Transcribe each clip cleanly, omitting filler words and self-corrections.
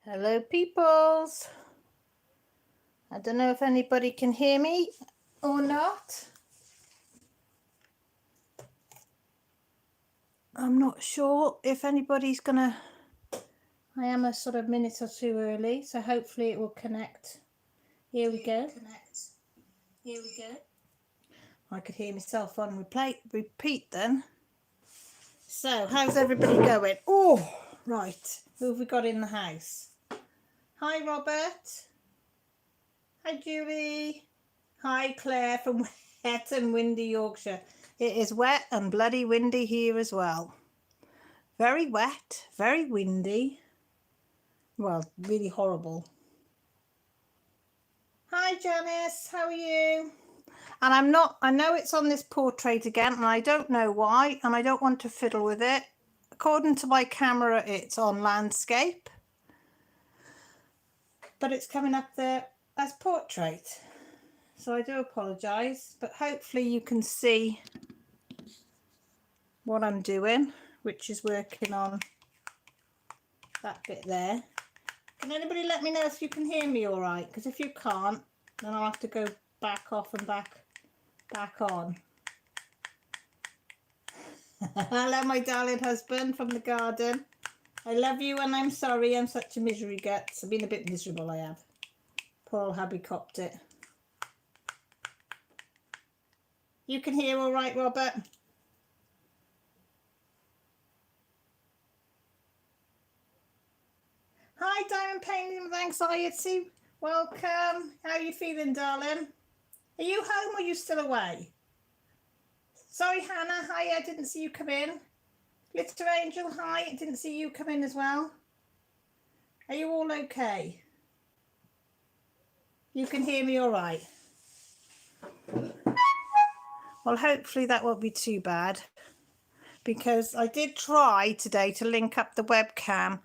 Hello, peoples. I don't know if anybody can hear me or not. I'm not sure if anybody's gonna. I am a sort of minute or two early, so hopefully it will connect. Here we go. I could hear myself on repeat then. So, how's everybody going? Oh, right. Who have we got in the house? Hi, Robert. Hi, Julie. Hi, Claire from wet and windy Yorkshire. It is wet and bloody windy here as well. Very wet, very windy. Well, really horrible. Hi, Janice. How are you? And I know it's on this portrait again, and I don't know why, and I don't want to fiddle with it. According to my camera, it's on landscape, but it's coming up there as portrait. So I do apologise, but hopefully you can see what I'm doing, which is working on that bit there. Can anybody let me know if you can hear me all right? Because if you can't, then I'll have to go back off and back on. Hello, my darling husband from the garden. I love you and I'm sorry I'm such a misery guts. I've been a bit miserable, I have. Poor old hubby copped it. You can hear all right, Robert? Hi, Diamond Painting with Anxiety. Welcome. How are you feeling, darling? Are you home or are you still away? Sorry, Hannah. Hi, I didn't see you come in. Glitter Angel, hi. I didn't see you come in as well. Are you all okay? You can hear me all right? Well, hopefully that won't be too bad, because I did try today to link up the webcam,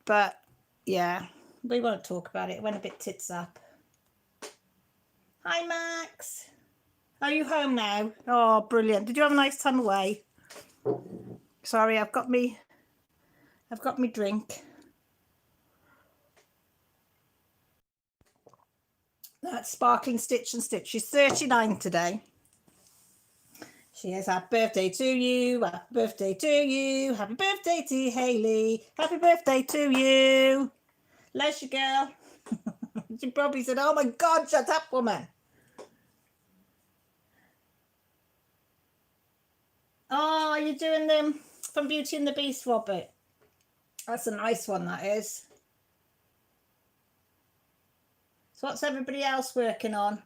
but yeah, we won't talk about it. It went a bit tits up. Hi, Max. Are you home now? Oh, brilliant. Did you have a nice time away? Sorry, I've got me drink. That's Sparkling Stitch and Stitch. She's 39 today. She is. Happy birthday to you. Happy birthday to you. Happy birthday to Hayley. Happy birthday to you. Bless you, girl. She probably said, oh my God, shut up, woman. Oh, you're doing them from Beauty and the Beast, Robert. That's a nice one, that is. So what's everybody else working on?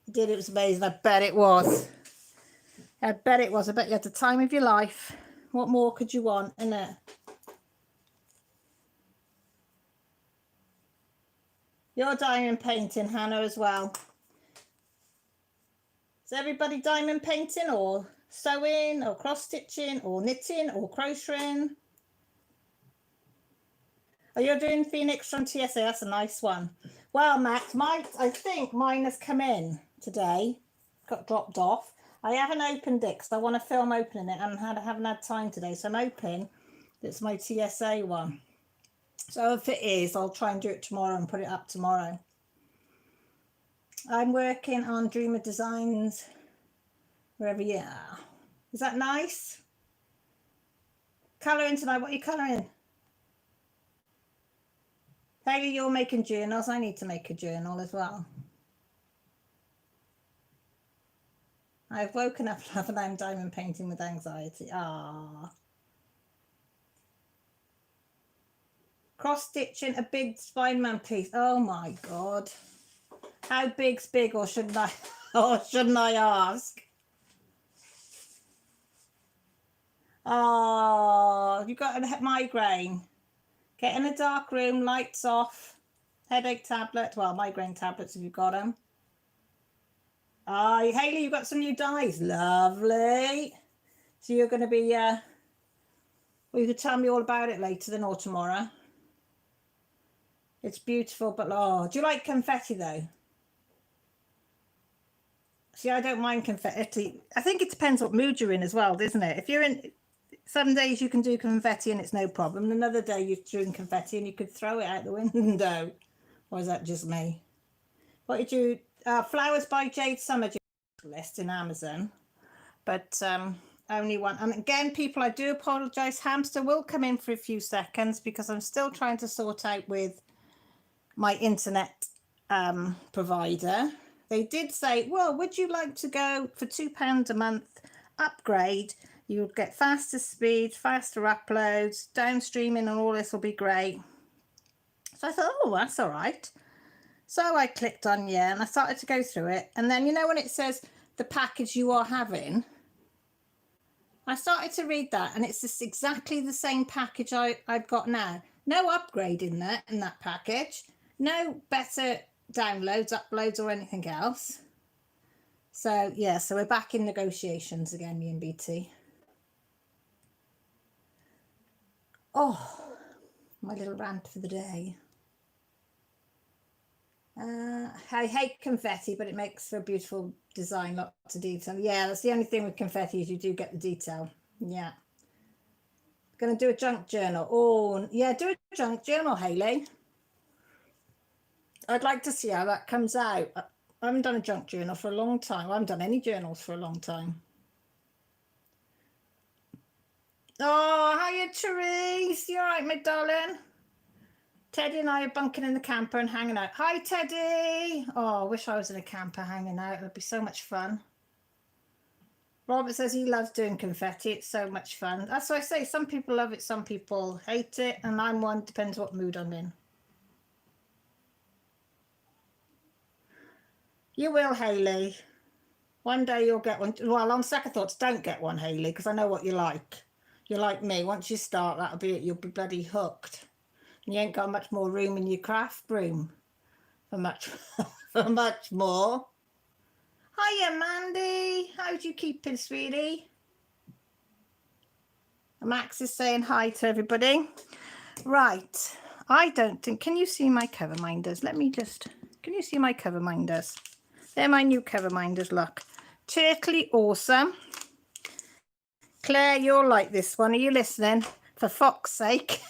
You did, it was amazing. I bet it was. I bet it was. I bet you had the time of your life. What more could you want, innit? You're diamond painting, Hannah, as well. Is everybody diamond painting or sewing or cross stitching or knitting or crocheting? Oh, you're doing Phoenix from TSA. That's a nice one. Well, Max, I think mine has come in today. Got dropped off. I haven't opened it because I want to film opening it and I haven't had time today. So I'm hoping it's my TSA one. So if it is, I'll try and do it tomorrow and put it up tomorrow. I'm working on Dreamer Designs wherever you are. Is that nice? Colouring tonight. What are you colouring? Hayley, you're making journals. I need to make a journal as well. I've woken up and I'm diamond painting with anxiety. Ah. Cross stitching a big Spider-Man piece. Oh my God. How big's big, or shouldn't I ask? Oh, you got a migraine. Get in a dark room, lights off, headache tablet. Well, migraine tablets if you've got them. Hayley, you've got some new dies. Lovely. So you're going to be, well, you could tell me all about it later then or tomorrow. It's beautiful, but oh, do you like confetti though? See, I don't mind confetti. I think it depends what mood you're in as well, doesn't it? If you're in, some days you can do confetti and it's no problem. Another day you're doing confetti and you could throw it out the window. Or is that just me? What did you... Flowers by Jade Summer list in Amazon. But only one. And again, people, I do apologise. Hamster will come in for a few seconds because I'm still trying to sort out with my internet provider. They did say, well, would you like to go for £2 a month upgrade? You'll get faster speed, faster uploads, downstreaming, and all this will be great. So I thought, oh, that's all right. So I clicked on yeah, and I started to go through it. And then, you know, when it says the package you are having, I started to read that, and it's just exactly the same package I've got now. No upgrade in there, in that package. No better downloads, uploads, or anything else. So yeah, so we're back in negotiations again, me and BT. Oh, my little rant for the day. I hate confetti, but it makes for a beautiful design, lots of detail. Yeah, that's the only thing with confetti is you do get the detail. Yeah. Gonna do a junk journal. Oh, yeah, do a junk journal, Hayley. I'd like to see how that comes out. I haven't done a junk journal for a long time. I haven't done any journals for a long time. Oh, hiya, Therese. You all right, my darling? Teddy and I are bunking in the camper and hanging out. Hi, Teddy. Oh, I wish I was in a camper hanging out. It would be so much fun. Robert says he loves doing confetti. It's so much fun. That's what I say. Some people love it, some people hate it, and I'm one. Depends what mood I'm in. You will, Hayley. One day you'll get one. Well, on second thoughts, don't get one, Hayley, because I know what you like. You're like me. Once you start, that'll be it. You'll be bloody hooked. And you ain't got much more room in your craft room for much, for much more. Hiya, Mandy. How's you keeping, sweetie? Max is saying hi to everybody. Right. I don't think... Can you see my cover minders? Let me just... Can you see my cover minders? They're my new cover minders, look. Totally awesome. Claire, you'll like this one. Are you listening? For fuck's sake.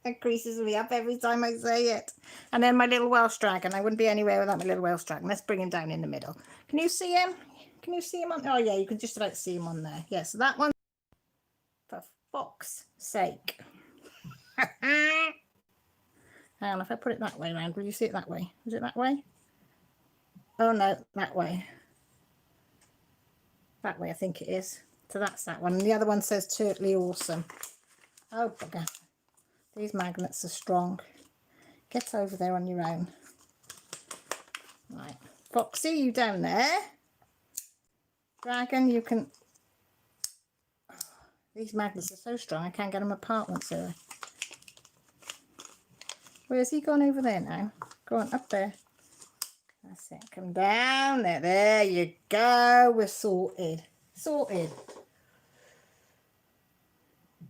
That creases me up every time I say it. And then my little Welsh dragon. I wouldn't be anywhere without my little Welsh dragon. Let's bring him down in the middle. Can you see him? Can you see him on? Oh, yeah, you can just about see him on there. Yeah, so that one. For fuck's sake. Hang on, if I put it that way around, will you see it that way? Is it that way? Oh, no, that way. That way, I think it is. So that's that one. And the other one says totally awesome. Oh, bugger. These magnets are strong. Get over there on your own. Right. Foxy, you down there? Dragon, you can... Oh, these magnets are so strong, I can't get them apart once they're... Where's he gone over there now? Go on, up there. That's it. Come down there. There you go. We're sorted. Sorted.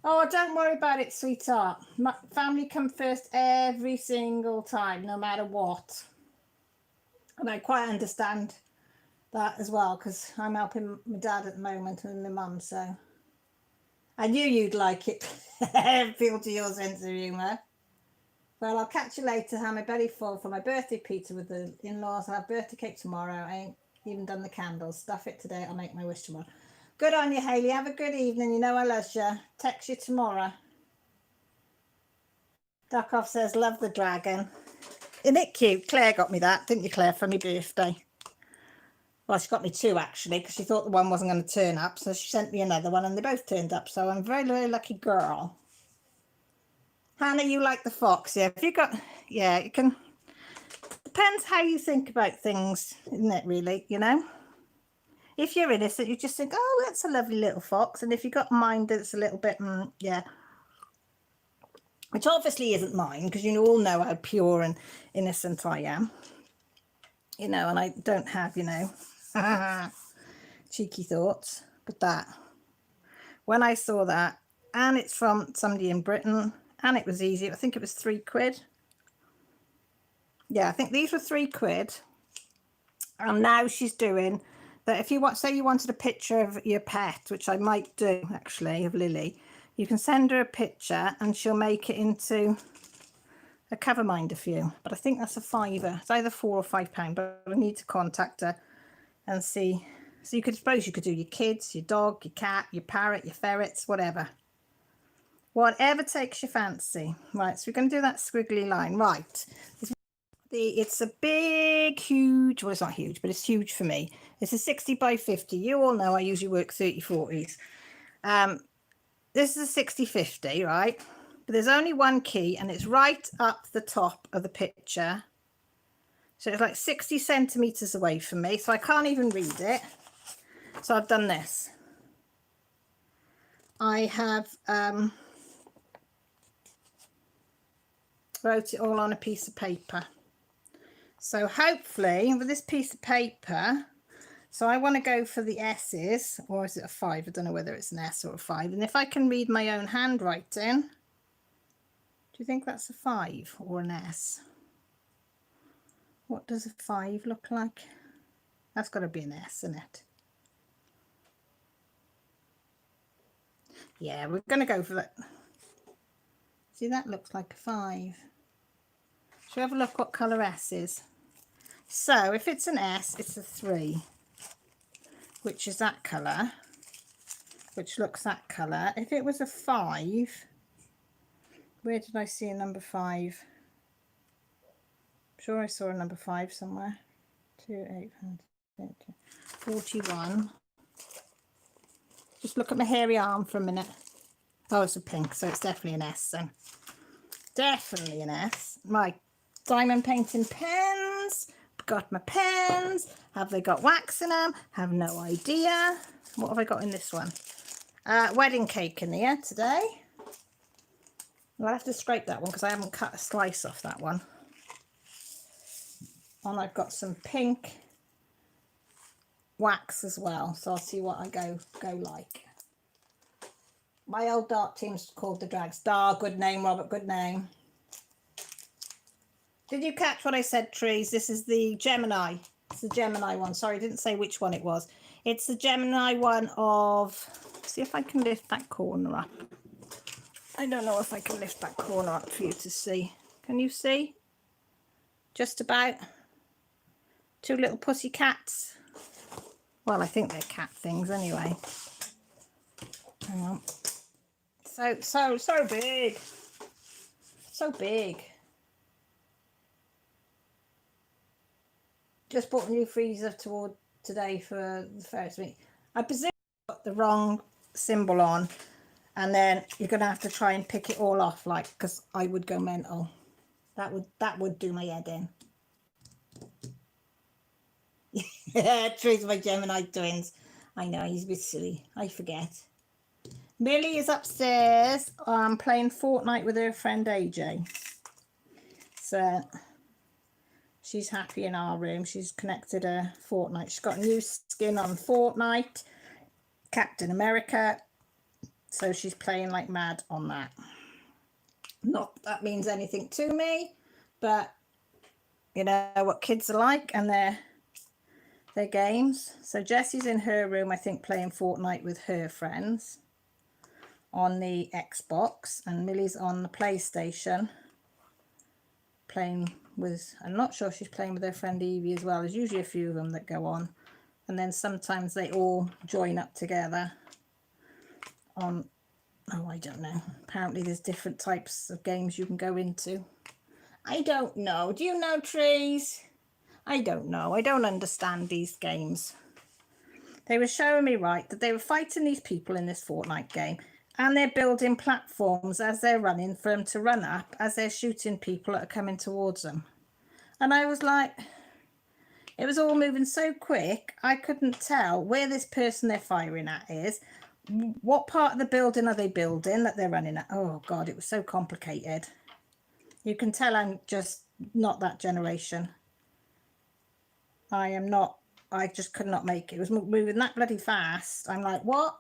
Oh, don't worry about it, sweetheart. My family come first every single time, no matter what. And I quite understand that as well, because I'm helping my dad at the moment and my mum, so I knew you'd like it. Appeal to your sense of humour. Well, I'll catch you later. Have my belly full for my birthday pizza with the in-laws. I'll have birthday cake tomorrow. I ain't even done the candles. Stuff it today. I'll make my wish tomorrow. Good on you, Hayley. Have a good evening. You know I love you. Text you tomorrow. Duckoff says, love the dragon. Isn't it cute? Claire got me that, didn't you, Claire, for my birthday? Well, she got me two, actually, because she thought the one wasn't going to turn up. So she sent me another one, and they both turned up. So I'm a very, very lucky girl. Hannah, you like the fox? Yeah, if you got... Yeah, you can... Depends how you think about things, isn't it, really, you know? If you're innocent, you just think, oh, that's a lovely little fox. And if you've got mind that's a little bit, yeah. Which obviously isn't mine, because you all know how pure and innocent I am. You know, and I don't have, you know, cheeky thoughts. But that, when I saw that, and it's from somebody in Britain, and it was easy. I think it was £3. Yeah, I think these were £3. And now she's doing that if you want, say you wanted a picture of your pet, which I might do actually, of Lily, you can send her a picture and she'll make it into a cover minder for you. But I think that's a £5. It's either £4 or £5, but I need to contact her and see. So you could suppose you could do your kids, your dog, your cat, your parrot, your ferrets, whatever. Whatever takes your fancy. Right, so we're going to do that squiggly line. Right. It's a big, huge, well, it's not huge, but it's huge for me. It's a 60 by 50. You all know I usually work 30/40s. This is a 60/50, right? But there's only one key and it's right up the top of the picture. So it's like 60 centimeters away from me. So I can't even read it. So I've done this. I have wrote it all on a piece of paper. So hopefully with this piece of paper, so I want to go for the S's, or is it a 5? I don't know whether it's an S or a 5. And if I can read my own handwriting, do you think that's a 5 or an S? What does a 5 look like? That's got to be an S, isn't it? Yeah, we're going to go for that. See, that looks like a 5. Shall we have a look what colour S is? So if it's an S, it's a 3, which is that colour, which looks that colour. If it was a 5, where did I see a number 5? I'm sure I saw a number 5 somewhere. 2, 8, 41. Just look at my hairy arm for a minute. Oh, it's a pink, so it's definitely an S then. Definitely an S. My diamond painting pens. Got my pens. Have they got wax in them? Have no idea. What have I got in this one? Wedding cake in here today. I'll have to scrape that one because I haven't cut a slice off that one. And I've got some pink wax as well, so I'll see what I go like. My old dart team's called the Drags. Good name, Robert, good name. Did you catch what I said, Trees? This is the Gemini. It's the Gemini one. Sorry, I didn't say which one it was. It's the Gemini one of... See if I can lift that corner up. I don't know if I can lift that corner up for you to see. Can you see? Just about. 2 little pussy cats. Well, I think they're cat things anyway. Hang on. So big. So big. Just bought a new freezer toward today for the Ferris wheel. I presume I got the wrong symbol on, and then you're gonna have to try and pick it all off, like, because I would go mental. That would do my head in. Yeah, True's my Gemini twins. I know, he's a bit silly. I forget. Millie is upstairs playing Fortnite with her friend AJ. So she's happy in our room. She's connected her Fortnite. She's got a new skin on Fortnite, Captain America. So she's playing like mad on that. Not that means anything to me, but you know what kids are like and their games. So Jessie's in her room, I think, playing Fortnite with her friends on the Xbox, and Millie's on the PlayStation playing with, I'm not sure, she's playing with her friend Evie as well. There's usually a few of them that go on, and then sometimes they all join up together on, oh, I don't know, apparently there's different types of games you can go into. I don't know. Do you know, Trees? I don't know. I don't understand these games. They were showing me, right, that they were fighting these people in this Fortnite game, and they're building platforms as they're running for them to run up as they're shooting people that are coming towards them. And I was like, it was all moving so quick, I couldn't tell where this person they're firing at is. What part of the building are they building that they're running at? Oh, God, it was so complicated. You can tell I'm just not that generation. I am not. I just could not make it. It was moving that bloody fast. I'm like, what?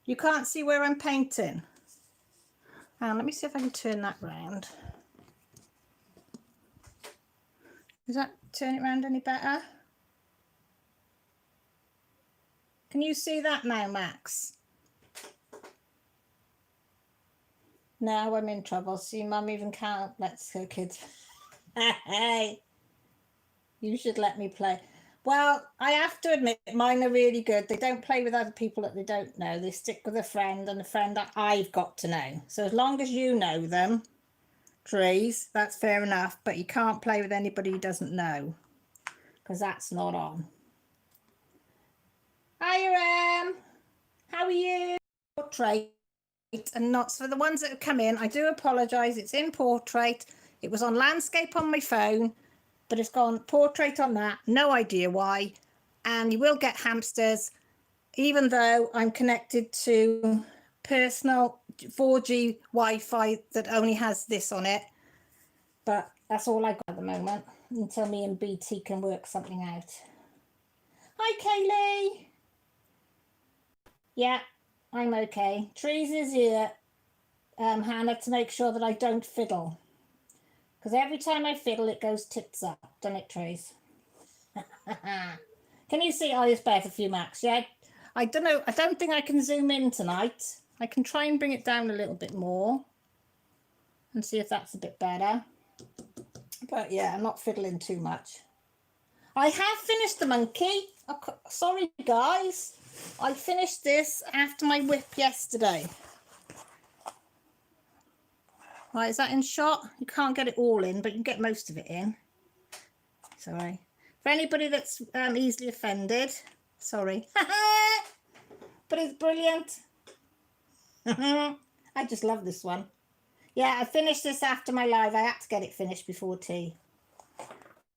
You can't see where I'm painting. And let me see if I can turn that round. Does that turn it around any better? Can you see that now, Max? No, I'm in trouble. See, Mum even can't. Let's go, kids. Hey, you should let me play. Well, I have to admit, mine are really good. They don't play with other people that they don't know. They stick with a friend and a friend that I've got to know. So as long as you know them, trees, that's fair enough. But you can't play with anybody who doesn't know, because that's not on. Hi, Ram. How are you? Portrait and not for the ones that have come in. I do apologise. It's in portrait. It was on landscape on my phone, but it's gone portrait on that. No idea why. And you will get hamsters, even though I'm connected to personal 4G Wi-Fi that only has this on it. But that's all I've got at the moment until me and BT can work something out. Hi, Kaylee. Yeah, I'm okay. Trees is here, Hannah, to make sure that I don't fiddle. Because every time I fiddle, it goes tits up, doesn't it, Trees? Can you see? Oh, it's better for you, Max. Yeah, I don't know. I don't think I can zoom in tonight. I can try and bring it down a little bit more and see if that's a bit better. But yeah, I'm not fiddling too much. I have finished the monkey. Oh, sorry, guys. I finished this after my whip yesterday. Right, is that in shot? You can't get it all in, but you can get most of it in. Sorry. For anybody that's easily offended, sorry. But it's brilliant. I just love this one. Yeah, I finished this after my live. I had to get it finished before tea.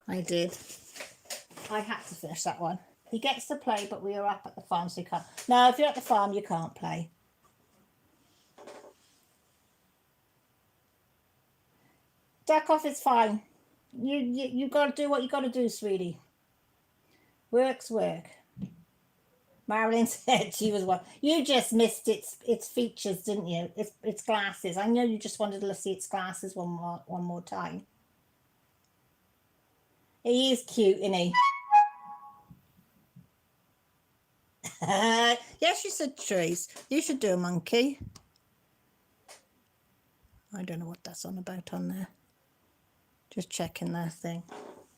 I did. I had to finish that one. He gets to play, but we are up at the farm, so you can't. No, if you're at the farm, you can't play. Duck off is fine. You got to do what you got to do, sweetie. Work's work. Marilyn said she was one. You just missed its features, didn't you? Its glasses. I know you just wanted to see its glasses one more time. He is cute, isn't he? Yes, you said trees. You should do a monkey. I don't know what that's on about on there. Just checking their thing.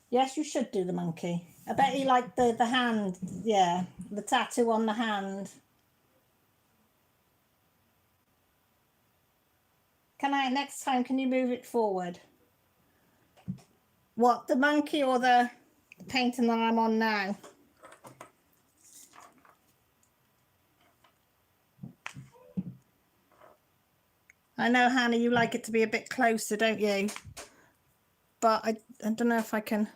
Yes, you should do the monkey. I bet you like the hand. Yeah, the tattoo on the hand. Next time, can you move it forward? What, the monkey or the painting that I'm on now? I know, Hannah, you like it to be a bit closer, don't you? But I don't know if I can.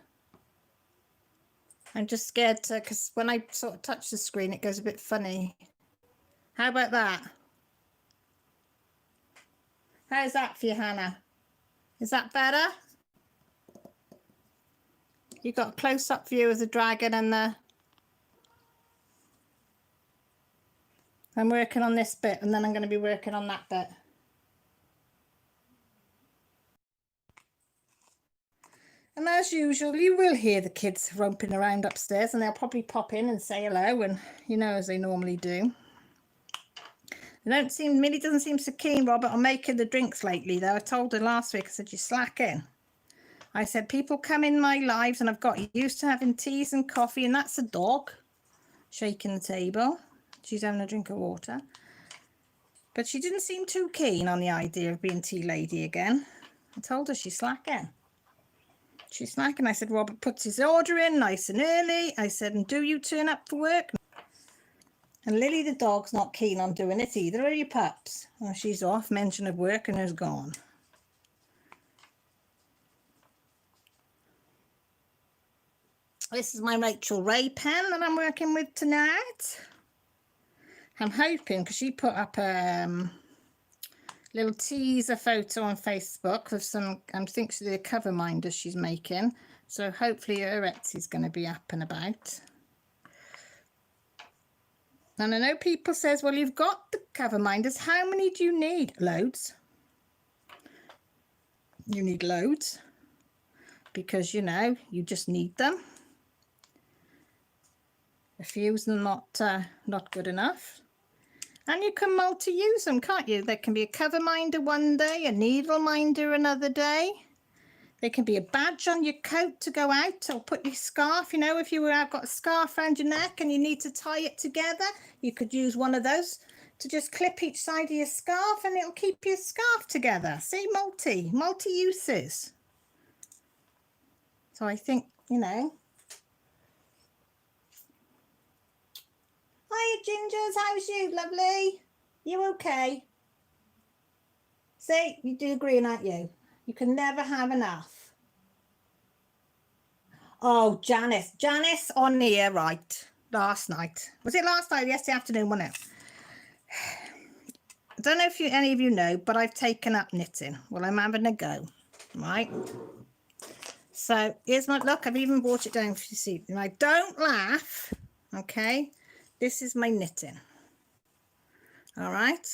I'm just scared to, because when I sort of touch the screen, it goes a bit funny. How about that? How's that for you, Hannah? Is that better? You got a close-up view of the dragon and the... I'm working on this bit, and then I'm going to be working on that bit. And as usual, you will hear the kids romping around upstairs, and they'll probably pop in and say hello, and you know, as they normally do. Millie doesn't seem so keen, Robert, on making the drinks lately, though. I told her last week, I said, you're slacking. I said, people come in my lives, and I've got used to having teas and coffee, and that's a dog shaking the table. She's having a drink of water. But she didn't seem too keen on the idea of being tea lady again. I told her she's slacking. She's slacking. I said, Robert puts his order in nice and early. I said, and do you turn up for work? And Lily the dog's not keen on doing it either, are you, pups? Oh, she's off, mention of work, and is gone. This is my Rachel Ray pen that I'm working with tonight. I'm hoping, because she put up a little teaser photo on Facebook of some, I think she's the cover minders she's making. So hopefully her Etsy's going to be up and about. And I know people says, well, you've got the cover minders. How many do you need? Loads. You need loads. because, you know, you just need them. A few's not good enough. And you can multi-use them, can't you? There can be a cover minder one day, a needle minder another day. There can be a badge on your coat to go out, or put your scarf, you know, if you have got a scarf around your neck and you need to tie it together, you could use one of those to just clip each side of your scarf and it'll keep your scarf together. See, multi uses. So I think, you know. Hiya, Gingers, how's you, lovely? You okay? See, you do agree, aren't you? You can never have enough. Oh, Janice on here, right, last night. Was it last night or yesterday afternoon, wasn't it? I don't know if any of you know, but I've taken up knitting. Well, I'm having a go, right? So here's my, look, I've even brought it down for you to see. Now, don't laugh, okay? This is my knitting. All right.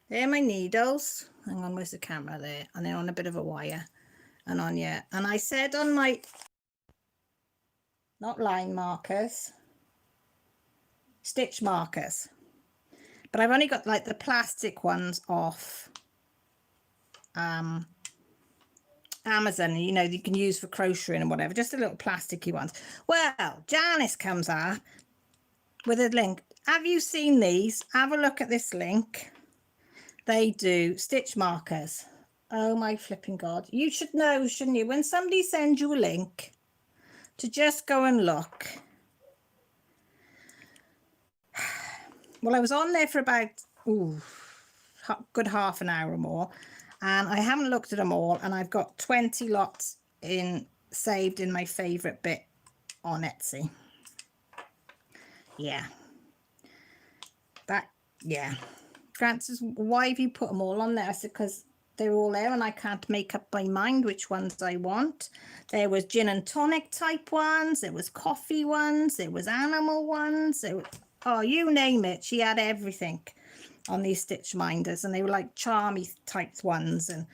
There are my needles. Hang on, where's the camera? There. And they're on a bit of a wire. And on, yeah. And I said on my, not line markers, stitch markers. But I've only got like the plastic ones off Amazon, you know, you can use for crocheting and whatever, just the little plasticky ones. Well, Janice comes up with a link. Have you seen these? Have a look at this link. They do stitch markers. Oh my flipping God. You should know, shouldn't you? When somebody sends you a link, to just go and look. Well, I was on there for about good half an hour or more, and I haven't looked at them all, and I've got 20 lots saved in my favorite bit on Etsy. Yeah. Yeah. Grant says, why have you put them all on there? I said, because they're all there and I can't make up my mind which ones I want. There was gin and tonic type ones, there was coffee ones, there was animal ones, there was, oh, you name it. She had everything on these stitch minders, and they were like charmy type ones, and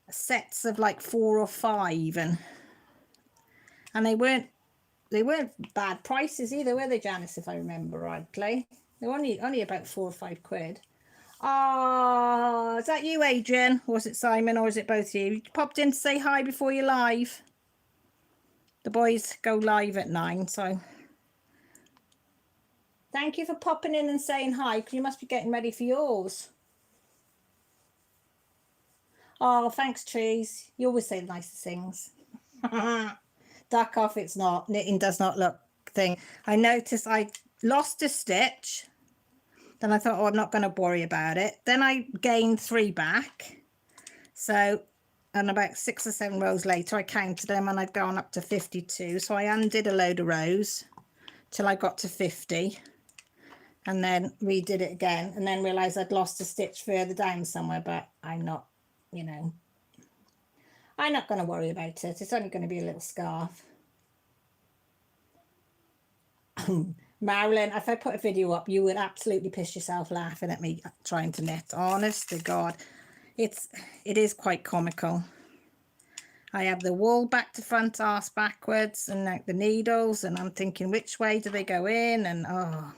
sets of like 4 or 5, and they weren't bad prices either, were they, Janice, if I remember rightly? They were only about 4 or 5 quid. Oh, is that you, Adrian? Or is it Simon? Or is it both of you? You popped in to say hi before you live. The boys go live at 9, so thank you for popping in and saying hi, because you must be getting ready for yours. Oh, thanks, Trees. You always say the nicest things. Duck off, it's not. Knitting does not look thing. I noticed I lost a stitch. Then I thought, oh, I'm not going to worry about it. Then I gained 3 back. So, and about 6 or 7 rows later, I counted them and I'd gone up to 52. So I undid a load of rows till I got to 50. And then redid it again. And then realised I'd lost a stitch further down somewhere. But I'm not, you know, I'm not going to worry about it. It's only going to be a little scarf. Marilyn, if I put a video up, you would absolutely piss yourself laughing at me trying to knit. Honest to God, it is quite comical. I have the wool back to front, arse backwards, and like the needles, and I'm thinking which way do they go in, and oh,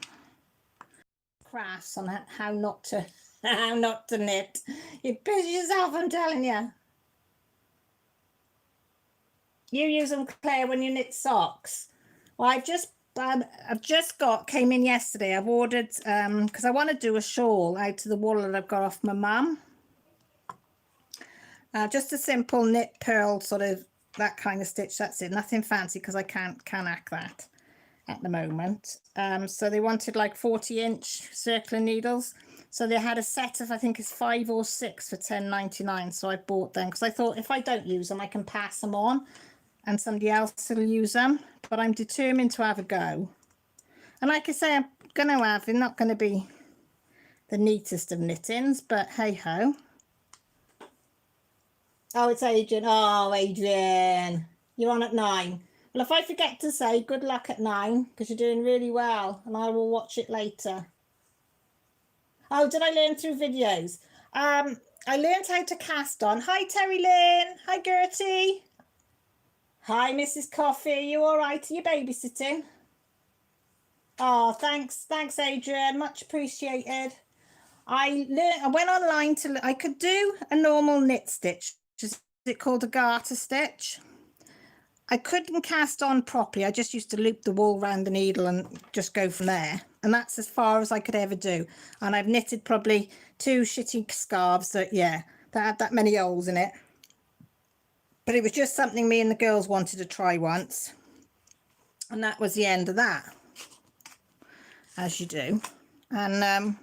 crafts on how not to knit. You piss yourself, I'm telling you. You use them, Claire, when you knit socks. Well, I've just came in yesterday. I've ordered, because I want to do a shawl out of the wool that I've got off my mum. Just a simple knit purl, sort of that kind of stitch. That's it. Nothing fancy, because I can't hack that at the moment. So they wanted like 40-inch circular needles. So they had a set of, I think it's 5 or 6 for £10.99. So I bought them because I thought if I don't use them, I can pass them on and somebody else will use them. But I'm determined to have a go. And like I say, I'm going to have, they're not going to be the neatest of knittings, but hey ho. Oh, it's Adrian. Oh, Adrian, you're on at 9. Well, if I forget to say good luck at 9, because you're doing really well, and I will watch it later. Oh, did I learn through videos? I learned how to cast on. Hi, Terry Lynn. Hi, Gertie. Hi, Mrs. Coffee. Are you all right? Are you babysitting? Oh, thanks, Adrian. Much appreciated. I went online I could do a normal knit stitch, which is it called a garter stitch. I couldn't cast on properly. I just used to loop the wool around the needle and just go from there. And that's as far as I could ever do. And I've knitted probably 2 shitty scarves that had that many holes in it. But it was just something me and the girls wanted to try once. And that was the end of that, as you do. And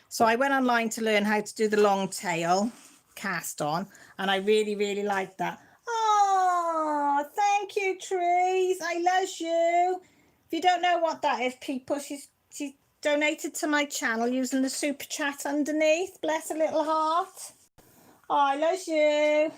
so I went online to learn how to do the long tail cast on. And I really, really liked that. Oh, thank you, Trees. I love you. If you don't know what that is, people, she's donated to my channel using the super chat underneath. Bless her little heart. Oh, I love you.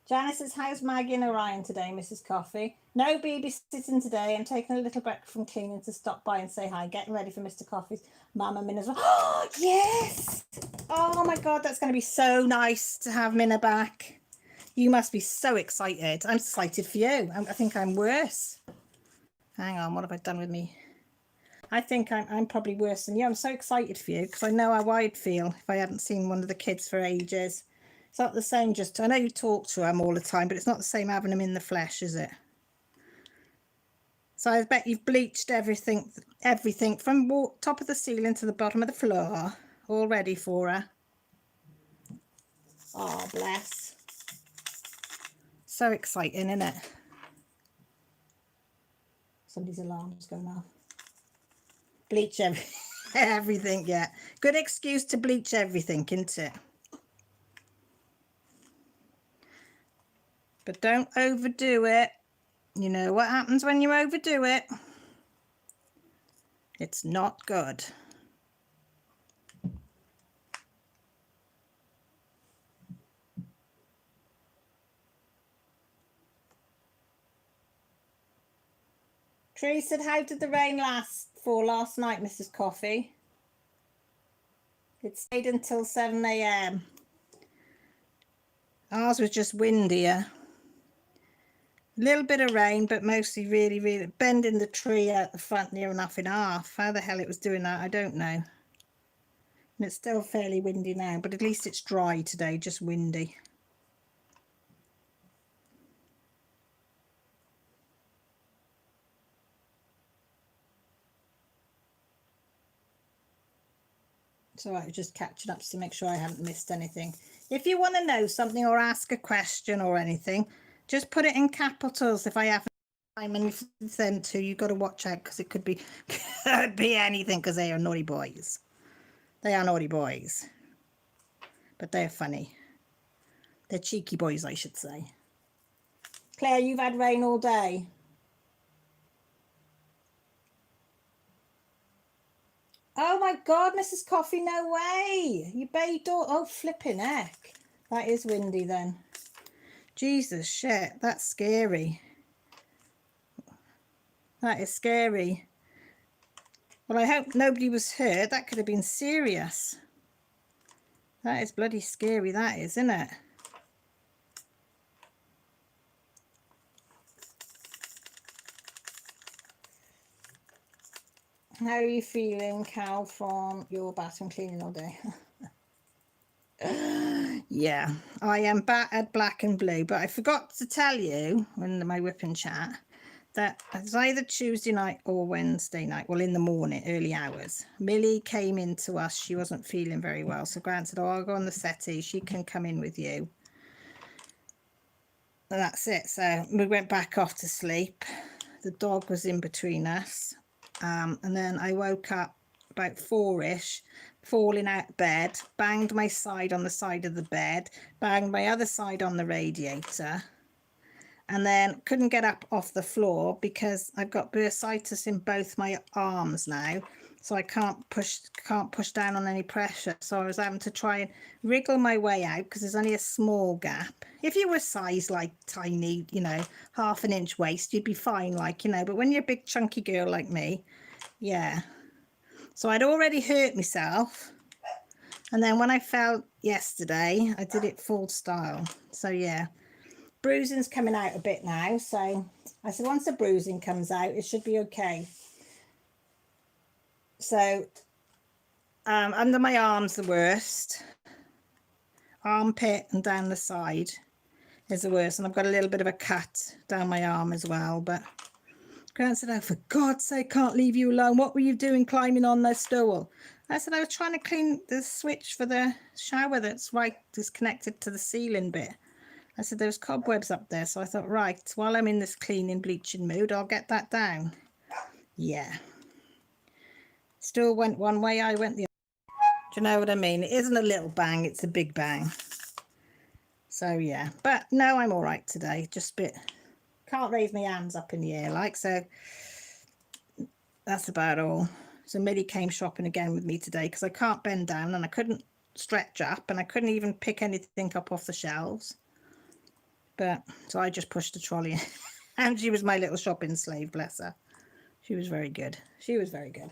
Janice says, how's Maggie and Orion today, Mrs. Coffee? No babysitting today. I'm taking a little break from cleaning to stop by and say hi. Getting ready for Mr. Coffee's Mama Minna's. Oh, yes. Oh, my God. That's going to be so nice to have Minna back. You must be so excited. I'm excited for you. I think I'm worse. Hang on. What have I done with me? I think I'm probably worse than you. I'm so excited for you because I know how I'd feel if I hadn't seen one of the kids for ages. It's not the same I know you talk to them all the time, but it's not the same having them in the flesh, is it? So I bet you've bleached everything from top of the ceiling to the bottom of the floor, all ready for her. Oh, bless. So exciting, isn't it? Somebody's alarm's going off. Bleach everything, yeah. Good excuse to bleach everything, isn't it? But don't overdo it. You know what happens when you overdo it. It's not good. Tree said, how did the rain last for last night, Mrs. Coffee? It stayed until 7 AM. Ours was just windier. A little bit of rain, but mostly really, really bending the tree out the front near enough in half. How the hell it was doing that, I don't know. And it's still fairly windy now, but at least it's dry today, just windy. So I was just catching up to make sure I haven't missed anything. If you want to know something or ask a question or anything, just put it in capitals. If I haven't time and them to, you've got to watch out because it could be anything because they are naughty boys. They are naughty boys. But they're funny. They're cheeky boys, I should say. Claire, you've had rain all day. Oh my God, Mrs. Coffee, no way. You bay door. Oh, flipping heck. That is windy then. Jesus, shit, that's scary. That is scary. Well, I hope nobody was hurt. That could have been serious. That is bloody scary, that is, isn't it? How are you feeling, Cal, from your bathroom cleaning all day? Yeah, I am battered black and blue, but I forgot to tell you in my whipping chat that it's either Tuesday night or Wednesday night, well, in the morning, early hours. Millie came in to us. She wasn't feeling very well, so Grant said, oh, I'll go on the settee. She can come in with you. And that's it. So we went back off to sleep. The dog was in between us. And then I woke up about 4-ish, falling out of bed, banged my side on the side of the bed, banged my other side on the radiator, and then couldn't get up off the floor because I've got bursitis in both my arms now, so I can't push down on any pressure. So I was having to try and wriggle my way out because there's only a small gap. If you were size like tiny, you know, 1/2 inch waist, you'd be fine, like, you know, but when you're a big chunky girl like me, yeah. So I'd already hurt myself, And then when I fell yesterday, I did it full style. So yeah, bruising's coming out a bit now. So I said once the bruising comes out, it should be okay. So under my arm's the worst. Armpit and down the side is the worst. And I've got a little bit of a cut down my arm as well. But Grant said, oh, for God's sake, can't leave you alone. What were you doing climbing on the stool? I said, I was trying to clean the switch for the shower that's connected to the ceiling bit. I said, there was cobwebs up there. So I thought, right, while I'm in this cleaning, bleaching mood, I'll get that down. Yeah. Still went one way, I went the other. Do you know what I mean? It isn't a little bang, it's a big bang. So yeah, but no, I'm all right today. Just a bit, can't raise my hands up in the air like, so that's about all. So Millie came shopping again with me today because I can't bend down and I couldn't stretch up and I couldn't even pick anything up off the shelves. But so I just pushed the trolley and she was my little shopping slave, bless her. She was very good. She was very good.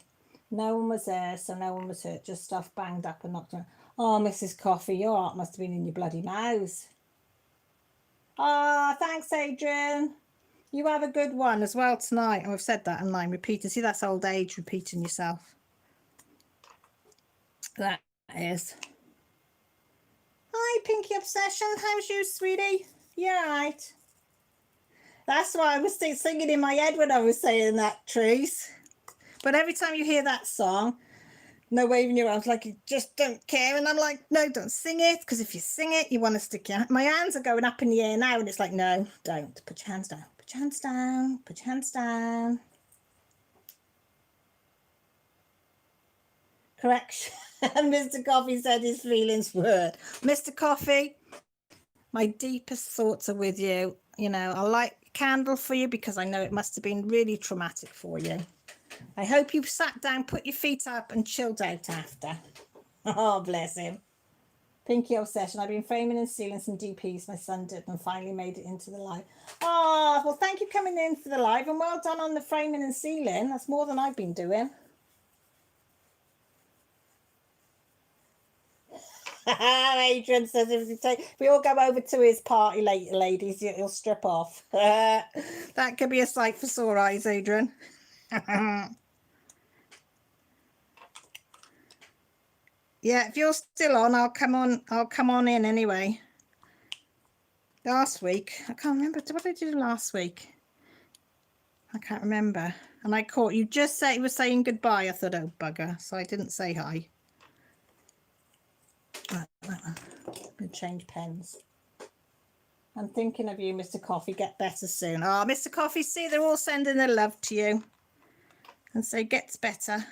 No one was there, so no one was hurt. Just stuff banged up and knocked on. Oh, Mrs. Coffee, your heart must have been in your bloody mouth. Ah, oh, thanks, Adrian. You have a good one as well tonight. Oh, I've said that and I'm repeating. See, that's old age, repeating yourself. That is. Hi, Pinky Obsession. How's you, sweetie? You all right? That's why I was singing in my head when I was saying that, Trees. But every time you hear that song, no waving your arms, like you just don't care. And I'm like, no, don't sing it. Because if you sing it, you want to stick your... My hands are going up in the air now. And it's like, no, don't. Put your hands down. Put your hands down. Put your hands down. Correction. Mr. Coffee said his feelings were. Mr. Coffee, my deepest thoughts are with you. You know, I'll light a candle for you because I know it must have been really traumatic for you. I hope you've sat down, put your feet up and chilled out after. Oh, bless him. Pinky Obsession. I've been framing and sealing some DPs my son did and finally made it into the live. Oh, well, thank you for coming in for the live and well done on the framing and sealing. That's more than I've been doing. Adrian says if we all go over to his party later, ladies, he'll strip off. That could be a sight for sore eyes, Adrian. Yeah, if you're still on, I'll come on in anyway. Last week, I can't remember what I did last week. I can't remember. And I caught you just say you were saying goodbye. I thought, oh bugger, so I didn't say hi. I'm gonna change pens. I'm thinking of you, Mr. Coffee. Get better soon. Oh, Mr. Coffee, see, they're all sending their love to you and say gets better.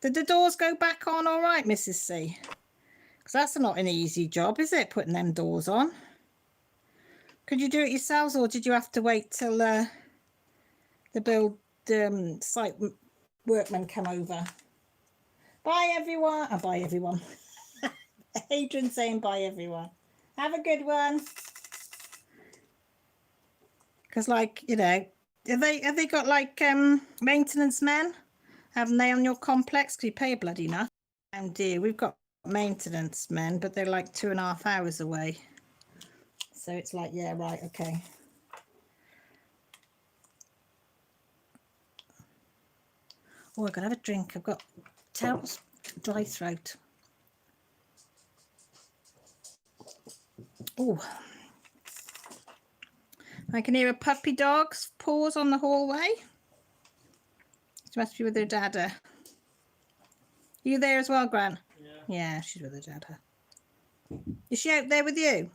Did the doors go back on all right, Mrs. C? Because that's not an easy job, is it, putting them doors on? Could you do it yourselves or did you have to wait till the site workmen come over? Bye, everyone. Oh, bye, everyone. Adrian saying bye, everyone. Have a good one. Because, like, you know, have they got, like, maintenance men? Haven't they on your complex? Because you pay a bloody enough. Oh dear, we've got maintenance men, but they're like 2.5 hours away. So it's like, yeah, right, okay. Oh, I've got to have a drink. I've got terrible dry throat. Oh, I can hear a puppy dog's paws on the hallway. She must be with her dada. Are you there as well, Gran? Yeah. Yeah, she's with her dada. Is she out there with you?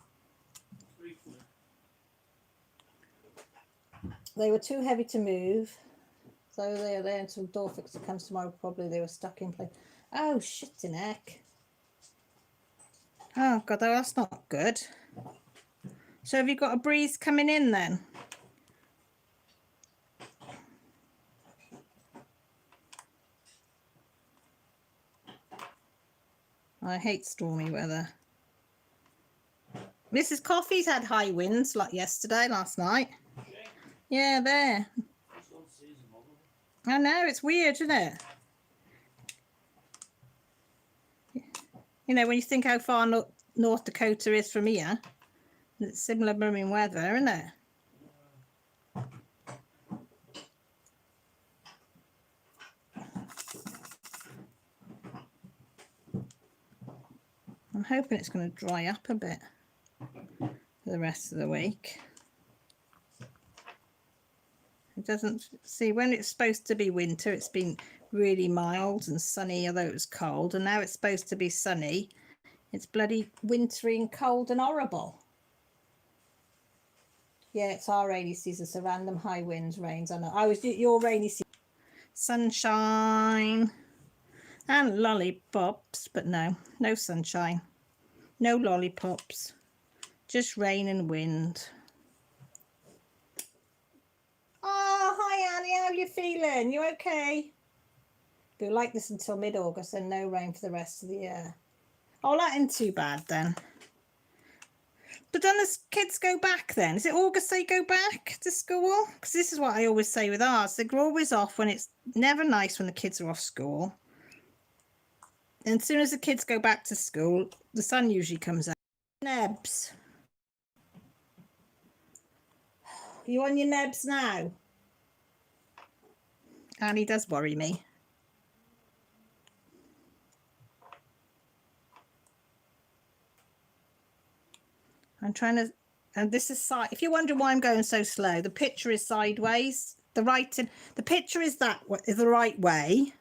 They were too heavy to move. So they're there until door fixer comes tomorrow. Probably they were stuck in place. Oh, shit in heck. Oh, God, that's not good. So have you got a breeze coming in then? I hate stormy weather. Mrs. Coffee's had high winds like last night. Yeah, there. I know, it's weird, isn't it? You know, when you think how far North Dakota is from here, it's similar blooming weather, isn't it? I'm hoping it's going to dry up a bit for the rest of the week. It doesn't, see, when it's supposed to be winter, it's been really mild and sunny, although it was cold, and now it's supposed to be sunny. It's bloody wintry and cold and horrible. Yeah, it's our rainy season, so random high winds, rains. I know. I was your rainy season. Sunshine and lollipops, but no sunshine. No lollipops. Just rain and wind. Oh, hi Annie, how are you feeling? You okay? Be like this until mid-August and no rain for the rest of the year. Oh, that ain't too bad then. But then the kids go back then. Is it August they go back to school? Because this is what I always say with ours. They're always off when it's never nice when the kids are off school. And as soon as the kids go back to school, the sun usually comes out. Nebs. You on your nebs now? Annie does worry me. I'm trying to, and this is side. If you're wondering why I'm going so slow, the picture is sideways. The picture is the right way.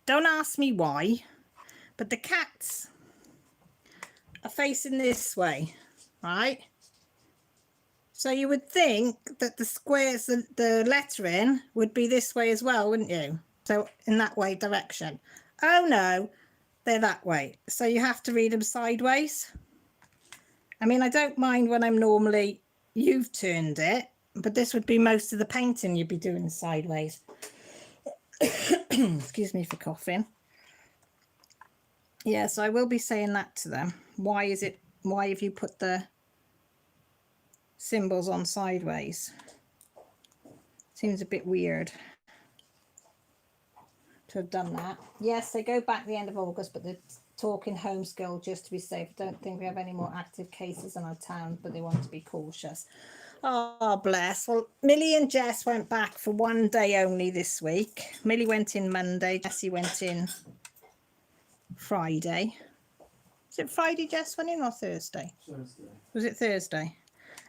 Don't ask me why, but the cats are facing this way, right? So you would think that the squares, the lettering would be this way as well, wouldn't you? So in that way direction. Oh no, they're that way. So you have to read them sideways. I mean, I don't mind when I'm normally, you've turned it, but this would be most of the painting you'd be doing sideways. Excuse me for coughing. Yeah, so I will be saying that to them. Why have you put the symbols on sideways? Seems a bit weird to have done that. Yes, they go back the end of August, but they're talking homeschool just to be safe. I don't think we have any more active cases in our town, but they want to be cautious. Oh, bless. Well, Millie and Jess went back for one day only this week. Millie went in Monday. Jessie went in Friday. Was it Friday Jess went in or Thursday? Thursday. Was it Thursday?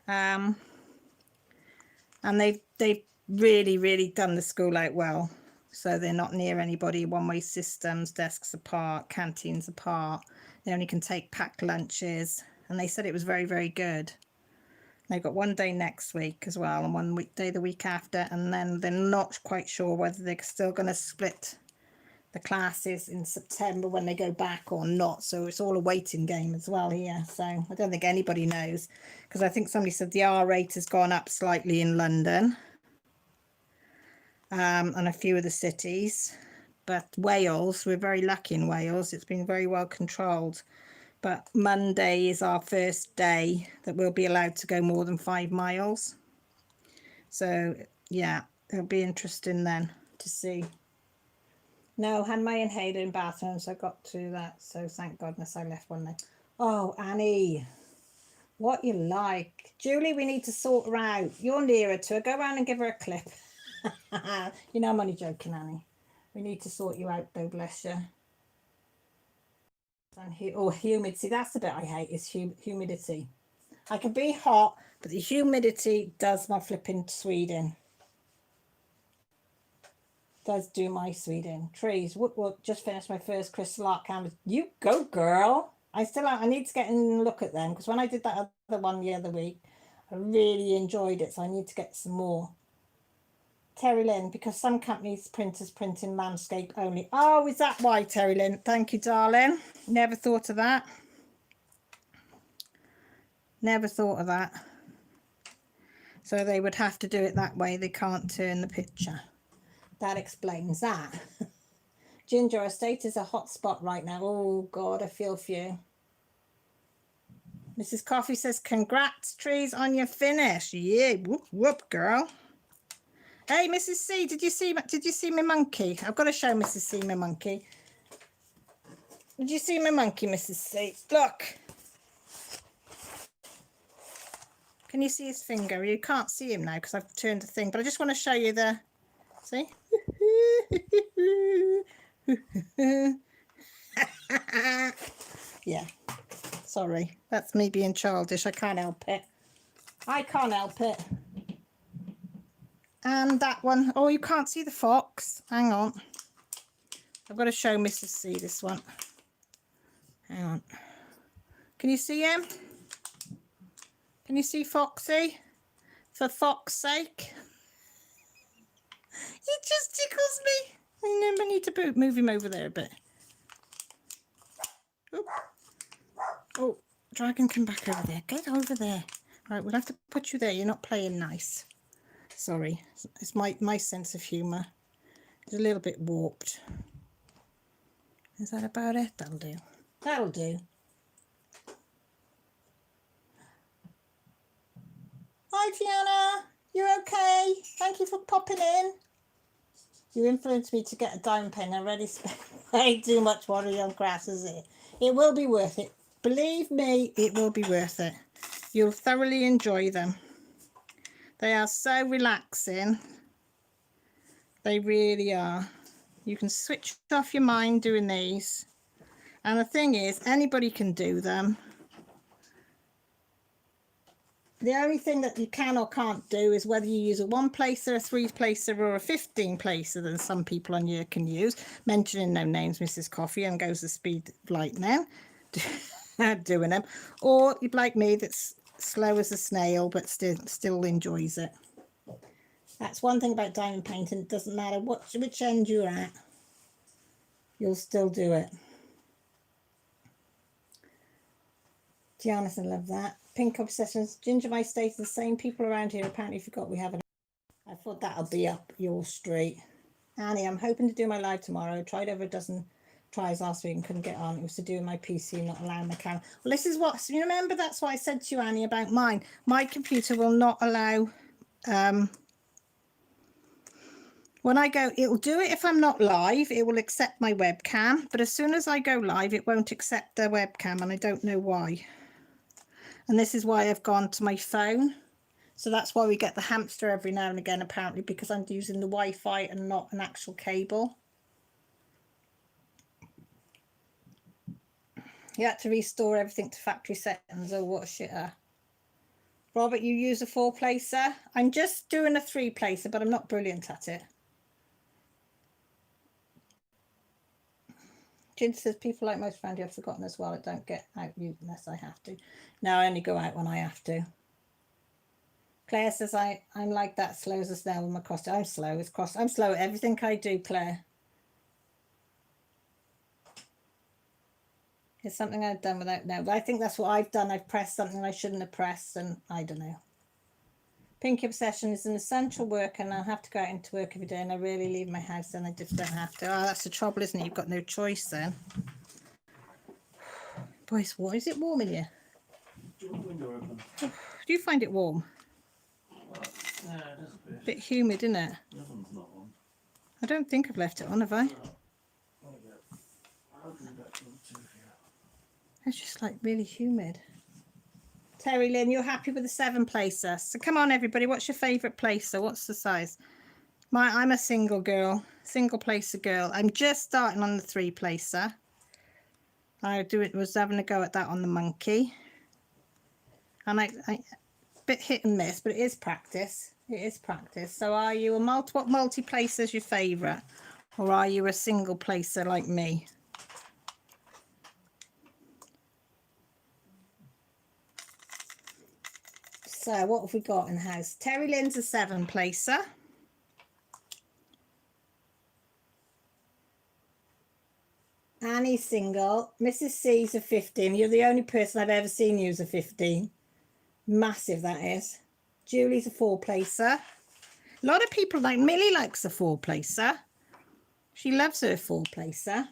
And they've really done the school out well. So they're not near anybody, one-way systems, desks apart, canteens apart. They only can take packed lunches. And they said it was very good. They've got one day next week as well, and one day the week after. And then they're not quite sure whether they're still going to split the classes in September when they go back or not. So it's all a waiting game as well here. So I don't think anybody knows, because I think somebody said the R rate has gone up slightly in London. And a few of the cities, but Wales, we're very lucky in Wales. It's been very well controlled. But Monday is our first day that we'll be allowed to go more than 5 miles. So yeah, it'll be interesting then to see. No, had my inhaler in bathroom, so I got to that. So thank goodness I left one there. Oh, Annie, what you like. Julie, we need to sort her out. You're nearer to her. Go around and give her a clip. You know I'm only joking, Annie. We need to sort you out though, bless you. And humidity, that's the bit I hate, is humidity. I can be hot, but the humidity does my flipping Sweden. Does do my Sweden. Trees, what just finished my first crystal art canvas. You go, girl. I need to get in and look at them, because when I did that other one the other week, I really enjoyed it, so I need to get some more. Terry Lynn, because some companies printers print in landscape only. Oh, is that why, Terry Lynn? Thank you, darling. Never thought of that. Never thought of that. So they would have to do it that way. They can't turn the picture. That explains that. Ginger Estate is a hot spot right now. Oh, God, I feel for you. Mrs. Coffee says, congrats, Trees, on your finish. Yeah, whoop, whoop, girl. Hey, Mrs. C, did you see my monkey? I've got to show Mrs. C my monkey. Did you see my monkey, Mrs. C? Look. Can you see his finger? You can't see him now because I've turned the thing, but I just want to show you the, see? Yeah, sorry. That's me being childish. I can't help it. I can't help it. And that one, oh, you can't see the fox. Hang on. I've got to show Mrs. C this one. Hang on. Can you see him? Can you see Foxy? For fox's sake. He just tickles me. I need to move him over there a bit. Oh, oh, dragon, come back over there. Get over there. Right, we'll have to put you there. You're not playing nice. Sorry. It's my sense of humour. It's a little bit warped. Is that about it? That'll do. That'll do. Hi, Fiona. You okay? Thank you for popping in. You influenced me to get a diamond pen. I already spent way too much money on grasses here. It will be worth it. Believe me, it will be worth it. You'll thoroughly enjoy them. They are so relaxing. They really are. You can switch off your mind doing these. And the thing is, anybody can do them. The only thing that you can or can't do is whether you use a 1 placer, a 3 placer or a 15 placer that some people on here can use. Mentioning no names, Mrs. Coffee, and goes the speed of light now. Doing them. Or you'd like me, that's slow as a snail but still enjoys it. That's one thing about diamond painting. It doesn't matter which end you're at. You'll still do it. Jonathan, love that. Pink Obsessions. Ginger My State, the same people around here apparently forgot we have it. I thought that'll be up your street. Annie, I'm hoping to do my live tomorrow. I tried over a dozen tries last week and couldn't get on. It was to do with my PC not allowing my camera. Well, this is what, so you remember, that's what I said to you, Annie, about mine. My computer will not allow, when I go, it'll do it if I'm not live. It will accept my webcam, but as soon as I go live, it won't accept the webcam, and I don't know why. And this is why I've gone to my phone. So that's why we get the hamster every now and again, apparently, because I'm using the Wi-Fi and not an actual cable. You had to restore everything to factory settings. Oh, what a shitter. Robert, you use a 4 placer? I'm just doing a 3 placer, but I'm not brilliant at it. Jin says, people like most around here have forgotten as well. I don't get out unless I have to. No, I only go out when I have to. Claire says, I'm like that, slow as a snail with my costume. I'm slow. I'm slow at everything I do, Claire. It's something I've done without no. But I think that's what I've done. I've pressed something I shouldn't have pressed, and I don't know. Pink Obsession is an essential work, and I'll have to go out into work every day, and I really leave my house, and I just don't have to. Oh, that's the trouble, isn't it? You've got no choice then. Boys, what is it warm in here? Do you want the window open? Do you find it warm? Well, yeah, it is a bit. Bit humid, isn't it? The oven's not on. I don't think I've left it on, have I? No. I'll do that one too for you. It's just like really humid. Terry Lynn, you're happy with the 7 placer. So come on, everybody. What's your favourite placer? What's the size? I'm a single girl, single placer girl. I'm just starting on the 3 placer. Was having a go at that on the monkey. And I bit hit and miss, but it is practice. It is practice. So are you what multi-placer is your favourite? Or are you a single placer like me? So what have we got in the house? Terry Lynn's a 7 placer. Annie's single. Mrs. C's a 15. You're the only person I've ever seen use a 15. Massive, that is. Julie's a 4 placer. A lot of people like Millie likes a 4 placer. She loves her 4 placer.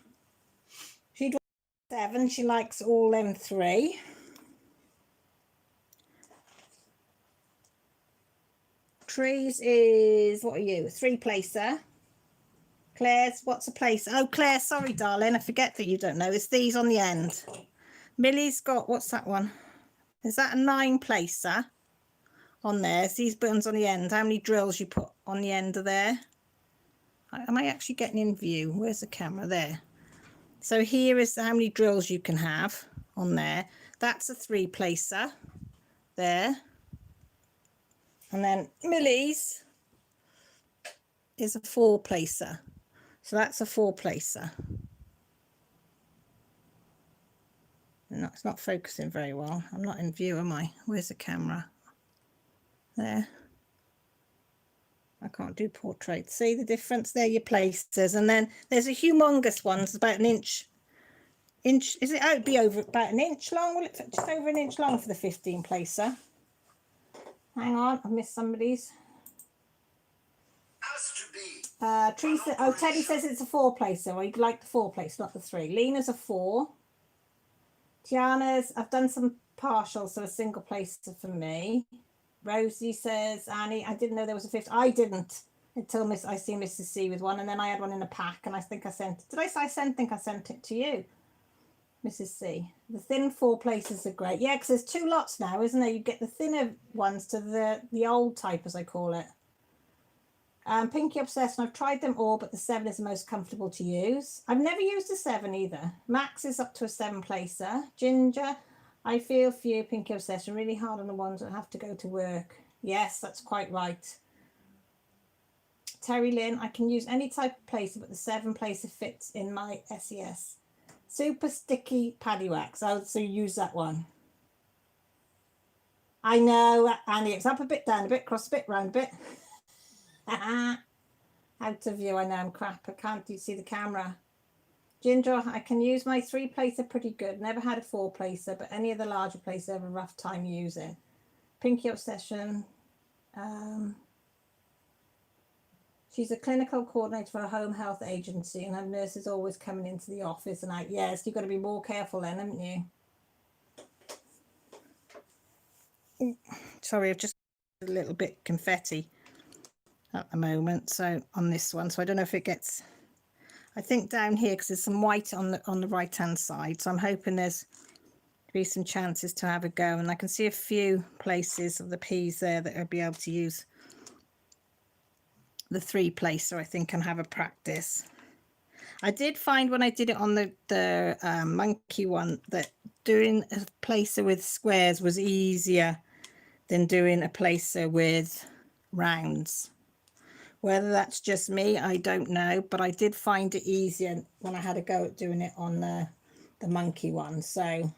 She'd 7. She likes all them 3. Trees is, what are you, a 3 placer. Claire's, what's a place? Oh, Claire, sorry, darling. I forget that you don't know. It's these on the end. Millie's got, what's that one? Is that a 9 placer on there? It's these buttons on the end. How many drills you put on the end of there? Am I actually getting in view? Where's the camera? There. So here is how many drills you can have on there. That's a 3 placer there. And then Millie's is a 4 placer. So that's a 4 placer. No, it's not focusing very well. I'm not in view, am I? Where's the camera? There. I can't do portrait. See the difference there? Your places. And then there's a humongous one. It's about an inch. Is it? Oh, it'd be over about an inch long. Will it just over an inch long for the 15 placer? Hang on, I missed somebody's. Teresa, oh, Teddy says it's a 4 placer. Well, you'd like the 4 placer, not the 3. Lena's a 4. Tiana's, I've done some partials, so a single placer for me. Rosie says, Annie, I didn't know there was a 5th. I didn't until I see Mrs. C with one, and then I had one in a pack, and I think I sent. Did I say think I sent it to you, Mrs. C? The thin 4 places are great. Yeah, because there's 2 lots now, isn't there? You get the thinner ones to the old type, as I call it. Pinky Obsession, I've tried them all, but the 7 is the most comfortable to use. I've never used a 7 either. Max is up to a 7 placer. Ginger, I feel for you, Pinky Obsession, really hard on the ones that have to go to work. Yes, that's quite right. Terry Lynn, I can use any type of placer, but the 7 placer fits in my SES. Super sticky paddy wax. I'll also use that one. I know, Annie, it's up a bit, down a bit, cross a bit, round a bit. Out of view, I know I'm crap. I can't see the camera. Ginger, I can use my 3 placer pretty good. Never had a 4 placer, but any of the larger placer I have a rough time using. Pinky Obsession. She's a clinical coordinator for a home health agency, and her nurse is always coming into the office and out. Yes, you've got to be more careful then, haven't you? Sorry, I've just a little bit confetti at the moment, so on this one, so I don't know if it gets, I think down here, because there's some white on the right hand side, so I'm hoping there's be some chances to have a go, and I can see a few places of the peas there that I'll be able to use the 3 placer, I think, and have a practice. I did find when I did it on the monkey one that doing a placer with squares was easier than doing a placer with rounds. Whether that's just me, I don't know, but I did find it easier when I had a go at doing it on the monkey one. So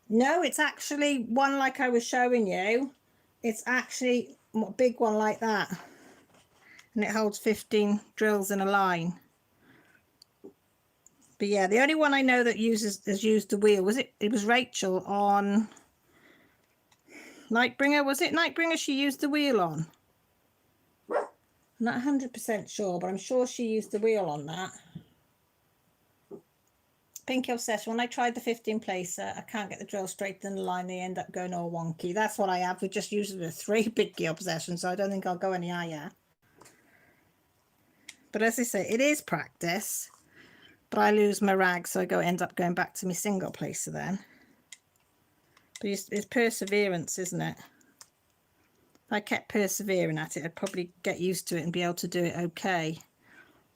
no, it's actually one like I was showing you. It's actually a big one like that, and it holds 15 drills in a line. But yeah, the only one I know that has used the wheel was it was Rachel on Nightbringer. Was it Nightbringer she used the wheel on? I'm not 100% sure, but I'm sure she used the wheel on that. Pinky Obsession, when I tried the 15 placer, I can't get the drill straight in the line. They end up going all wonky. That's what I have. We just used the 3 Pinky Obsession, so I don't think I'll go any higher. But as I say, it is practice. But I lose my rag, so I end up going back to my single placer then. But it's perseverance, isn't it? If I kept persevering at it, I'd probably get used to it and be able to do it okay.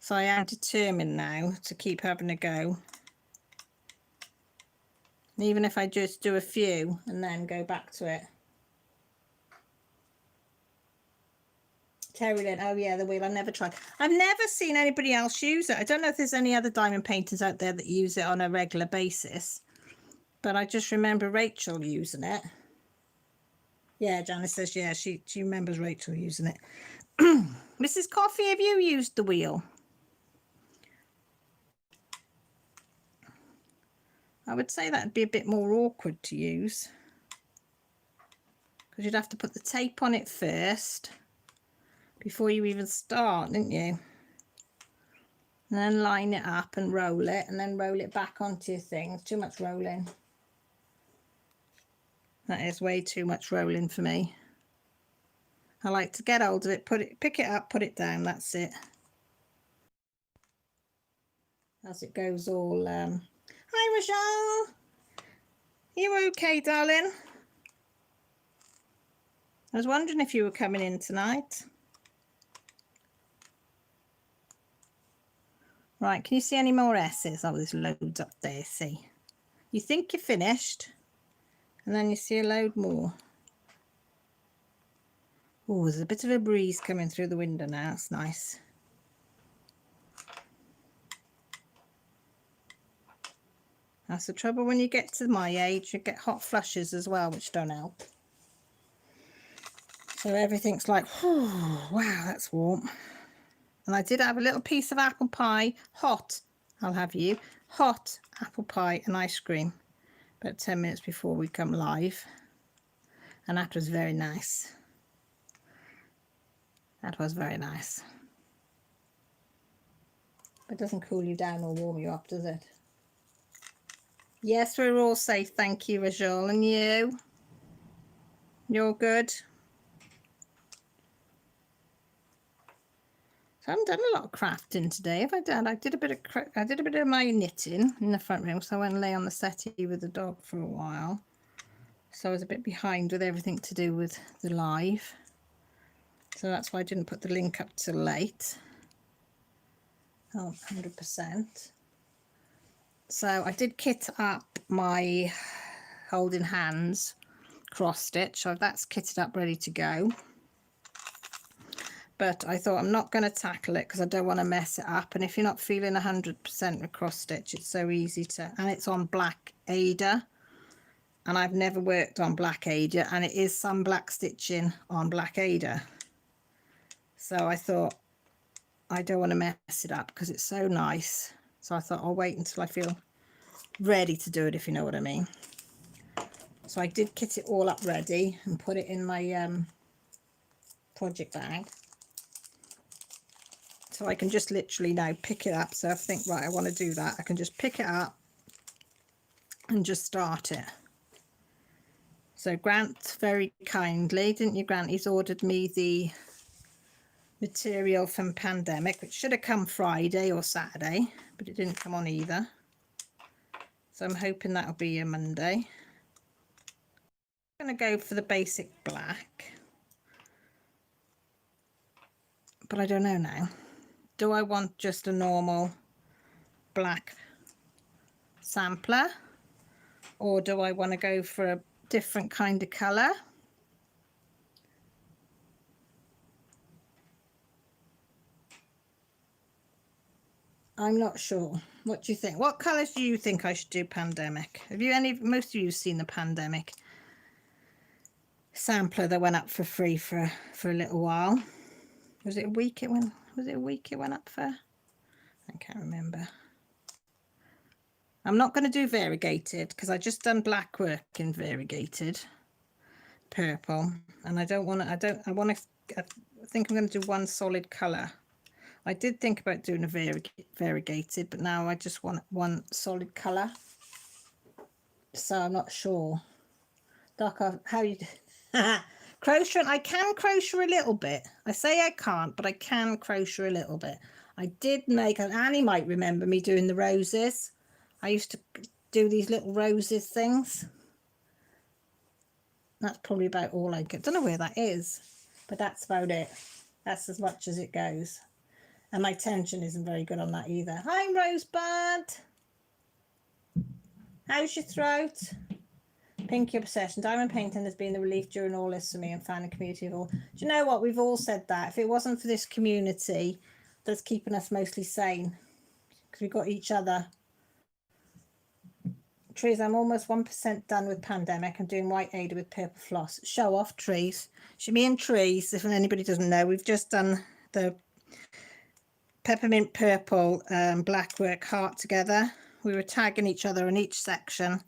So I am determined now to keep having a go. And even if I just do a few and then go back to it. Terry Lynn, oh yeah, the wheel, I've never tried. I've never seen anybody else use it. I don't know if there's any other diamond painters out there that use it on a regular basis. But I just remember Rachel using it. Yeah, Janice says, yeah, she remembers Rachel using it. Mrs. Coffee, have you used the wheel? I would say that'd be a bit more awkward to use, because you'd have to put the tape on it first before you even start, didn't you? And then line it up and roll it, and then roll it back onto your thing. It's too much rolling. That is way too much rolling for me. I like to get hold of it, pick it up, put it down. That's it. As it goes all. Hi, Rochelle. You okay, darling? I was wondering if you were coming in tonight. Right, can you see any more S's? Oh, there's loads up there, see. You think you're finished, and then you see a load more. Oh, there's a bit of a breeze coming through the window now. It's nice. That's the trouble when you get to my age. You get hot flushes as well, which don't help. So everything's like, oh, wow, that's warm. And I did have a little piece of apple pie, hot, I'll have you, hot apple pie and ice cream about 10 minutes before we come live. And that was very nice. That was very nice. It doesn't cool you down or warm you up, does it? Yes, we're all safe, thank you, Rajol. And you? You're good? So I haven't done a lot of crafting today, have I done? I did a bit of my knitting in the front room, so I went and lay on the settee with the dog for a while. So I was a bit behind with everything to do with the live. So that's why I didn't put the link up till late. Oh, 100%. So I did kit up my holding hands cross stitch. So that's kitted up, ready to go. But I thought I'm not going to tackle it because I don't want to mess it up. And if you're not feeling 100% with cross stitch, it's so easy to, and it's on black Ada. And I've never worked on black Ada, and it is some black stitching on black Ada. So I thought I don't want to mess it up because it's so nice. So I thought I'll wait until I feel ready to do it, if you know what I mean. So I did kit it all up ready and put it in my project bag. So I can just literally now pick it up. So I think, right, I want to do that. I can just pick it up and just start it. So Grant very kindly, didn't you, Grant? He's ordered me the material from Pandemic, which should have come Friday or Saturday, but it didn't come on either. So I'm hoping that'll be a Monday. I'm going to go for the basic black. But I don't know now. Do I want just a normal black sampler? Or do I want to go for a different kind of colour? I'm not sure. What do you think? What colours do you think I should do Pandemic? Have you most of you seen the Pandemic sampler that went up for free for a little while? Was it a week it went? Was it a week it went up for? I can't remember. I'm not going to do variegated because I just done black work in variegated purple, and I don't want to. I think I'm going to do one solid colour. I did think about doing a variegated, but now I just want one solid colour. So I'm not sure. Doc, how you crochet? I can crochet a little bit. I say I can't, but I can crochet a little bit. I did make, and Annie might remember me doing the roses. I used to do these little roses things. That's probably about all I get. Don't know where that is, but that's about it. That's as much as it goes. And my tension isn't very good on that either. Hi, Rosebud. How's your throat? Pinky Obsession. Diamond painting has been the relief during all this for me and found a community of all. Do you know what? We've all said that. If it wasn't for this community that's keeping us mostly sane, because we've got each other. Trees, I'm almost 1% done with Pandemic. I'm doing white Ada with purple floss. Show off, Trees. Me and Trees, if anybody doesn't know, we've just done the peppermint purple black work heart together. We were tagging each other in each section.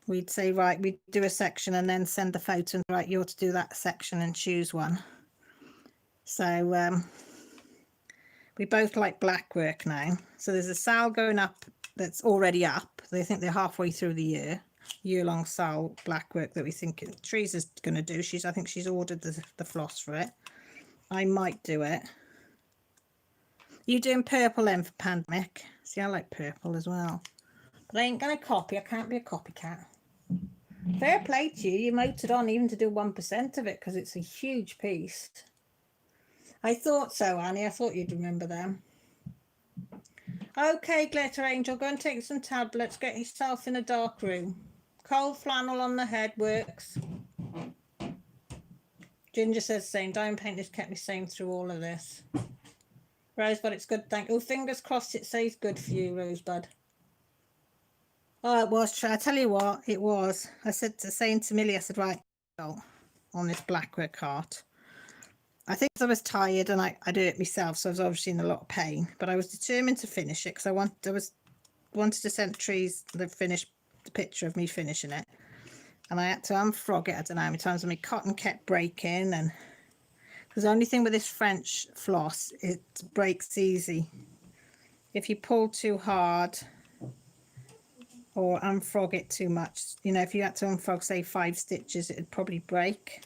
We'd say, right, we'd do a section and then send the photo and right, you're to do that section and choose one. So we both like black work now. So there's a sale going up that's already up. They think they're halfway through the year. year-long sale black work that we think Teresa's going to do. I think she's ordered the floss for it. I might do it. You doing purple then for pandemic? See, I like purple as well. But I ain't going to copy. I can't be a copycat. Fair play to you. You motored on even to do 1% of it because it's a huge piece. I thought so, Annie. I thought you'd remember them. Okay, Glitter Angel, go and take some tablets. Get yourself in a dark room. Cold flannel on the head works. Ginger says the same. Diamond paint has kept me sane through all of this. Rosebud, it's good, thank you. Oh, fingers crossed it says good for you, Rosebud. Oh, it was. I tell you what, it was. I said saying to Millie, I said, right, on this blackwork cart. I think I was tired and I do it myself, so I was obviously in a lot of pain. But I was determined to finish it because I wanted to send Trees the picture of me finishing it. And I had to unfrog it. I don't know how many times. My cotton kept breaking, and because the only thing with this French floss, it breaks easy. If you pull too hard or unfrog it too much, you know, if you had to unfrog, say 5 stitches, it'd probably break.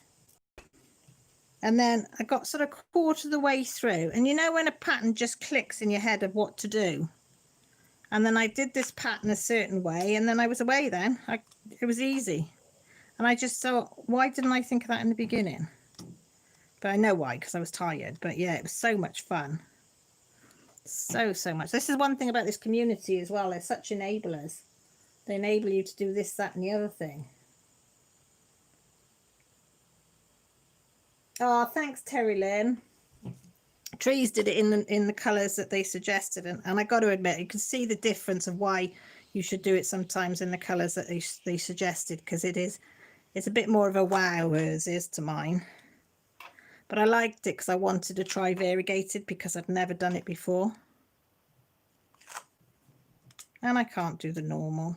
And then I got sort of quarter of the way through, and you know when a pattern just clicks in your head of what to do. And then I did this pattern a certain way, and then I was away then. It was easy. And I just thought, why didn't I think of that in the beginning? But I know why, because I was tired. But yeah, it was so much fun. So much. This is one thing about this community as well. They're such enablers. They enable you to do this, that, and the other thing. Oh, thanks, Terry Lynn. Trees did it in the colours that they suggested, and I got to admit, you can see the difference of why you should do it sometimes in the colours that they suggested, because it's a bit more of a wow, hers is to mine. But I liked it because I wanted to try variegated because I'd never done it before. And I can't do the normal.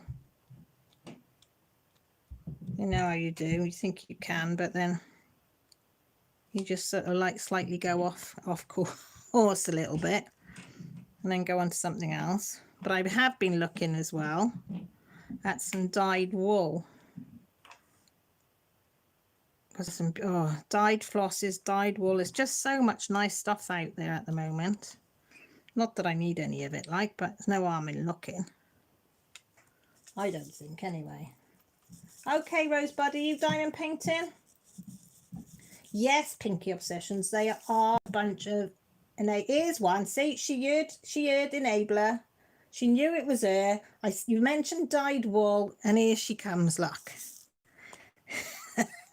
You know how you do. You think you can, but then you just sort of like slightly go off course a little bit and then go on to something else. But I have been looking as well at some dyed wool. Some dyed flosses, dyed wool. There's just so much nice stuff out there at the moment. Not that I need any of it, like, but there's no harm in looking. I don't think, anyway. Okay, Rosebud, are you diamond painting? Yes, Pinky Obsessions. They are a bunch of, and here's one. See, she heard enabler. She knew it was her. You mentioned dyed wool, and here she comes. Look.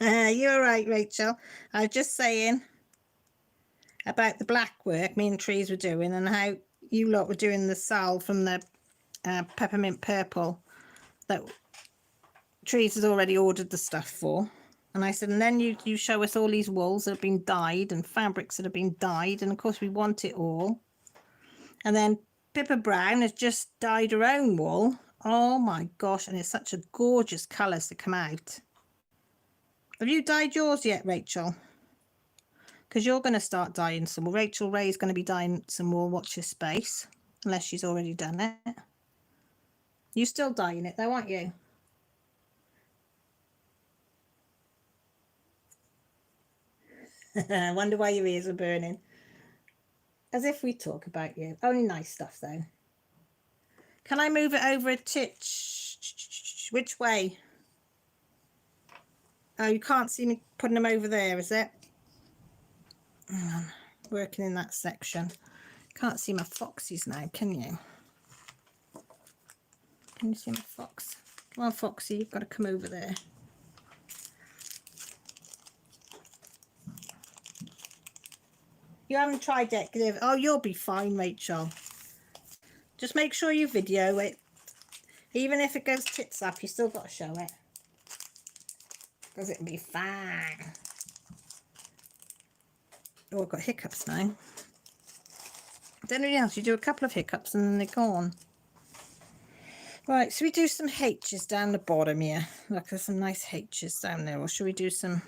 You're right, Rachel. I was just saying about the black work me and Trees were doing, and how you lot were doing the salve from the peppermint purple that Trees has already ordered the stuff for. And I said, and then you show us all these wools that have been dyed and fabrics that have been dyed, and of course we want it all. And then Pippa Brown has just dyed her own wool. Oh my gosh, and it's such a gorgeous colours to come out. Have you dyed yours yet, Rachel? Because you're going to start dyeing some wool. Rachel Ray's going to be dyeing some wool. Watch your space, unless she's already done it. You're still dyeing it though, aren't you? I wonder why your ears are burning. As if we talk about you. Only nice stuff though. Can I move it over a titch? Which way? Oh, you can't see me putting them over there, is it? Hang on. Working in that section. Can't see my foxies now, can you? Can you see my fox? Come on, Foxy, you've got to come over there. You haven't tried decorative. Oh, you'll be fine, Rachel. Just make sure you video it. Even if it goes tits up, you still got to show it. Because it'll be fine. Oh, I've got hiccups now. Don't know else. You do a couple of hiccups and then they're gone. Right, so we do some H's down the bottom here. Look, there's some nice H's down there. Or should we do some...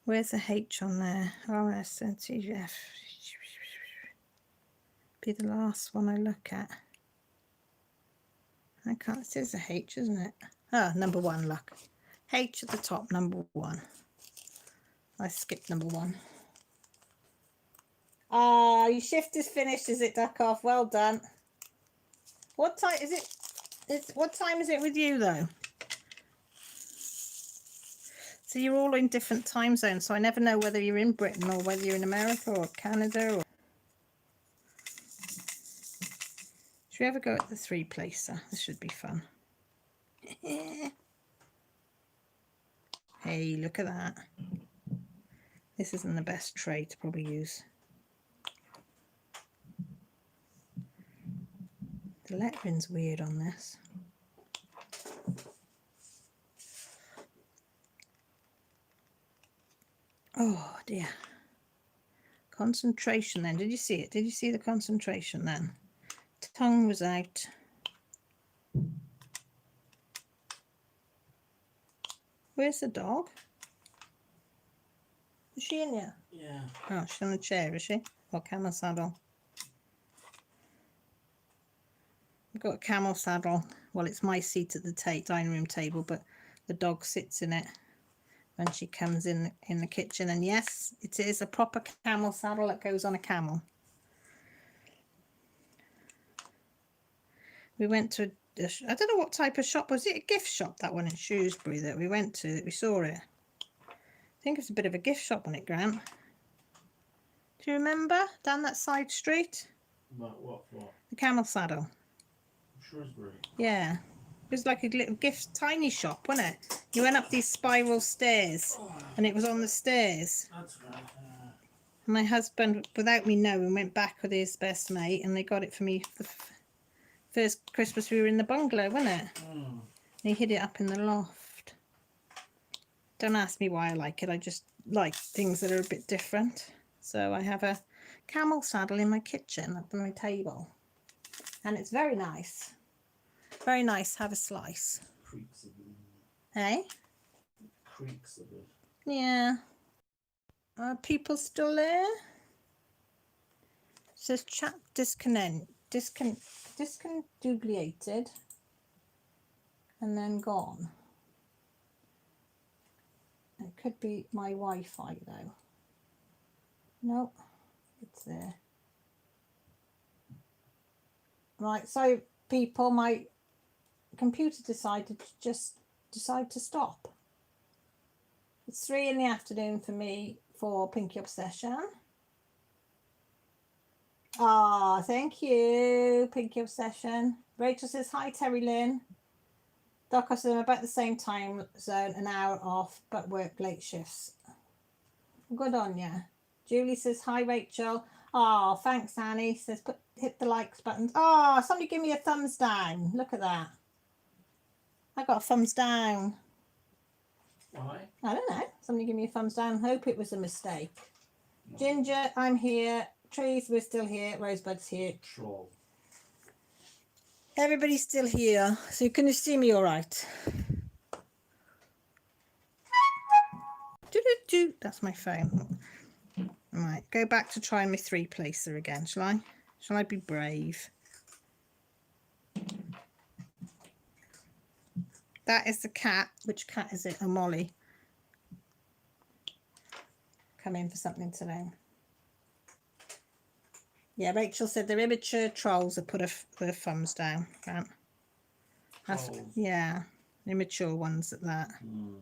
Where's the H on there? RSNTF. Be the last one I look at. I can't, it says a H, isn't it? Ah, number 1, look. H at the top, number 1. I skipped number 1. Ah, your shift is finished, is it, Duck Off? Well done. What time is it? What time is it with you, though? So you're all in different time zones, so I never know whether you're in Britain or whether you're in America or Canada. Or... Should we ever go at the 3-placer? This should be fun. Hey, look at that. This isn't the best tray to probably use. The lettering's weird on this. Oh dear. Concentration then. Did you see it? Did you see the concentration then? Tongue was out. Where's the dog? Is she in here? Yeah. Oh, she's on a chair, is she? Or camel saddle? I've got a camel saddle. Well, it's my seat at the dining room table, but the dog sits in it when she comes in the kitchen. And yes, it is a proper camel saddle that goes on a camel. We went to I don't know what type of shop. Was it a gift shop, that one in Shrewsbury that we went to, that we saw it? I think it's a bit of a gift shop on it, Grant. Do you remember? Down that side street? What? The camel saddle. Shrewsbury. Yeah. It was like a little gift, tiny shop, wasn't it? You went up these spiral stairs, and it was on the stairs. That's right. My husband, without me knowing, went back with his best mate, and they got it for me for the first Christmas we were in the bungalow, wasn't it? Mm. He hid it up in the loft. Don't ask me why I like it. I just like things that are a bit different. So I have a camel saddle in my kitchen up on my table, and it's very nice. Very nice. Have a slice. Creaks a bit. Hey? Creaks a bit. Yeah. Are people still there? It says chat discondubliated and then gone. It could be my Wi-Fi though. Nope, it's there. Right, so people, my computer decided to stop. It's 3 in the afternoon for me for Pinky Obsession. Ah, thank you, Pinky Obsession. Rachel says, hi, Terry Lynn. Doc, I said, I'm about the same time zone, an hour off, but work late shifts. Good on ya. Julie says, hi, Rachel. Oh, thanks, Annie. Says, hit the likes button. Oh, somebody give me a thumbs down. Look at that. I got a thumbs down. Why? I don't know. Somebody give me a thumbs down. Hope it was a mistake. No. Ginger, I'm here. Trees, we're still here. Rosebud's here. Troll. Everybody's still here. So can you see me all right? Do-do-do. That's my phone. All right, go back to trying my 3-placer again, shall I? Shall I be brave? That is the cat. Which cat is it? Oh, Molly. Come in for something today. Yeah, Rachel said they're immature trolls that put their thumbs down. Grant. Yeah, immature ones at that. Mm.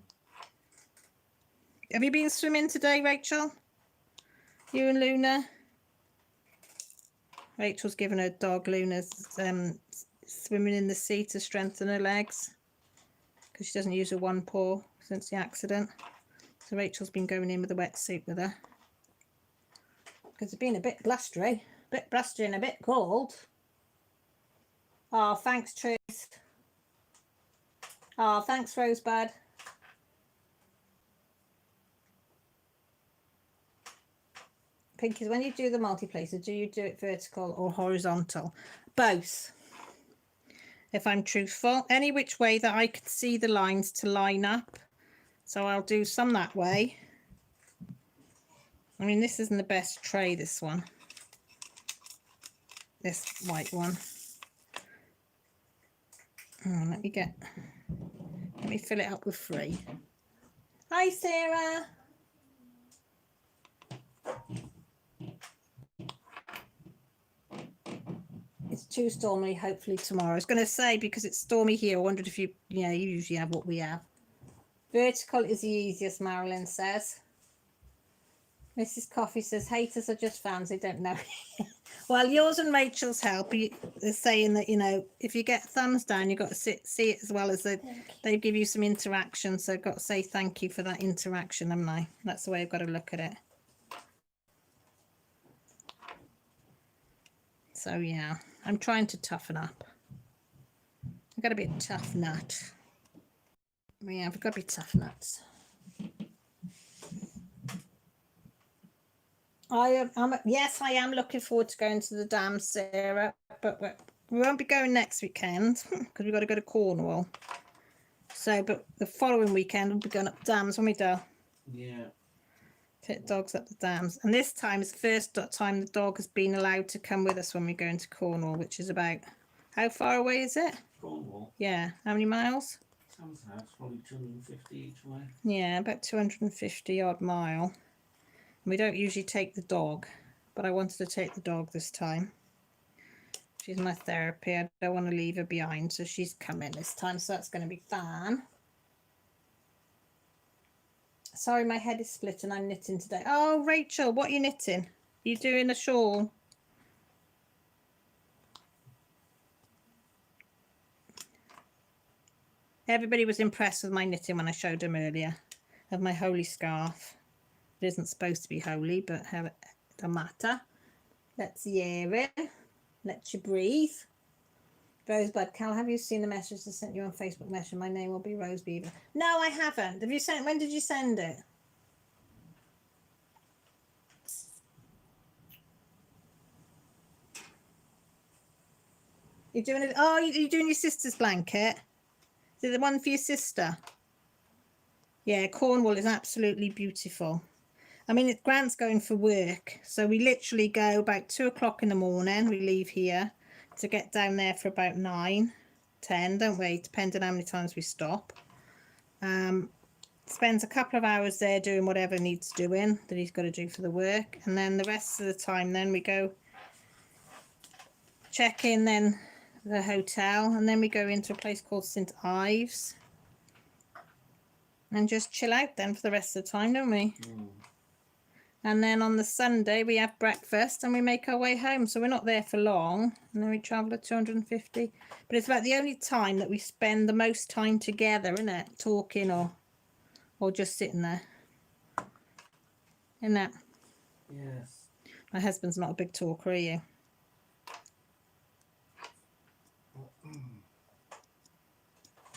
Have you been swimming today, Rachel? You and Luna? Rachel's given her dog Luna swimming in the sea to strengthen her legs because she doesn't use her one paw since the accident. So Rachel's been going in with a wetsuit with her because it's been a bit blustery. Bit blustery and a bit cold. Oh, thanks, Tris. Oh, thanks, Rosebud. Pinky, when you do the multiplacer, do you do it vertical or horizontal? Both. If I'm truthful, any which way that I could see the lines to line up. So I'll do some that way. I mean, this isn't the best tray, this one. This white one. Let me fill it up with 3. Hi, Sarah. It's too stormy, hopefully tomorrow. I was going to say, because it's stormy here, I wondered if you usually have what we have. Vertical is the easiest, Marilyn says. Mrs. Coffee says, haters are just fans, they don't know. Well, yours and Rachel's help is saying that, if you get thumbs down, you've got to see it as well as they give you some interaction. So I've got to say thank you for that interaction, haven't I? That's the way I've got to look at it. So, yeah, I'm trying to toughen up. I've got to be a tough nut. Yeah, I've got to be tough nuts. Yes, I am looking forward to going to the dam, Sarah, but we won't be going next weekend because we've got to go to Cornwall. So, but the following weekend we'll be going up the dams, won't we, Dale? Yeah. Take dogs up the dams. And this time is the first time the dog has been allowed to come with us when we go into Cornwall, which is about, how far away is it? Cornwall. Yeah, how many miles? Sam's house, probably 250 each way. Yeah, about 250 odd mile. We don't usually take the dog, but I wanted to take the dog this time. She's my therapy. I don't want to leave her behind, so she's coming this time, so that's going to be fun. Sorry, my head is split and I'm knitting today. Oh, Rachel, what are you knitting? You doing a shawl? Everybody was impressed with my knitting when I showed them earlier, of my holy scarf. It isn't supposed to be holy, but it don't matter. Let's hear it. Let you breathe. Rosebud, Cal, have you seen the message I sent you on Facebook Messenger? My name will be Rose Beaver. No, I haven't. Have you sent? When did you send it? You're doing it. Oh, you're doing your sister's blanket. Is it the one for your sister? Yeah, Cornwall is absolutely beautiful. I mean, Grant's going for work, so we literally go about 2 o'clock in the morning. We leave here to get down there for about 9, 10, don't we? Depending how many times we stop. Spends a couple of hours there doing whatever needs doing that he's got to do for the work, and then the rest of the time then we go check in then the hotel, and then we go into a place called St Ives and just chill out then for the rest of the time, don't we? And then on the Sunday we have breakfast and we make our way home, so we're not there for long, and then we travel at 250. But it's about the only time that we spend the most time together, isn't it? Talking or just sitting there, isn't it? Yes. My husband's not a big talker, are you?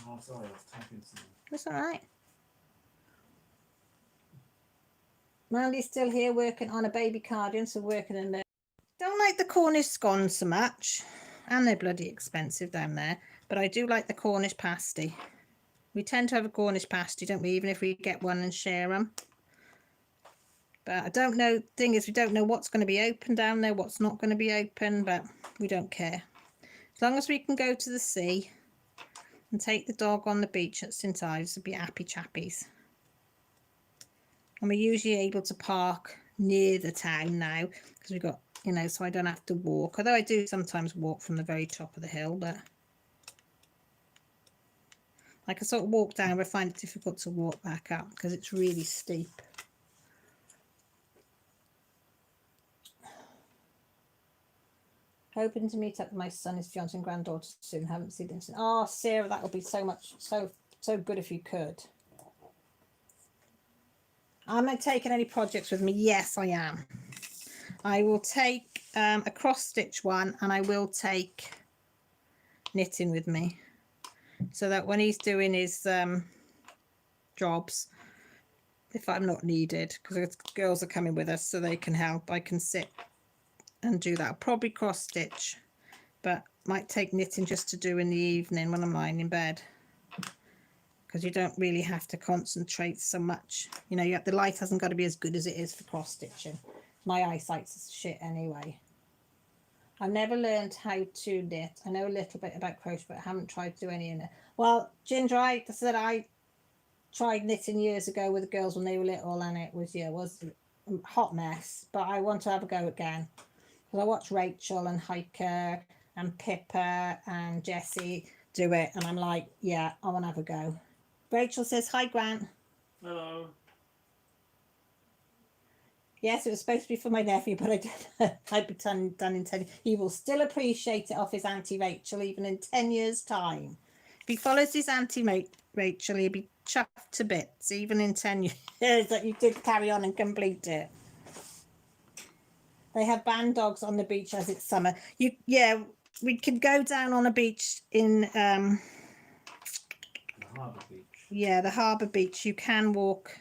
Oh, sorry, I was typing something. That's all right. Mandy's still here working on a baby cardigan, so working in there. Don't like the Cornish scones so much, and they're bloody expensive down there, but I do like the Cornish pasty. We tend to have a Cornish pasty, don't we, even if we get one and share them. But I don't know, thing is, we don't know what's going to be open down there, what's not going to be open, but we don't care. As long as we can go to the sea and take the dog on the beach at St Ives, we'll be happy chappies. And we're usually able to park near the town now because we've got, so I don't have to walk. Although I do sometimes walk from the very top of the hill, but I can sort of walk down, but I find it difficult to walk back up because it's really steep. Hoping to meet up with my son, his fiance and granddaughter soon. Haven't seen them since. Oh, Sarah, that would be so good if you could. Am I taking any projects with me? Yes, I am. I will take a cross stitch one, and I will take knitting with me, so that when he's doing his jobs, if I'm not needed, because girls are coming with us so they can help, I can sit and do that. I'll probably cross stitch, but might take knitting just to do in the evening when I'm lying in bed, because you don't really have to concentrate so much. The light hasn't got to be as good as it is for cross stitching. My eyesight's shit anyway. I've never learned how to knit. I know a little bit about crochet, but I haven't tried to do any in it. Well, Ginger, I said I tried knitting years ago with the girls when they were little, and it was, yeah, it was a hot mess. But I want to have a go again. Because I watch Rachel and Hiker and Pippa and Jessie do it, and I'm like, yeah, I want to have a go. Rachel says, hi, Grant. Hello. Yes, it was supposed to be for my nephew, but I didn't. I'd be done in 10. He will still appreciate it off his Auntie Rachel, even in 10 years' time. If he follows his Auntie Rachel, he'll be chuffed to bits, even in 10 years that you did carry on and complete it. They have band dogs on the beach as it's summer. Yeah, we could go down on a beach in The harbour beach. yeah, the harbour beach. You can walk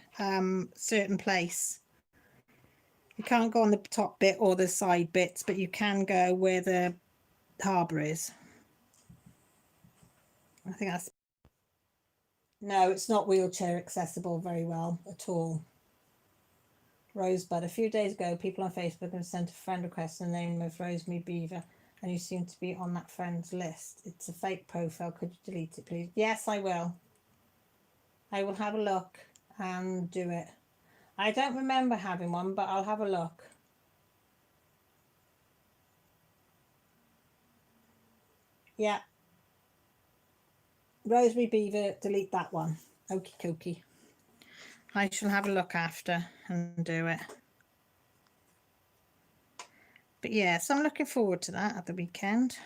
certain place. You can't go on the top bit or the side bits, but you can go where the harbour is. I think that's... No, it's not wheelchair accessible very well at all. Rosebud. A few days ago, people on Facebook have sent a friend request in the name of Rosemary Beaver, and you seem to be on that friend's list. It's a fake profile. Could you delete it, please? Yes, I will. I will have a look and do it. I don't remember having one, but I'll have a look. Yeah. Rosemary Beaver, delete that one. Okie dokie. I shall have a look after and do it. But yeah, so I'm looking forward to that at the weekend.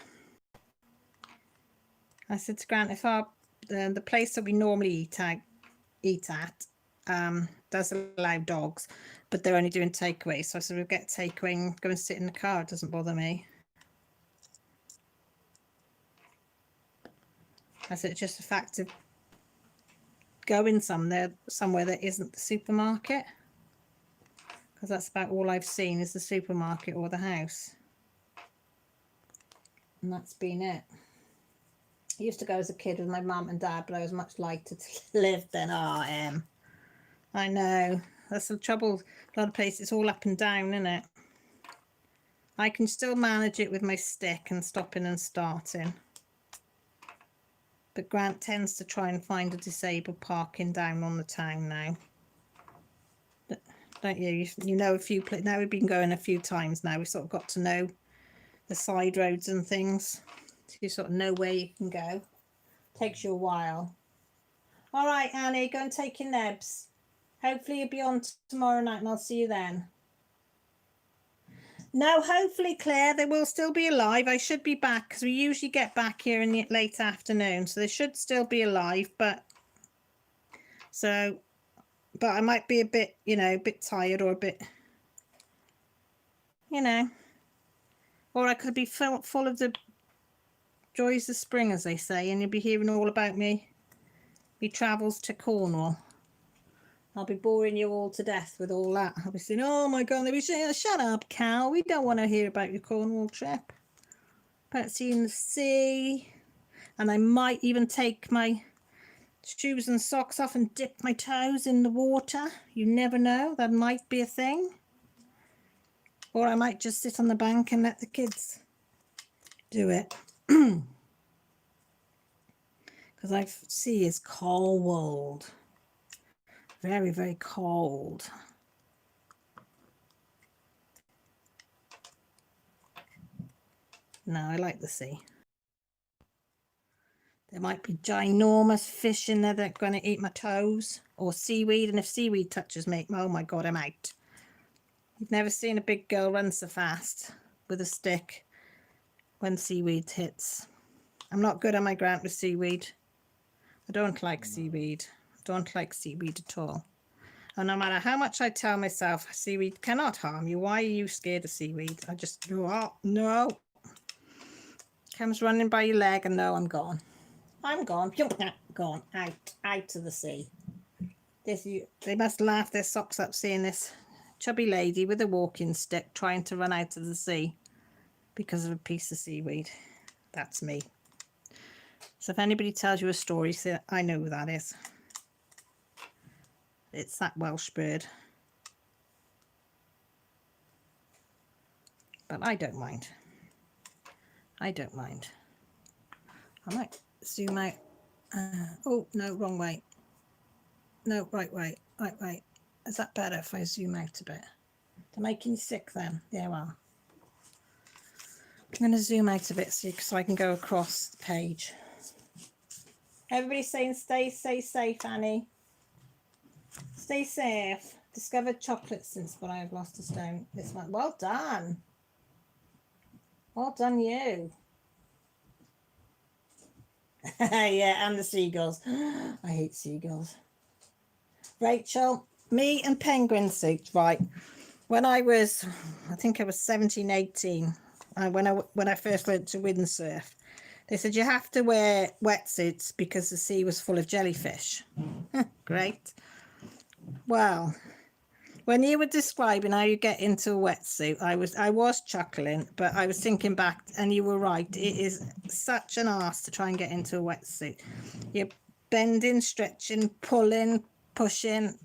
I said to Grant, if the place that we normally eat at does allow dogs, but they're only doing takeaway. So I said we'll get takeaway and go and sit in the car. It doesn't bother me. I said it's just a fact of going somewhere that isn't the supermarket, because that's about all I've seen is the supermarket or the house, and that's been it. I used to go as a kid with my mum and dad, but I was much lighter to live than I am. I know, that's the trouble. A lot of places it's all up and down, isn't it? I can still manage it with my stick and stopping and starting, but Grant tends to try and find a disabled parking down on the town now. Don't you? You know a few places. Now we've been going a few times now. We've sort of got to know the side roads and things. So you sort of know where you can go. Takes you a while. All right, Annie, go and take your nebs. Hopefully you'll be on tomorrow night and I'll see you then. No, hopefully, Claire, they will still be alive. I should be back because we usually get back here in the late afternoon. So they should still be alive, but I might be a bit, a bit tired or a bit, or I could be full of the joys of spring, as they say, and you'll be hearing all about me travels to Cornwall. I'll be boring you all to death with all that. I'll be saying, oh my God, they'll be saying, shut up, Cal. We don't want to hear about your Cornwall trip. About seeing the sea. And I might even take my shoes and socks off and dip my toes in the water. You never know. That might be a thing. Or I might just sit on the bank and let the kids do it. Because I see it's cold. Very, very cold. No, I like the sea. There might be ginormous fish in there that are going to eat my toes, or seaweed, and if seaweed touches me, oh my God, I'm out. You've never seen a big girl run so fast with a stick when seaweed hits. I'm not good on my Grant with seaweed. I don't like seaweed. I don't like seaweed at all. And no matter how much I tell myself seaweed cannot harm you, why are you scared of seaweed? I just go, oh, no. Comes running by your leg and no, I'm gone. I'm gone. Gone. Out to the sea. They must laugh their socks up seeing this chubby lady with a walking stick trying to run out of the sea because of a piece of seaweed. That's me. So if anybody tells you a story, say, I know who that is. It's that Welsh bird. But I don't mind. I don't mind. I might zoom out. Oh, no, wrong way. No, right way. Right way. Is that better if I zoom out a bit? They're making you sick then? Yeah, well. I'm going to zoom out a bit so I can go across the page. Everybody's saying stay safe, Annie. Stay safe. Discovered chocolate since when I've lost a stone this month. Well done. Well done, you. Yeah, and the seagulls. I hate seagulls. Rachel, me and penguin suits, right? When I was, I think I was 17, 18, when I first learned to windsurf, they said you have to wear wetsuits because the sea was full of jellyfish. Great. Well, when you were describing how you get into a wetsuit, I was chuckling, but I was thinking back, and you were right. It is such an arse to try and get into a wetsuit. You're bending, stretching, pulling, pushing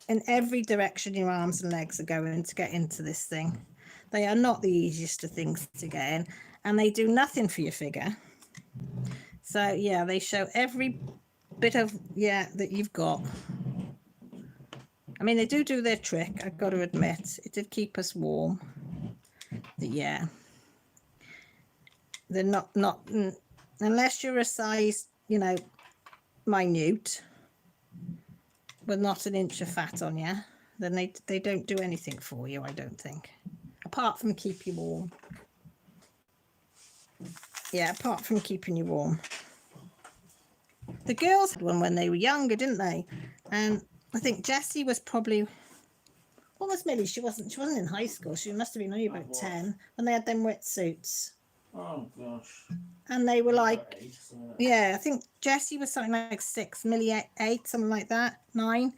in every direction. Your arms and legs are going to get into this thing. They are not the easiest of things to get in, and they do nothing for your figure. So yeah, they show every bit of that you've got. I mean, they do their trick, I've got to admit. It did keep us warm. But yeah. They're not unless you're a size, minute, with not an inch of fat on you, then they don't do anything for you, I don't think. Apart from keep you warm. Yeah, apart from keeping you warm. The girls had one when they were younger, didn't they? And I think Jessie was probably... What was Millie? She wasn't in high school. She must have been only about 10 when they had them wetsuits. Oh gosh. And they were like, 8, yeah, I think Jessie was something like 6, Millie 8, something like that, 9.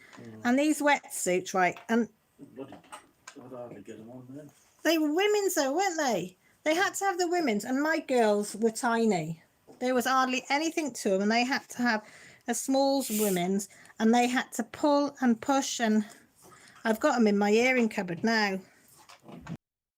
And these wetsuits, right? And Bloody, I'd hardly get them on then. they were women's though, weren't they? They had to have the women's, and my girls were tiny. There was hardly anything to them, and they had to have a small women's, and they had to pull and push, and I've got them in my earring cupboard now.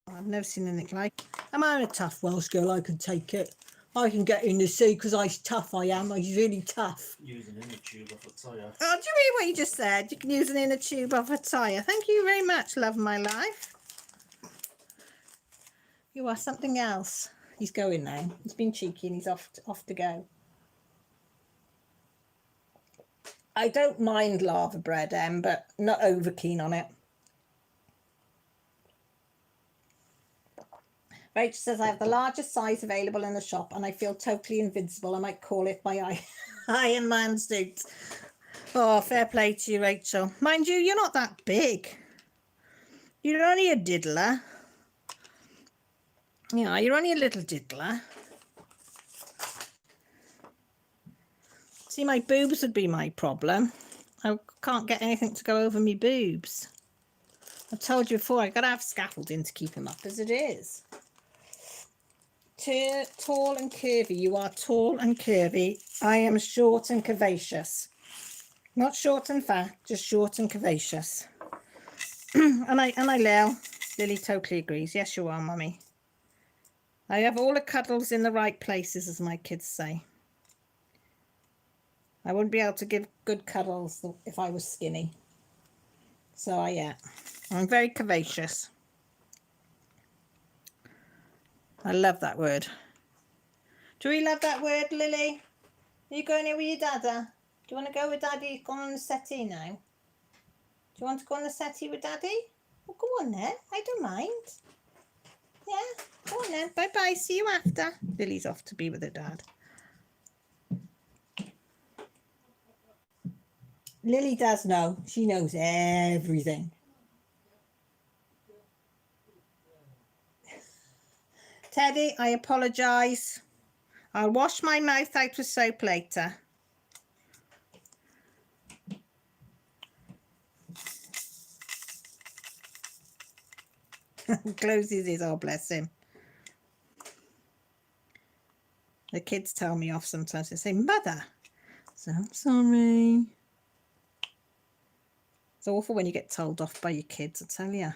I've never seen anything like it. Am I a tough Welsh girl? I can take it. I can get in the sea because I'm tough. I am. I'm really tough. Use an inner tube off a tyre. Oh, do you mean what you just said? You can use an inner tube off a tyre. Thank you very much, love of my life. You are something else. He's going now. He's been cheeky and he's off to go. I don't mind lava bread, but not over keen on it. Rachel says, I have the largest size available in the shop and I feel totally invincible. I might call it my Iron Man suit. Oh, fair play to you, Rachel. Mind you, you're not that big. You're only a diddler. Yeah, you're only a little diddler. See, my boobs would be my problem. I can't get anything to go over me boobs. I've told you before, I've got to have scaffolding to keep them up as it is. Tall and curvy. You are tall and curvy. I am short and curvaceous. Not short and fat, just short and curvaceous. and I Lily totally agrees. Yes, you are, Mummy. I have all the cuddles in the right places, as my kids say. I wouldn't be able to give good cuddles if I was skinny. So I'm very curvaceous. I love that word. Do we love that word, Lily? Are you going here with your dada? Do you want to go with Daddy? He's gone on the settee now. Do you want to go on the settee with Daddy? Well, go on then. I don't mind. Yeah, go on then. Bye-bye. See you after. Lily's off to be with her dad. Lily does know. She knows everything. Teddy, I apologise. I'll wash my mouth out with soap later. Closes his, oh bless him. The kids tell me off sometimes. They say, Mother. So I'm sorry. It's awful when you get told off by your kids, I tell you.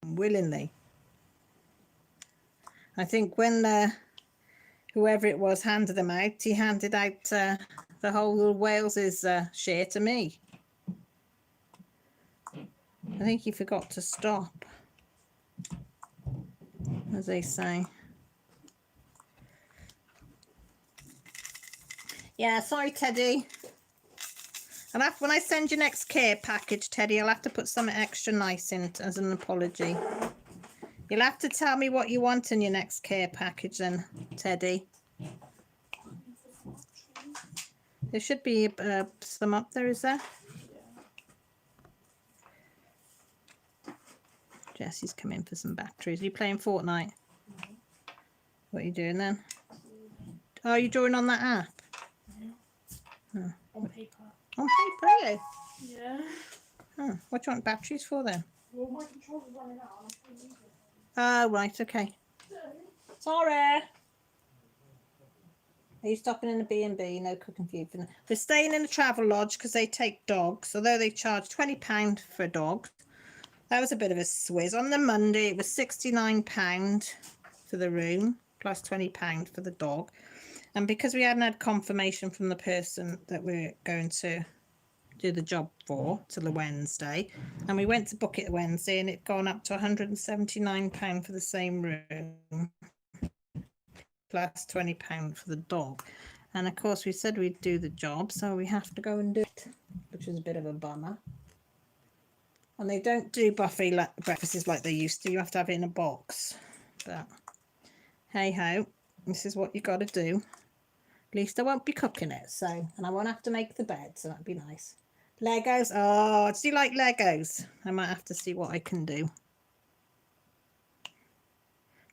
Willingly. I think when whoever it was handed them out, he handed out the whole Wales's share to me. I think he forgot to stop, as they say. Yeah, sorry, Teddy. And when I send you next care package, Teddy, I'll have to put something extra nice in as an apology. You'll have to tell me what you want in your next care package then, Teddy. There should be some up there, is there? Yeah. Jessie's come in for some batteries. Are you playing Fortnite? No. What are you doing then? Oh, are you drawing on that app? Yeah. Oh. On paper. On paper, are you? Yeah. Oh, what do you want batteries for then? Well, my controller's running out. And I can't use it. Oh, right, okay. Sorry. Are you stopping in a B&B? No cooking for you. We're staying in a travel lodge because they take dogs. Although they charge £20 for a dog. That was a bit of a swizz. On the Monday, it was £69 for the room, plus £20 for the dog. And because we hadn't had confirmation from the person that we're going to do the job for till the Wednesday, and we went to book it Wednesday, and it'd gone up to £179 for the same room, plus £20 for the dog. And of course we said we'd do the job, so we have to go and do it, which is a bit of a bummer. And they don't do buffet breakfasts like they used to. You have to have it in a box. But hey ho, this is what you got to do. At least I won't be cooking it, so, and I won't have to make the bed, so that'd be nice. Legos. Oh, do you like Legos? I might have to see what I can do.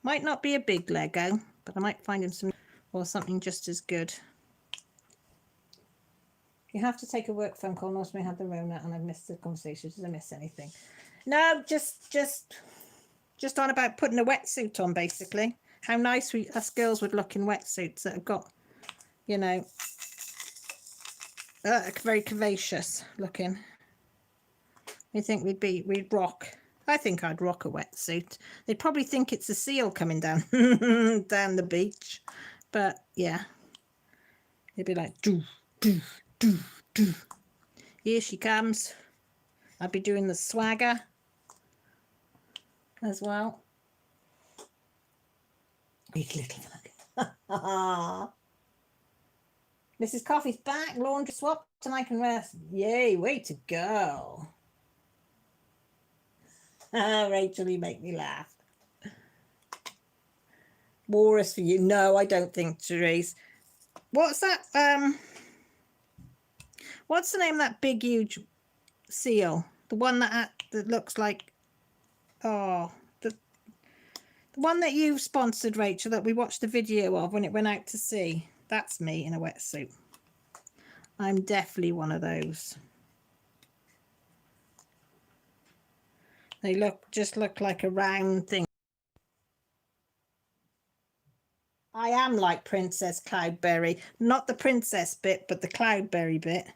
Might not be a big Lego, but I might find him some or something just as good. You have to take a work phone call. Most of me had the Rona, and I've missed the conversation. Did I miss anything? No, just on about putting a wetsuit on, basically. How nice us girls would look in wetsuits that have got, you know, very curvaceous looking. We think we'd rock. I think I'd rock a wetsuit. They'd probably think it's a seal coming down down the beach, but yeah, it'd be like doo doo doo doo. Here she comes. I'd be doing the swagger as well. Big little bug. Mrs. Coffee's back. Laundry swapped, and I can rest. Yay! Way to go. Rachel, you make me laugh. Walrus for you. No, I don't think, Therese. What's that? What's the name of that big, huge seal? The one that looks like... Oh, the one that you sponsored, Rachel, that we watched the video of when it went out to sea. That's me in a wetsuit. I'm definitely one of those. They just look like a round thing. I am like Princess Cloudberry. Not the princess bit, but the Cloudberry bit.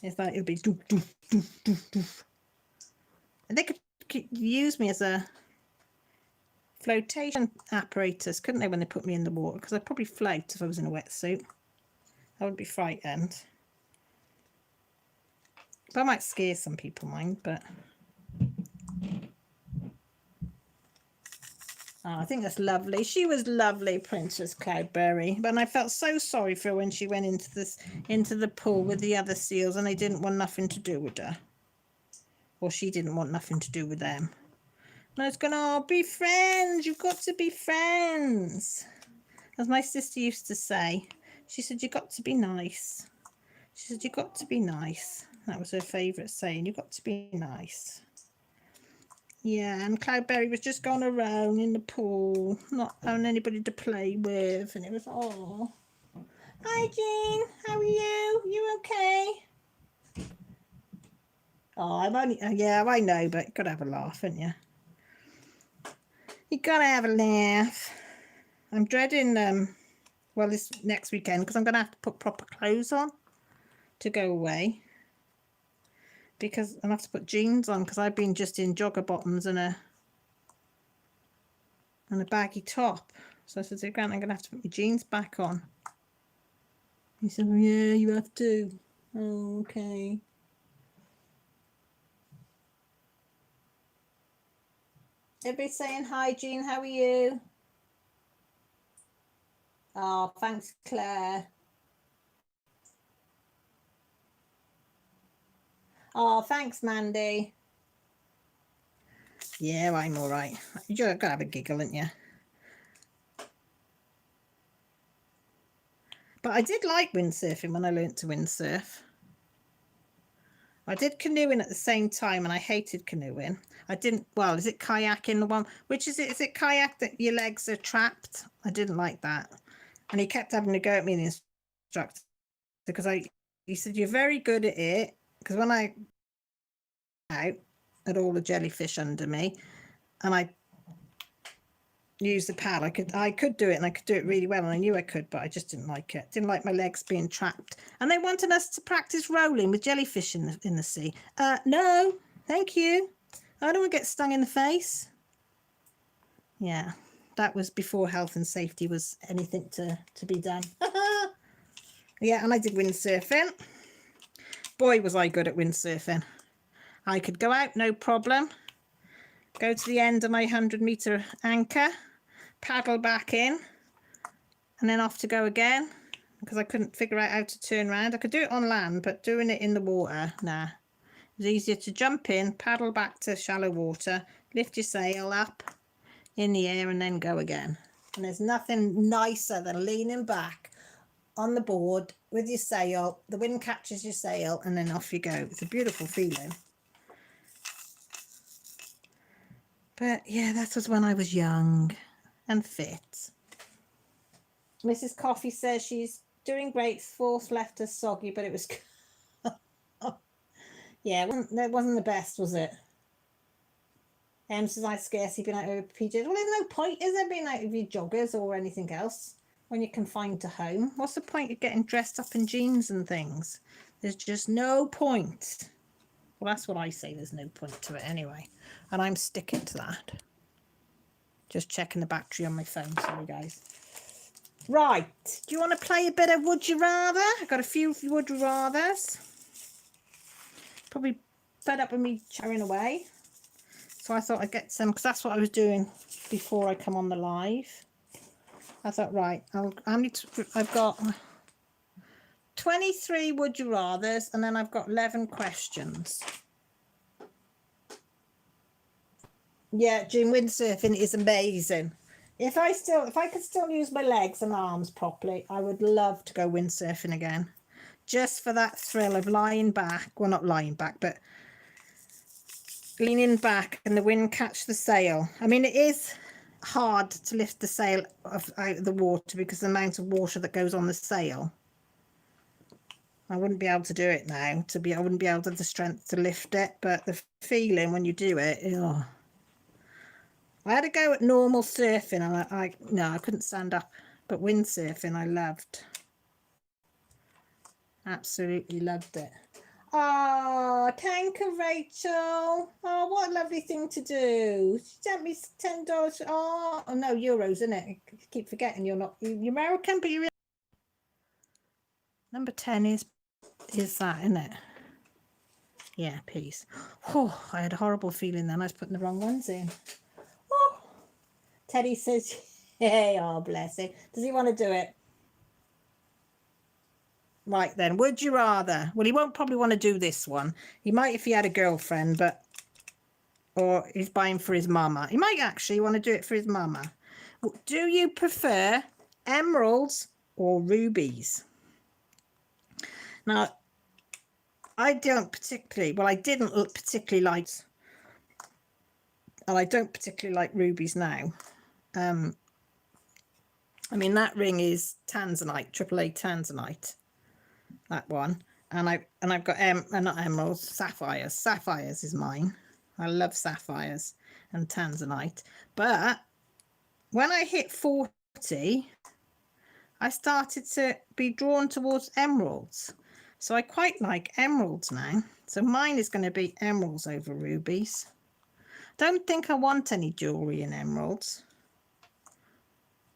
It's like it'll be doof, doof, doof, doof, doof. And they could use me as a flotation apparatus, couldn't they, when they put me in the water? Because I'd probably float if I was in a wetsuit. I would be frightened. That might scare some people, mind, but... Oh, I think that's lovely. She was lovely, Princess Cloudberry. But I felt so sorry for her when she went into the pool with the other seals, and they didn't want nothing to do with her. Or she didn't want nothing to do with them. And I was going, oh, be friends. You've got to be friends. As my sister used to say, she said, you've got to be nice. She said, you've got to be nice. That was her favourite saying, you've got to be nice. Yeah, and Cloudberry was just going around in the pool, not having anybody to play with. And it was, oh. Hi, Jean. How are you? You okay? Oh, I'm only, yeah, I know, but you've got to have a laugh, haven't you? You got to have a laugh. I'm dreading, well, this next weekend, because I'm going to have to put proper clothes on to go away. Because I have to put jeans on, because I've been just in jogger bottoms and a and a baggy top. So I said to Grant, I'm going to have to put my jeans back on. He said, well, yeah, you have to. Oh, okay. Everybody saying hi, Jean, how are you? Oh, thanks, Claire. Oh, thanks, Mandy. Yeah, I'm all right. You've got to have a giggle, haven't you? But I did like windsurfing when I learnt to windsurf. I did canoeing at the same time, and I hated canoeing. I didn't, well, is it kayaking, the one? Which is it? Is it kayak that your legs are trapped? I didn't like that. And he kept having to go at me, the instructor, because he said, you're very good at it. Because when I had all the jellyfish under me, and I use the pad, I could do it, and I could do it really well, and I knew I could, but I just didn't like it. Didn't like my legs being trapped. And they wanted us to practice rolling with jellyfish in the sea. No, thank you. I don't want to get stung in the face. Yeah, that was before health and safety was anything to be done. Yeah, and I did windsurfing. Boy, was I good at windsurfing. I could go out, no problem. Go to the end of my 100-meter anchor, paddle back in, and then off to go again, because I couldn't figure out how to turn around. I could do it on land, but doing it in the water, nah. It was easier to jump in, paddle back to shallow water, lift your sail up in the air, and then go again. And there's nothing nicer than leaning back on the board with your sail. The wind catches your sail, and then off you go. It's a beautiful feeling. But yeah, that was when I was young and fit. Mrs. Coffee says she's doing great. Fourth left us soggy, but it was yeah, that wasn't the best, was it? Says I've scarcely been out with PJs. Well, there's no point, is there, being out with your joggers or anything else when you're confined to home? What's the point of getting dressed up in jeans and things? There's just no point. Well, that's what I say. There's no point to it anyway, and I'm sticking to that. Just checking the battery on my phone. Sorry, guys. Right, do you want to play a bit of Would You Rather? I've got a few Would You Rathers. Probably fed up with me chatting away. So I thought I'd get some, because that's what I was doing before I come on the live. I thought, right, I've got 23 Would You Rathers, and then I've got 11 questions. Yeah, Jim, windsurfing is amazing. If I could still use my legs and arms properly, I would love to go windsurfing again. Just for that thrill of lying back, well, not lying back, but leaning back and the wind catch the sail. I mean, it is hard to lift the sail out of the water because of the amount of water that goes on the sail. I wouldn't be able to do it now. I wouldn't be able to have the strength to lift it, but the feeling when you do it, oh. I had to go at normal surfing, and no, I couldn't stand up. But windsurfing, I loved. Absolutely loved it. Oh, thank you, Rachel. Oh, what a lovely thing to do. She sent me $10. Oh, no, euros, isn't it? I keep forgetting you're American, but you're in. Number 10 is that, isn't it? Yeah, peace. Oh, I had a horrible feeling then. I was putting the wrong ones in. Oh. Teddy says, hey, oh, bless him. Does he want to do it? Right then, would you rather? Well, he won't probably want to do this one. He might if he had a girlfriend, or he's buying for his mama. He might actually want to do it for his mama. Do you prefer emeralds or rubies? Now, I don't particularly, well, I didn't particularly like, and I don't particularly like rubies now. I mean, that ring is tanzanite, AAA tanzanite, that one. And I've got not emeralds, sapphires. Sapphires is mine. I love sapphires and tanzanite. But when I hit 40, I started to be drawn towards emeralds. So I quite like emeralds now. So mine is going to be emeralds over rubies. Don't think I want any jewellery in emeralds.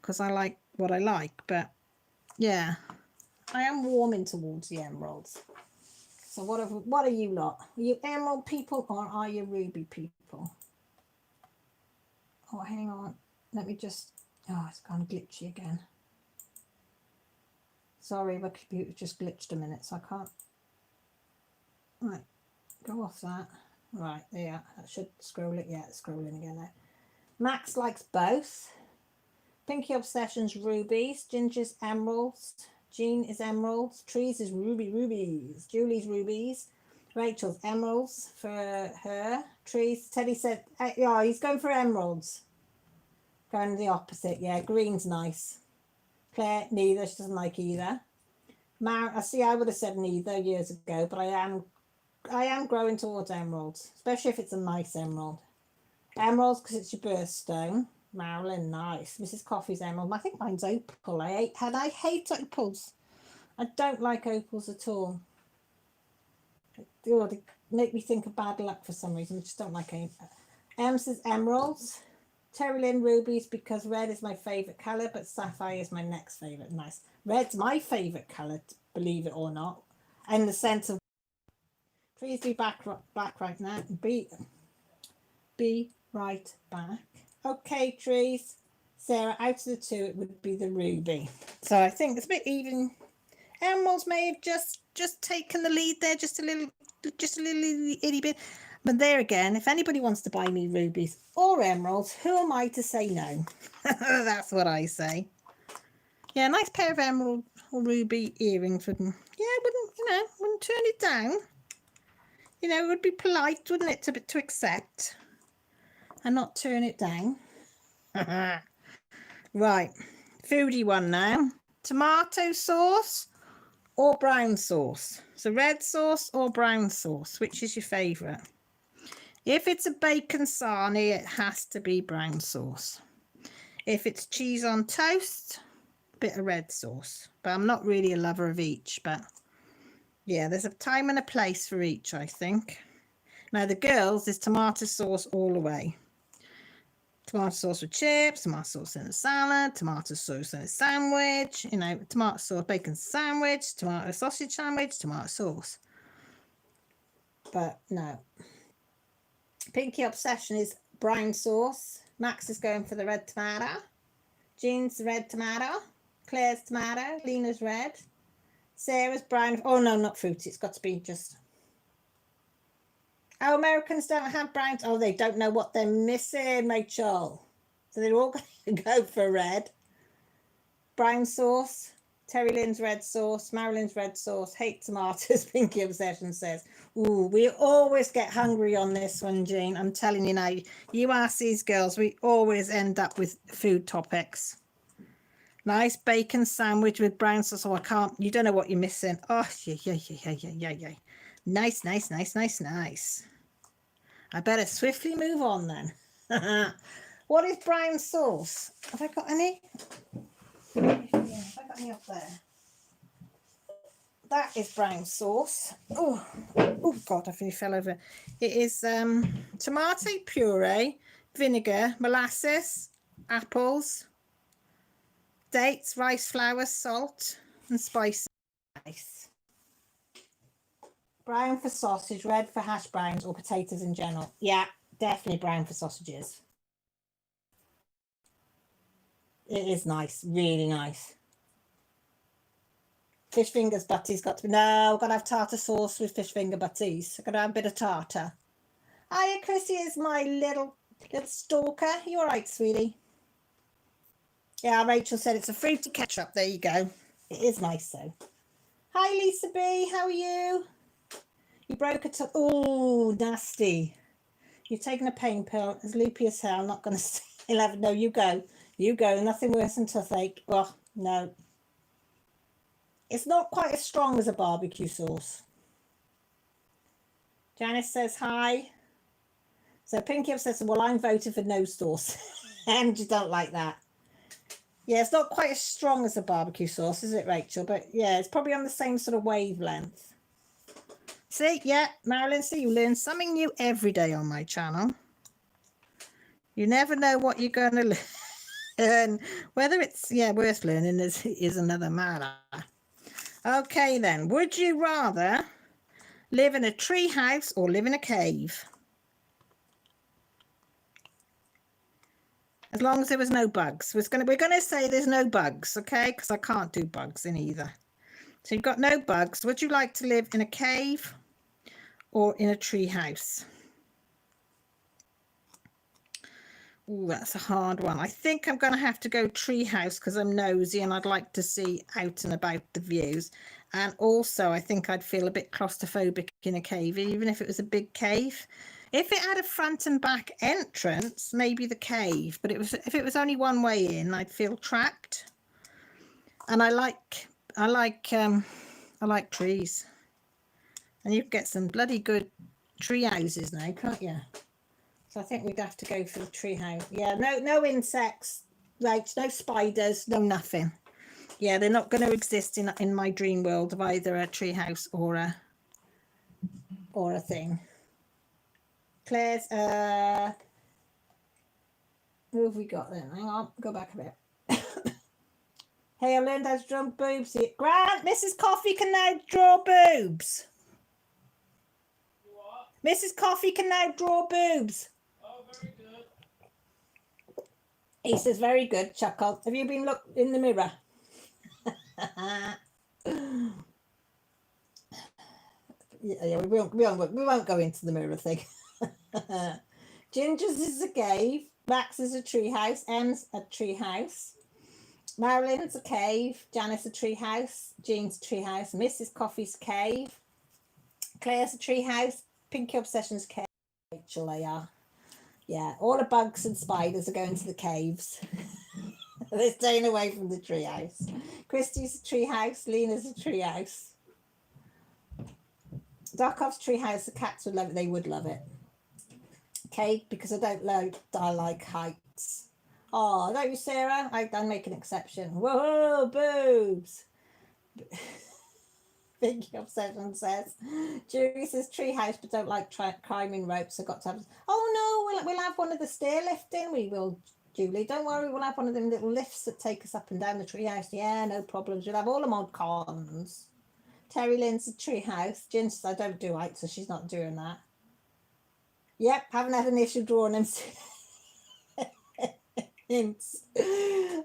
because I like what I like. But yeah, I am warming towards the emeralds. So what are you lot? Are you emerald people or are you ruby people? Oh, hang on. Let me just... Oh, it's gone glitchy again. Sorry, my computer just glitched a minute, so I can't... Right, go off that. Right, there. That should scroll it. Yeah, it's scrolling again now. Max likes both. Pinky Obsession's rubies. Ginger's emeralds. Jean is emeralds. Trees is rubies. Julie's rubies. Rachel's emeralds for her. Trees. Teddy said, yeah, he's going for emeralds. Going the opposite. Yeah, green's nice. Claire, neither. She doesn't like either. I see. I would have said neither years ago, but I am growing towards emeralds, especially if it's a nice emerald. Emeralds because it's your birthstone. Marilyn, nice. Mrs. Coffee's emerald. I think mine's opal. I hate opals. I don't like opals at all. They make me think of bad luck for some reason. I just don't like opals. Says emeralds. Terry Lynn, rubies because red is my favourite colour, but sapphire is my next favourite. Nice. Red's my favourite colour, believe it or not. In the sense of, please be back right now. Be right back. Okay, Trees. Sarah, out of the two, it would be the ruby. So I think it's a bit even. Emeralds may have just taken the lead there, just a little itty bit. But there again, if anybody wants to buy me rubies or emeralds, who am I to say no? That's what I say. Yeah, a nice pair of emerald or ruby earrings wouldn't. Yeah, wouldn't turn it down. You know, it would be polite, wouldn't it, to accept and not turn it down. Right, foodie one now. Tomato sauce or brown sauce? So red sauce or brown sauce, which is your favourite? If it's a bacon sarnie, it has to be brown sauce. If it's cheese on toast, a bit of red sauce. But I'm not really a lover of each, but yeah, there's a time and a place for each, I think. Now the girls is tomato sauce all the way. Tomato sauce with chips, tomato sauce in a salad, tomato sauce in a sandwich, you know, tomato sauce, bacon sandwich, tomato sausage sandwich, tomato sauce. But no. Pinky Obsession is brown sauce. Max is going for the red tomato. Jean's red tomato. Claire's tomato. Lena's red. Sarah's brown. Oh no, not fruity. It's got to be just... Oh, Americans don't have browns. Oh, they don't know what they're missing, Rachel. So they're all going to go for red. Brown sauce. Terry Lynn's red sauce. Marilyn's red sauce. Hate tomatoes, Pinky Obsession says. Ooh, we always get hungry on this one, Jean. I'm telling you now, you ask these girls, we always end up with food topics. Nice bacon sandwich with brown sauce. Oh, I can't, you don't know what you're missing. Oh, yeah. Nice. I better swiftly move on then. What is brown sauce? Have I got any? Yeah, have I got any up there? That is brown sauce. Oh God, I nearly fell over. It is tomato puree, vinegar, molasses, apples, dates, rice flour, salt, and spices. Brown for sausage, red for hash browns or potatoes in general. Yeah, definitely brown for sausages. It is nice, really nice. Fish fingers butties got to be... No, I've got to have tartar sauce with fish finger butties. I've got to have a bit of tartar. Hiya, Chrissy is my little stalker. You all right, sweetie? Yeah, Rachel said it's a fruity ketchup. There you go. It is nice, though. Hi, Lisa B. How are you? You broke a toe. Oh, nasty. You've taken a pain pill. As loopy as hell. I'm not going to say 11. No, you go. You go. Nothing worse than toothache. Oh, no. It's not quite as strong as a barbecue sauce. Janice says hi. So Pinky says, well, I'm voting for no sauce. And you don't like that. Yeah, it's not quite as strong as a barbecue sauce, is it, Rachel? But yeah, it's probably on the same sort of wavelength. See, yeah, Marilyn, see, you learn something new every day on my channel. You never know what you're going to learn. Whether it's worth learning is another matter. Okay then, would you rather live in a tree house or live in a cave? As long as there was no bugs. We're gonna say there's no bugs, okay? Because I can't do bugs in either. So you've got no bugs. Would you like to live in a cave or in a tree house? Oh, that's a hard one. I think I'm going to have to go tree house because I'm nosy and I'd like to see out and about the views. And also, I think I'd feel a bit claustrophobic in a cave, even if it was a big cave. If it had a front and back entrance, maybe the cave. But if it was only one way in, I'd feel trapped. And I like trees. And you get some bloody good tree houses now, can't you? So I think we'd have to go for the tree house. Yeah, no insects, right? No spiders, no nothing. Yeah, they're not going to exist in my dream world of either a tree house or a thing. Claire's who have we got then? Hang on, go back a bit. Hey, I learned how to draw boobs. Grant, Mrs. Coffee can now draw boobs. What? Mrs. Coffee can now draw boobs. Oh, very good. He says, very good, Chuckle. Have you been looked in the mirror? Yeah, we won't go into the mirror thing. Ginger's is a cave. Max is a tree house. Em's a tree house. Marilyn's a cave. Janice a tree house. Jean's a tree house. Mrs. Coffee's cave. Claire's a tree house. Pinky Obsession's cave. Rachel, they are. Yeah, all the bugs and spiders are going to the caves. They're staying away from the tree house. Christy's a tree house. Lena's a tree house. Darkoff's tree house. The cats would love it. They would love it. Kate, because I like heights. Oh, don't you, Sarah? I make an exception. Whoa, boobs. Pinky Obsession says. Julie says tree house, but don't like climbing ropes. I've got to have. Oh no, we'll have one of the stair lifting. We will, Julie. Don't worry, we'll have one of them little lifts that take us up and down the tree house. Yeah, no problems. We'll have all the mod cons. Terry Lynn's a tree house. Jen says I don't do heights, so she's not doing that. Yep, haven't had an issue drawing them.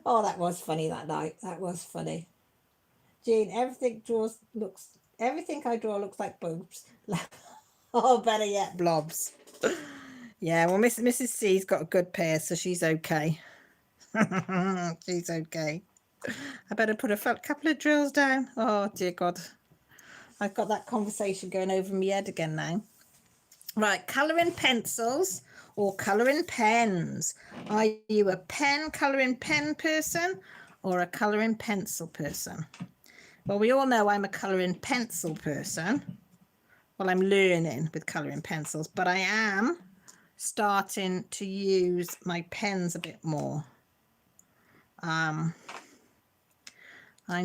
Oh, that was funny that night. That was funny. Jean, everything I draw looks like boobs. Oh, better yet, blobs. Yeah, well, Mrs. C's got a good pair, so she's okay. She's okay. I better put a couple of drills down. Oh, dear God. I've got that conversation going over my head again now. Right, colouring pencils or colouring pens. Are you a colouring pen person or a colouring pencil person? Well, we all know I'm a colouring pencil person. Well, I'm learning with colouring pencils, but I am starting to use my pens a bit more. I'm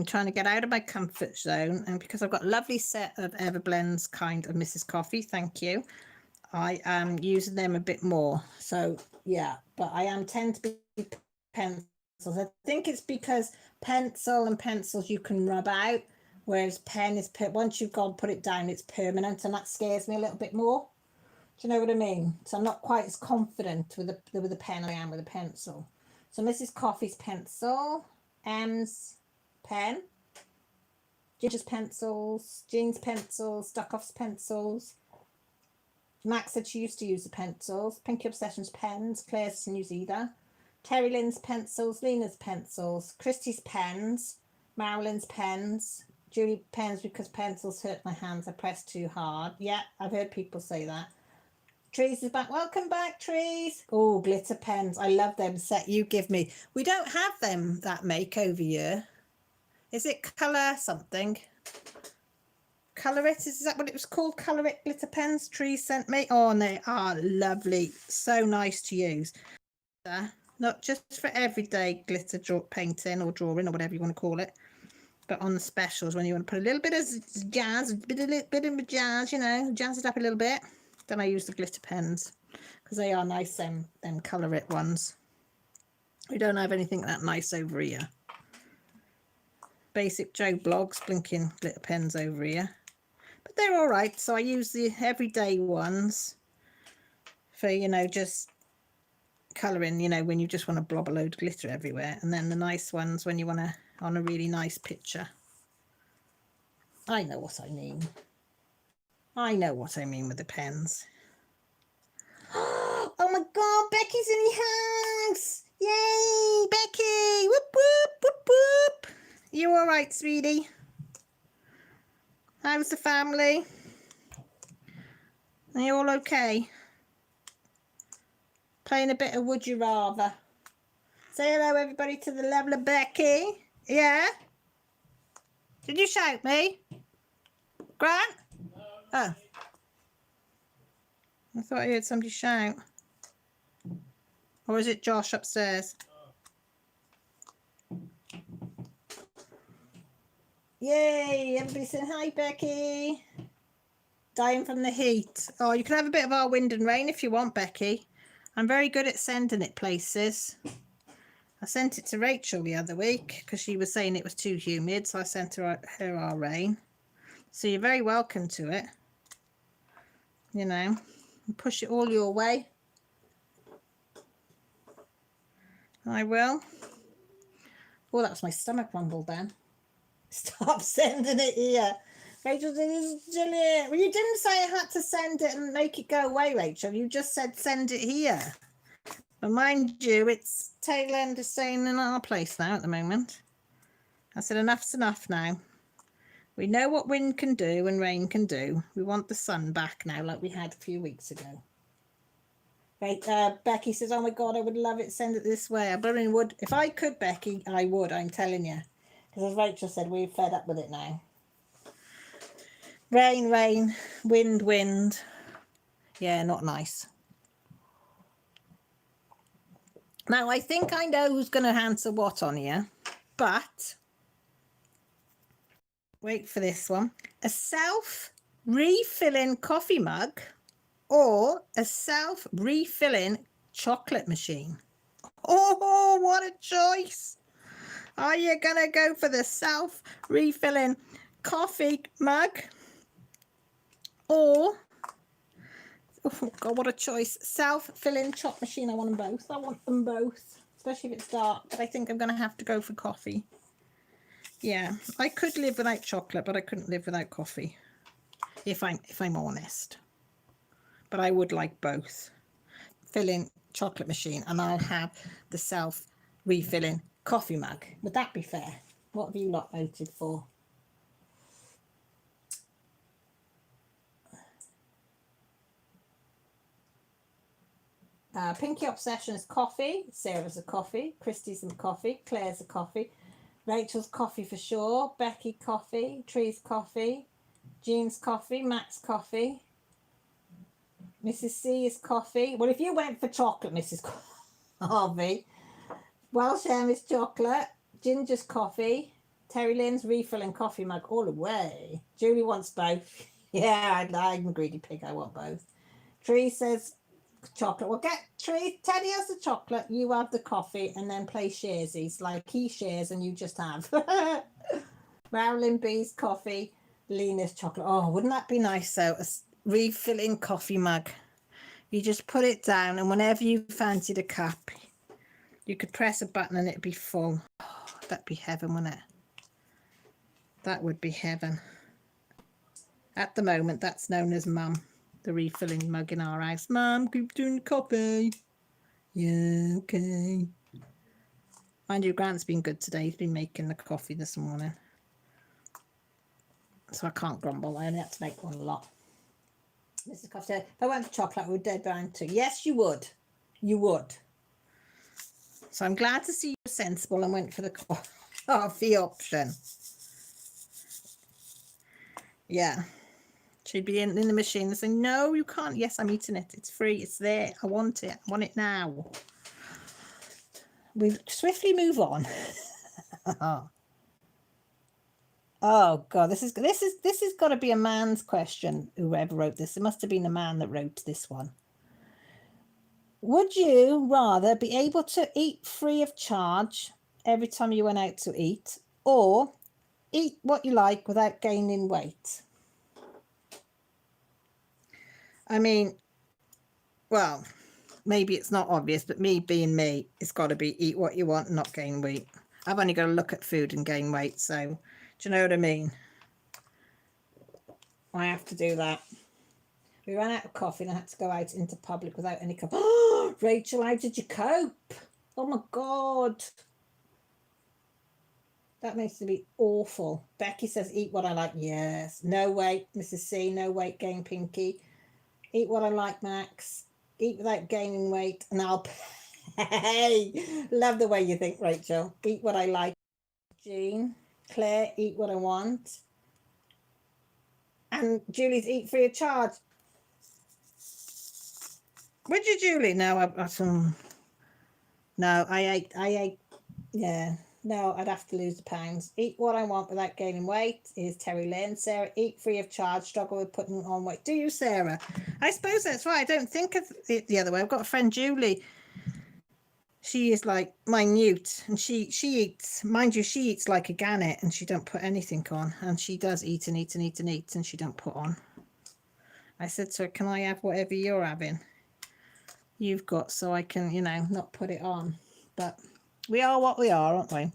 trying to get out of my comfort zone, and because I've got a lovely set of Everblends kind of Mrs. Coffee, thank you, I am using them a bit more. So yeah, but I tend to be pencils. I think it's because pencil and pencils you can rub out, whereas pen is once you've gone put it down, it's permanent, and that scares me a little bit more. Do you know what I mean? So I'm not quite as confident with a pen as I am with a pencil. So Mrs. Coffee's pencil, M's pen, Ginger's pencils, Jean's pencils, Duckoff's pencils. Max said she used to use the pencils. Pinky Obsession's pens. Claire doesn't use either. Terry Lynn's pencils. Lena's pencils. Christy's pens. Marilyn's pens. Julie pens because pencils hurt my hands. I press too hard. Yeah, I've heard people say that. Trees is back. Welcome back, Trees. Oh, glitter pens. I love them set you give me. We don't have them that make over here. Is it colour something? Colour It, is that what it was called? Colour It glitter pens Trees sent me. Oh, and they are lovely. So nice to use. Not just for everyday glitter painting or drawing or whatever you want to call it, but on the specials when you want to put a little bit of jazz, a bit of jazz, you know, jazz it up a little bit. Then I use the glitter pens because they are nice, them Colour It ones. We don't have anything that nice over here. Basic Joe Blogs, blinking glitter pens over here. But they're all right. So I use the everyday ones for, you know, just colouring, you know, when you just want to blob a load of glitter everywhere. And then the nice ones when you want to, on a really nice picture. I know what I mean. I know what I mean with the pens. Oh my God, Becky's in the house. Yay, Becky. Whoop, whoop, whoop, whoop. You all right, sweetie? How's the family? Are you all okay? Playing a bit of Would You Rather. Say hello, everybody, to the level of Becky. Yeah? Did you shout me? Grant? Oh. I thought I heard somebody shout. Or is it Josh upstairs? Yay! Everybody saying hi, Becky. Dying from the heat. Oh, you can have a bit of our wind and rain if you want, Becky. I'm very good at sending it places. I sent it to Rachel the other week because she was saying it was too humid, so I sent her our rain. So you're very welcome to it. You know, push it all your way. I will. Oh, that was my stomach rumble then. Stop sending it here. Rachel, this is Juliet. Well, you didn't say I had to send it and make it go away, Rachel. You just said send it here. But mind you, it's tail end is staying in our place now at the moment. I said enough's enough now. We know what wind can do and rain can do. We want the sun back now like we had a few weeks ago. Right, Becky says, oh my God, I would love it. Send it this way. I bloody would. If I could, Becky, I would. I'm telling you. Because as Rachel said, we're fed up with it now. Rain, rain, wind, wind. Yeah, not nice. Now, I think I know who's going to answer what on here. But, wait for this one. A self-refilling coffee mug or a self-refilling chocolate machine? Oh, what a choice. Are you going to go for the self-refilling coffee mug? Or, oh God, what a choice. Self-filling chocolate machine. I want them both. I want them both. Especially if it's dark. But I think I'm going to have to go for coffee. Yeah, I could live without chocolate, but I couldn't live without coffee. If I'm honest. But I would like both. Filling chocolate machine, and I'll have the self-refilling coffee mug. Would that be fair? What have you lot voted for? Pinky Obsession is coffee. Sarah's a coffee. Christy's a coffee. Claire's a coffee. Rachel's coffee for sure. Becky coffee. Tree's coffee. Jean's coffee. Matt's coffee. Mrs. C is coffee. Well, if you went for chocolate, Mrs. Harvey. Welsh M is chocolate. Ginger's coffee. Terry Lynn's refilling coffee mug all the way. Julie wants both. Yeah, I'm a greedy pig. I want both. Tree says chocolate. Well, get Tree. Teddy has the chocolate. You have the coffee, and then play sharesies. Like he shares and you just have. Marilyn B's coffee. Lena's chocolate. Oh, wouldn't that be nice though? A refilling coffee mug. You just put it down, and whenever you fancied a cup, you could press a button and it'd be full. Oh, that'd be heaven, wouldn't it? That would be heaven. At the moment, that's known as Mum, the refilling mug in our house. Mum, keep doing coffee. Yeah, okay. Mind you, Grant's been good today. He's been making the coffee this morning. So I can't grumble. I only had to make one a lot. Mrs. Coffee said, if I went for chocolate, I would dead down too. Yes, you would. You would. So I'm glad to see you sensible and went for the coffee option. Yeah. She'd be in the machine and saying, no, you can't. Yes, I'm eating it. It's free. It's there. I want it. I want it now. We swiftly move on. Oh God, this is got to be a man's question. Whoever wrote this, it must have been a man that wrote this one. Would you rather be able to eat free of charge every time you went out to eat, or eat what you like without gaining weight? I mean, well, maybe it's not obvious, but me being me, it's got to be eat what you want and not gain weight. I've only got to look at food and gain weight, so do you know what I mean? I have to do that. We ran out of coffee and I had to go out into public without any cup. Oh, Rachel, how did you cope? Oh my God. That makes it be awful. Becky says, eat what I like. Yes. No weight, Mrs. C. No weight gain, Pinky. Eat what I like, Max. Eat without gaining weight, and I'll pay. Love the way you think, Rachel. Eat what I like, Jean. Claire, eat what I want. And Julie's eat free of charge. Would you, Julie? No, no, I ate, yeah. No, I'd have to lose the pounds. Eat what I want without gaining weight is Terry Lynn. Sarah, eat free of charge. Struggle with putting on weight. Do you, Sarah? I suppose that's right. I don't think of it the other way. I've got a friend, Julie. She is like minute, and she eats. Mind you, she eats like a gannet, and she don't put anything on. And she does eat and eat and eat and eat, and she don't put on. I said to her, "Can I have whatever you're having? You've got, so I can, you know, not put it on." But we are what we are, aren't we?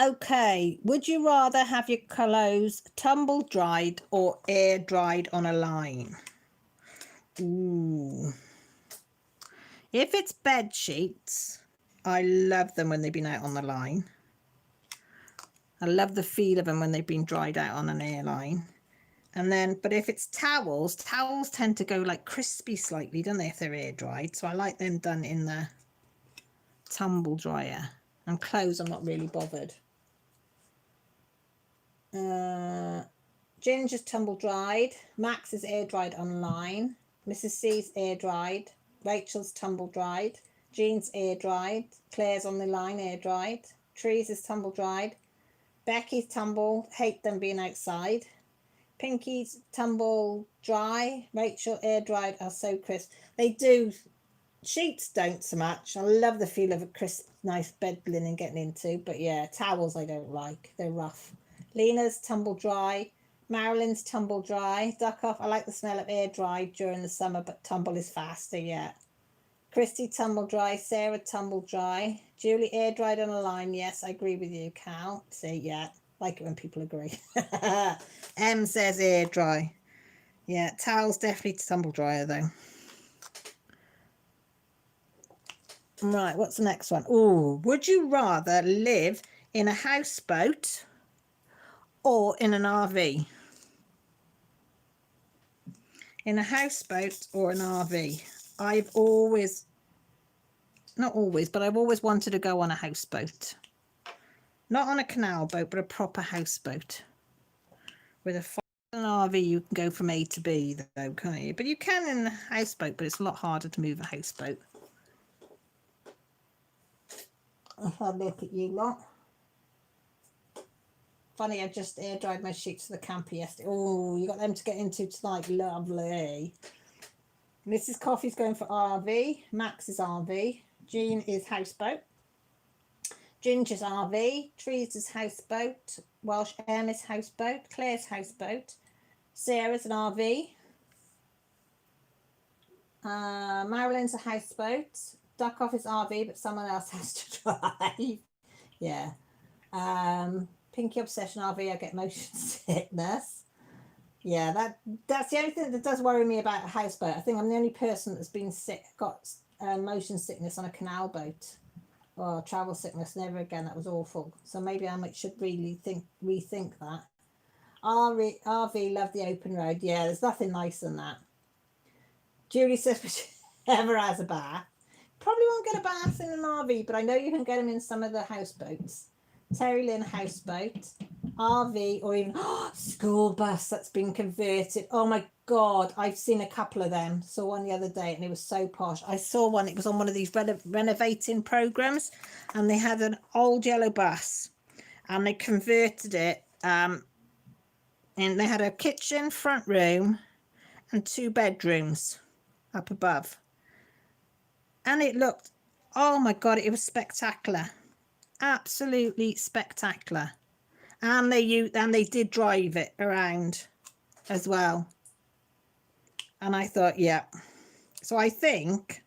Okay, would you rather have your clothes tumble dried or air dried on a line? Ooh. If it's bed sheets, I love them when they've been out on the line. I love the feel of them when they've been dried out on an airline. And then, but if it's towels, towels tend to go like crispy slightly, don't they, if they're air dried? So I like them done in the tumble dryer. And clothes, I'm not really bothered. Ginger's tumble dried. Max is air dried online. Mrs. C's air dried. Rachel's tumble dried. Jean's air dried. Claire's on the line, air dried. Trees is tumble dried. Becky's tumble, hate them being outside. Pinky's tumble dry. Rachel air dried are so crisp. They do. Sheets don't so much. I love the feel of a crisp, nice bed linen getting into. But yeah, towels I don't like. They're rough. Lena's tumble dry. Marilyn's tumble dry. Duck off. I like the smell of air dry during the summer, but tumble is faster. Yeah. Christy tumble dry. Sarah tumble dry. Julie air dried on a line. Yes, I agree with you, Cal. See, yeah. Like it when people agree. M says air dry. Yeah, towels definitely tumble dryer though. Right, what's the next one? Oh, would you rather live in a houseboat or in an RV? In a houseboat or an RV? I've always, not always, but I've always wanted to go on a houseboat. Not on a canal boat, but a proper houseboat. With an RV, you can go from A to B, though, can't you? But you can in a houseboat, but it's a lot harder to move a houseboat. If I look at you lot. Funny, I just air dried my sheets for the camper yesterday. Oh, you got them to get into tonight. Lovely. Mrs. Coffee's going for RV. Max is RV. Jean is houseboat. Ginger's RV. Trees is houseboat. Welsh M is houseboat. Claire's houseboat. Sarah's an RV. Marilyn's a houseboat. Duck off is RV, but someone else has to drive. Yeah. Pinky obsession RV. I get motion sickness. Yeah, that's the only thing that does worry me about a houseboat. I think I'm the only person that's been sick, got motion sickness on a canal boat or travel sickness. Never again. That was awful. So maybe I should really rethink that. RV, love the open road. Yeah, there's nothing nicer than that. Julie says whichever has a bath. Probably won't get a bath in an RV, but I know you can get them in some of the houseboats. Terry Lynn houseboat, RV, or even school bus that's been converted. Oh my God, I've seen a couple of them. Saw one the other day and it was so posh. I saw one, it was on one of these renovating programs, and they had an old yellow bus and they converted it, and they had a kitchen, front room and 2 bedrooms up above. And it looked, oh my God, it was spectacular. Absolutely spectacular. And they did drive it around as well. And I thought, yeah. So I think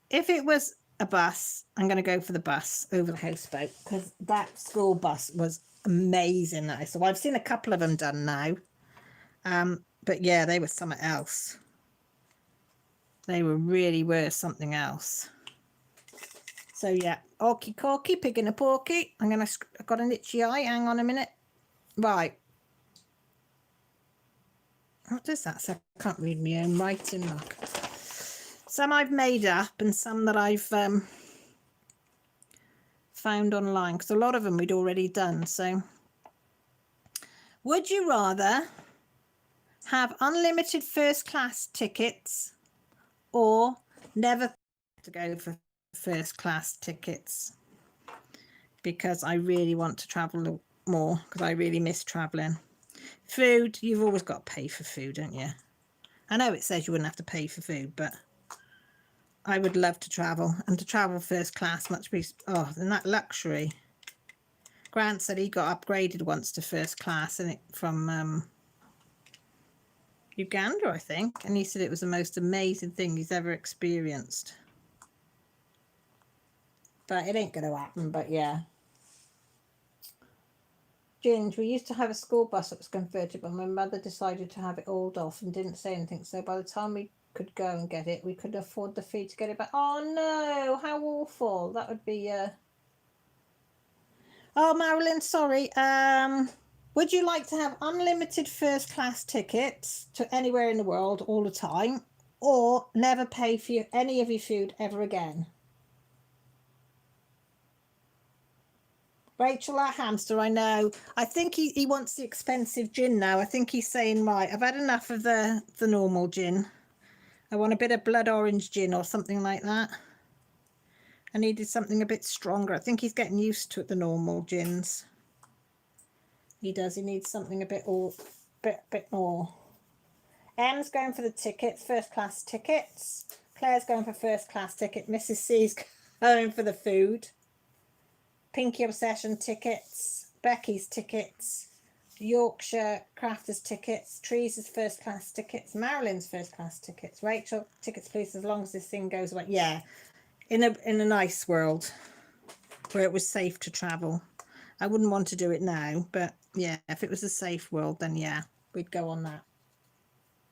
if it was a bus, I'm going to go for the bus over the houseboat, because that school bus was amazing. So I've seen a couple of them done now. But yeah, they were something else. They were something else. So yeah, orky corky, pig in a porky. I've got an itchy eye. Hang on a minute. Right. What does that say? I can't read my own writing. Look. Some I've made up and some that I've found online, because a lot of them we'd already done. So, would you rather have unlimited first class tickets or never to go for first class tickets? Because I really want to travel more, because I really miss traveling. Food, you've always got to pay for food, don't you? I know it says you wouldn't have to pay for food, but I would love to travel, and to travel first class much be, oh, and that luxury. Grant said he got upgraded once to first class, and it from Uganda, I think, and he said it was the most amazing thing he's ever experienced. But it ain't going to happen. But yeah, Ginge, we used to have a school bus that was converted, but my mother decided to have it hauled off and didn't say anything. So by the time we could go and get it, we couldn't afford the fee to get it back. Oh no, how awful. That would be Oh, Marilyn, sorry. Would you like to have unlimited first class tickets to anywhere in the world all the time, or never pay for any of your food ever again? Rachel, our hamster, I know. I think he wants the expensive gin now. I think he's saying, right, I've had enough of the normal gin. I want a bit of blood orange gin or something like that. I needed something a bit stronger. I think he's getting used to the normal gins. He does. He needs something a bit more. Em's going for the tickets, first class tickets. Claire's going for first class ticket. Mrs. C's going for the food. Pinky Obsession tickets. Becky's tickets. Yorkshire Crafters tickets. Trees' first class tickets. Marilyn's first class tickets. Rachel, tickets please, as long as this thing goes away. Yeah, in a nice world where it was safe to travel. I wouldn't want to do it now, but yeah, if it was a safe world, then yeah, we'd go on that.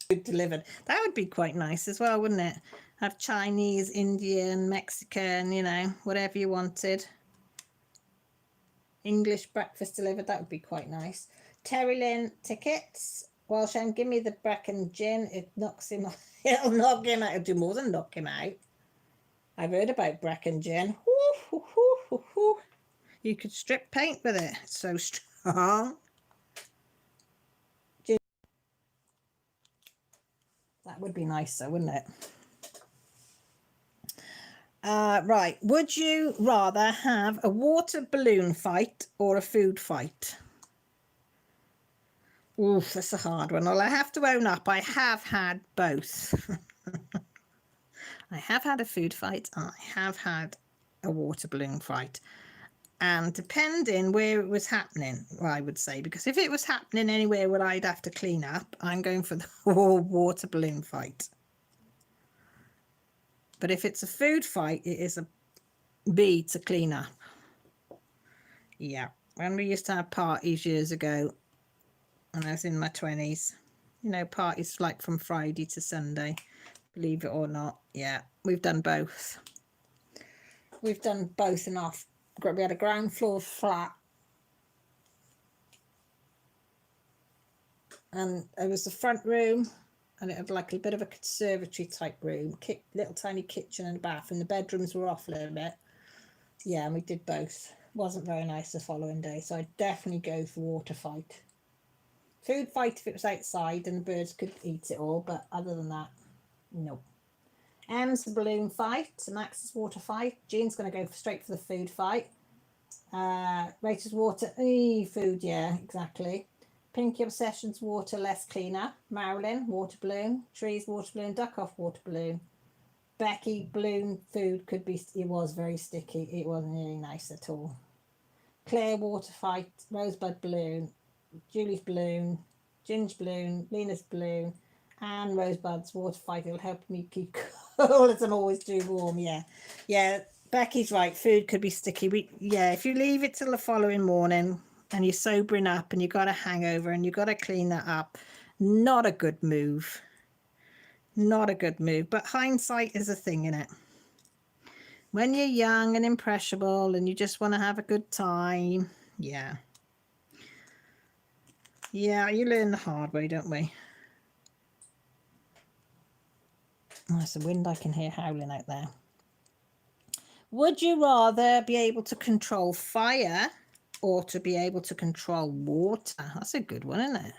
Food delivered. That would be quite nice as well, wouldn't it? Have Chinese, Indian, Mexican, you know, whatever you wanted. English breakfast delivered. That would be quite nice. Terry Lynn tickets. Welsham, give me the Brecon gin. It knocks him out. It'll knock him out. It'll do more than knock him out. I've heard about Brecon gin. You could strip paint with it. It's so strong. That would be nice though, wouldn't it? Right. Would you rather have a water balloon fight or a food fight? Oof, that's a hard one. Well, I have to own up. I have had both. I have had a food fight and I have had a water balloon fight. And depending where it was happening, well, I would say, because if it was happening anywhere where I'd have to clean up, I'm going for the water balloon fight. But if it's a food fight, it is a B to clean up. Yeah. When we used to have parties years ago, when I was in my 20s, you know, parties like from Friday to Sunday, believe it or not. Yeah, we've done both. We've done both enough. We had a ground floor flat. And it was the front room. And it had like a bit of a conservatory type room, little tiny kitchen and a bath, and the bedrooms were off a little bit. Yeah, and we did both. Wasn't very nice the following day, so I'd definitely go for water fight. Food fight if it was outside and the birds could eat it all, but other than that, no. Em's the balloon fight, Max's water fight. Jean's going to go straight for the food fight. Rachel's water, food, yeah, exactly. Pinky Obsession's water, less cleaner. Marilyn, water balloon. Trees, water balloon. Duck off, water balloon. Becky, balloon food could be, it was very sticky. It wasn't really nice at all. Claire, water fight, Rosebud balloon, Julie's balloon, Ginge balloon, Lena's balloon, and Rosebud's water fight. It'll help me keep cool as I'm always too warm. Yeah. Yeah, Becky's right. Food could be sticky. Yeah, if you leave it till the following morning and you're sobering up and you've got a hangover and you've got to clean that up, not a good move. Not a good move. But hindsight is a thing, innit? When you're young and impressionable and you just want to have a good time. Yeah. Yeah, you learn the hard way, don't we? Oh, there's the wind I can hear howling out there. Would you rather be able to control fire or to be able to control water? That's a good one, isn't it?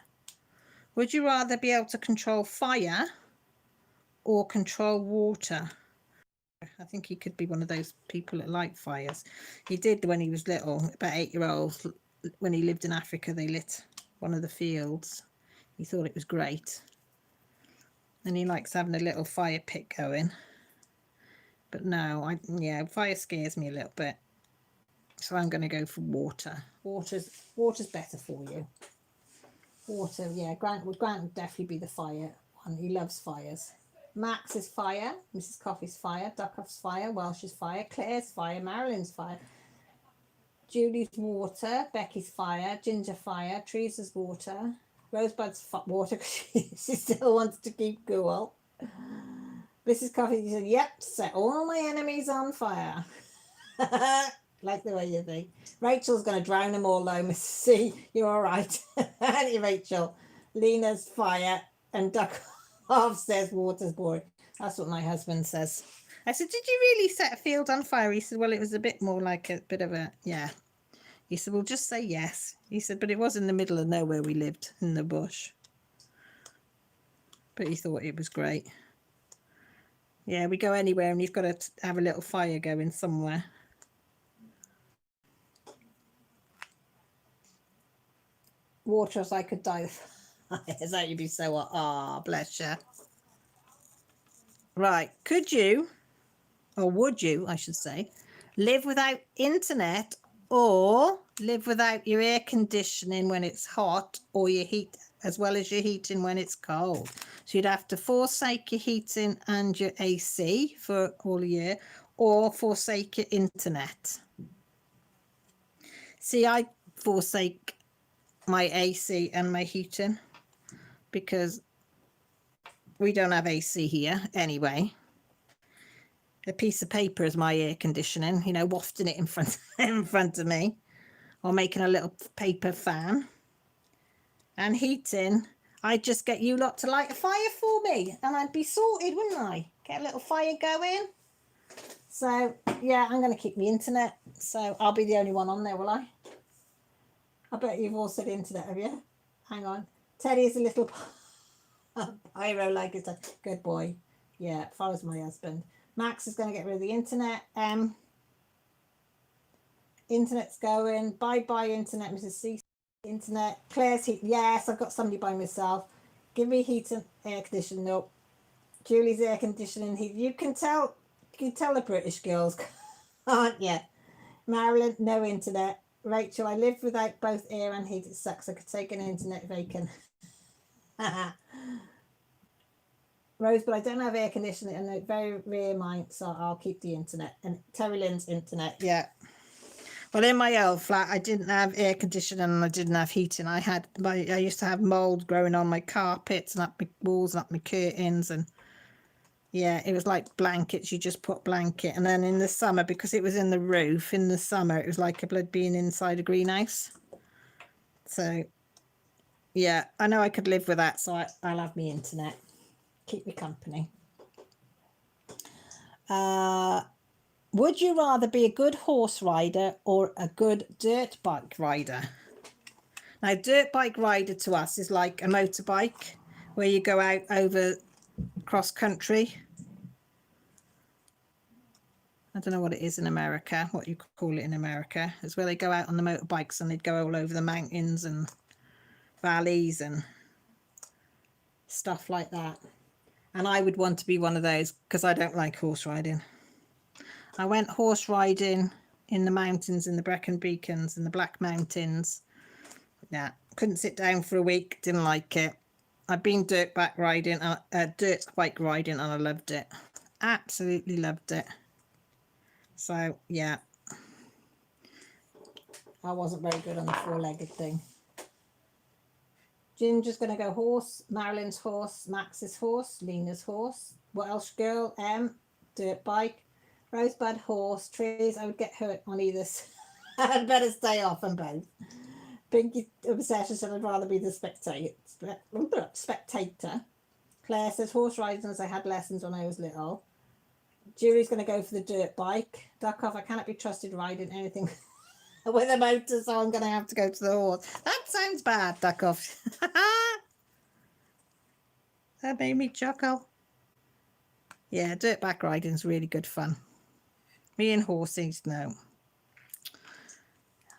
Would you rather be able to control fire or control water? I think he could be one of those people that like fires. He did when he was little, about 8-year-old. When he lived in Africa, they lit one of the fields. He thought it was great. And he likes having a little fire pit going. But no, yeah, fire scares me a little bit. So I'm going to go for water. Water's better for you. Water, yeah, Grant would definitely be the fire one. He loves fires. Max is fire, Mrs. Coffee's fire, Duckoff's fire, Welsh's fire, Claire's fire, Marilyn's fire, Julie's water, Becky's fire, Ginger fire, Teresa's water, Rosebud's water because she still wants to keep cool. Mrs. Coffee said, yep, set all my enemies on fire. Like the way you think. Rachel's going to drown them all though, Mrs. C. You're all right. Aren't you, Rachel? Lena's fire and Duckoff says water's boring. That's what my husband says. I said, did you really set a field on fire? He said, well, it was a bit more like a bit of a, yeah. He said, well, just say yes. He said, but it was in the middle of nowhere we lived, in the bush. But he thought it was great. Yeah, we go anywhere and you've got to have a little fire going somewhere. Water as I could die. Is that you'd be so, ah, bless you. Right, could you, or would you, I should say, live without internet or live without your air conditioning when it's hot or your heat, as well as your heating when it's cold? So you'd have to forsake your heating and your AC for all year or forsake your internet. See, I forsake my AC and my heating because we don't have AC here anyway. A piece of paper is my air conditioning, you know, wafting it in front of me, or making a little paper fan. And heating, I'd just get you lot to light a fire for me and I'd be sorted, wouldn't I? Get a little fire going. So yeah, I'm going to keep the internet, so I'll be the only one on there, will I? I bet you've all said internet, have you? Hang on. Teddy is a little pyro like it's a good boy. Yeah, follows my husband. Max is going to get rid of the internet. Internet's going. Bye internet, Mrs. C. Internet. Claire's heat. Yes, I've got somebody by myself. Give me heat and air conditioning. Nope. Julie's air conditioning heat. You can tell the British girls, can't you? Marilyn, no internet. Rachel, I live without both air and heat. It sucks. I could take an internet vacant. Rose, but I don't have air conditioning and a very rare mind, so I'll keep the internet. And Terry Lynn's internet, yeah. Well, in my old flat, I didn't have air conditioning and I didn't have heating. I used to have mold growing on my carpets and up my walls and up my curtains, and yeah, it was like blankets. You just put blanket, and then in the summer, because it was in the roof, in the summer it was like a blood being inside a greenhouse. So yeah, I know I could live with that, so I'll have my internet. Keep me company. Would you rather be a good horse rider or a good dirt bike rider? Now, dirt bike rider to us is like a motorbike where you go out over cross country. I don't know what it is in America, what you call it in America. It's where they go out on the motorbikes and they'd go all over the mountains and valleys and stuff like that. And I would want to be one of those because I don't like horse riding. I went horse riding in the mountains, in the Brecon Beacons, in the Black Mountains. Yeah, couldn't sit down for a week, didn't like it. I've been dirt bike riding, and I loved it. Absolutely loved it. So, yeah. I wasn't very good on the four-legged thing. Ginger's going to go horse, Marilyn's horse, Max's horse, Lena's horse, Welsh girl, dirt bike, Rosebud horse, trees. I would get hurt on either side. I'd better stay off on both. Pinky Obsession said I'd rather be the spectator. Claire says horse riding as I had lessons when I was little. Julie's going to go for the dirt bike. Duck off, I cannot be trusted riding anything with a motor, so I'm going to have to go to the horse. That sounds bad, duck off. That made me chuckle. Yeah, dirt bike riding is really good fun. Me and horses, no.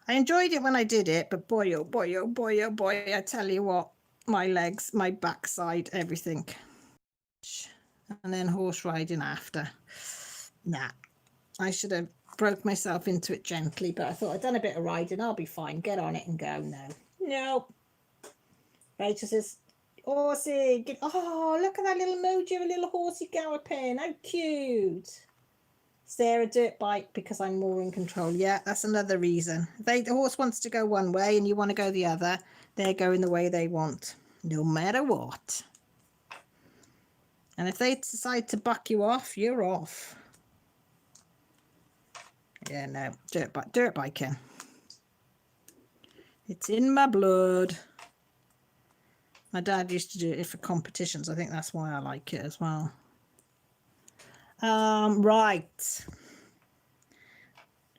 I enjoyed it when I did it, but boy, oh boy, oh boy, oh boy, I tell you what, my legs, my backside, everything. And then horse riding after. Nah, I should have broke myself into it gently, but I thought I'd done a bit of riding, I'll be fine, get on it and go. No. Rachel says, horsey, oh, look at that little emoji of a little horsey galloping, how cute. Sarah, dirt bike because I'm more in control. Yeah, that's another reason. The horse wants to go one way and you want to go the other, they're going the way they want, no matter what. And if they decide to buck you off, you're off. Yeah, no, dirt biking. It's in my blood. My dad used to do it for competitions. I think that's why I like it as well. Right.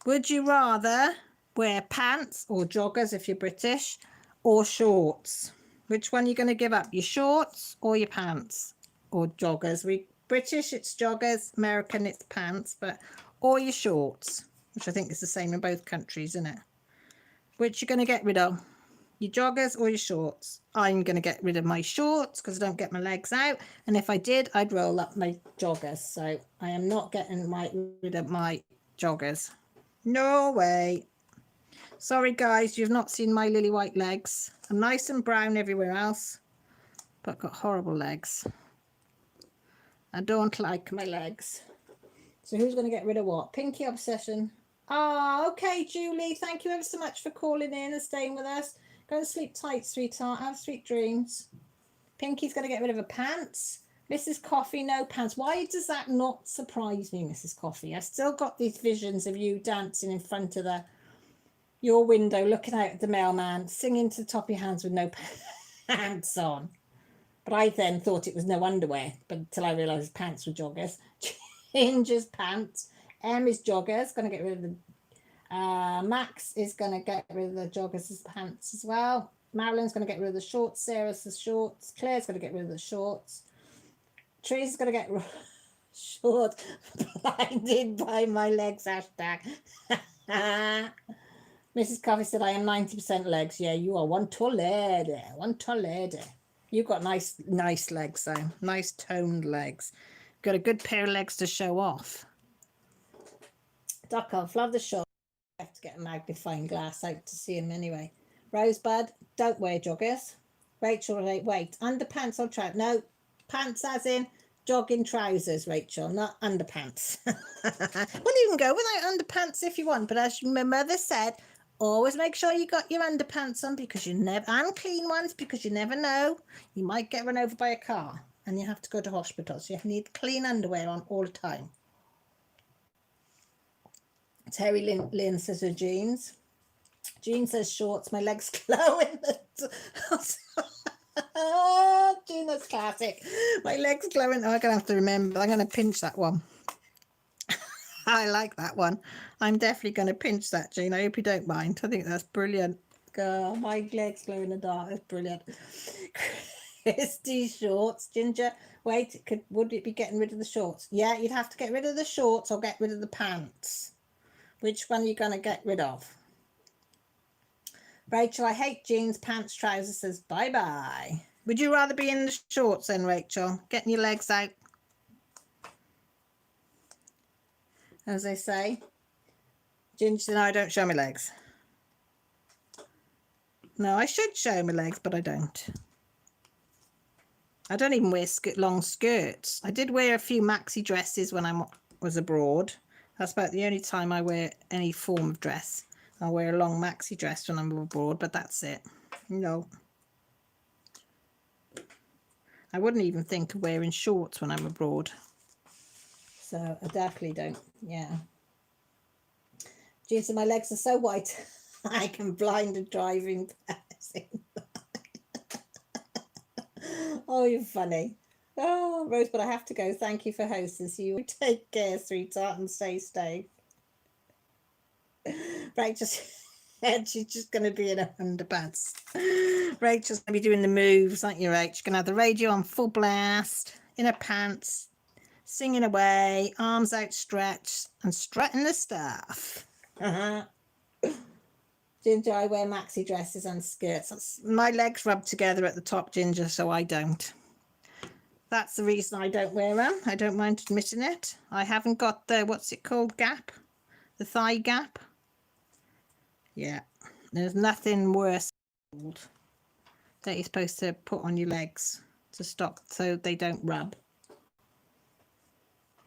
Would you rather wear pants or joggers if you're British, or shorts? Which one are you going to give up? Your shorts or your pants? Or joggers? British, it's joggers. American, it's pants. Or your shorts, which I think is the same in both countries, isn't it? Which you're going to get rid of? Your joggers or your shorts? I'm going to get rid of my shorts because I don't get my legs out. And if I did, I'd roll up my joggers. So I am not getting rid of my joggers. No way. Sorry, guys. You've not seen my lily white legs. I'm nice and brown everywhere else, but I've got horrible legs. I don't like my legs. So who's going to get rid of what? Pinky Obsession. Oh, okay, Julie. Thank you ever so much for calling in and staying with us. Go and sleep tight, sweetheart. Have sweet dreams. Pinky's going to get rid of her pants. Mrs. Coffee, no pants. Why does that not surprise me, Mrs. Coffee? I still got these visions of you dancing in front of your window, looking out at the mailman, singing to the top of your hands with no pants on. But I then thought it was no underwear, but until I realised pants were joggers. Ginger's pants. M is joggers, going to get rid of the... Max is going to get rid of the joggers as pants as well. Marilyn's going to get rid of the shorts. Sarah's the shorts. Claire's going to get rid of the shorts. Teresa's going to get short. Blinded by my legs, hashtag. Mrs. Coffee said, I am 90% legs. Yeah, you are one tall lady. One tall lady. You've got nice legs, though. Nice toned legs. Got a good pair of legs to show off. Duck off. Love the short. I have to get a magnifying glass out to see him anyway. Rosebud, don't wear joggers. Rachel, wait. Underpants or trousers? No, pants as in jogging trousers, Rachel, not underpants. Well, you can go without underpants if you want, but as my mother said, always make sure you got your underpants on because and clean ones, because you never know. You might get run over by a car and you have to go to hospital, so you need clean underwear on all the time. Terry Lynn says her jeans. Jean says shorts. My legs glowing. Oh, Jean, that's classic. My legs glowing. Oh, I'm going to have to remember. I'm going to pinch that one. I like that one. I'm definitely going to pinch that, Jean. I hope you don't mind. I think that's brilliant. God, my legs glow in the dark. That's brilliant. Christy, shorts. Ginger, wait, would it be getting rid of the shorts? Yeah, you'd have to get rid of the shorts or get rid of the pants. Which one are you going to get rid of? Rachel, I hate jeans, pants, trousers, says bye-bye. Would you rather be in the shorts then, Rachel? Getting your legs out, as they say. Ginger said, no, I don't show my legs. No, I should show my legs, but I don't. I don't even wear long skirts. I did wear a few maxi dresses when I was abroad. That's about the only time I wear any form of dress. I'll wear a long maxi dress when I'm abroad, but that's it. No. I wouldn't even think of wearing shorts when I'm abroad. So I definitely don't, yeah. Jeans, my legs are so white, I can blind a driving person. Oh, you're funny. Oh, Rose, but I have to go. Thank you for hosting. So you take care, sweetheart, and stay safe. Rachel said she's just going to be in her underpants. Rachel's going to be doing the moves, aren't you, Rach? She's going to have the radio on full blast, in her pants, singing away, arms outstretched, and strutting the stuff. Ginger, I wear maxi dresses and skirts. My legs rub together at the top, Ginger, so I don't. That's the reason I don't wear them. I don't mind admitting it. I haven't got the, what's it called, gap? The thigh gap. Yeah, there's nothing worse that you're supposed to put on your legs to stop so they don't rub.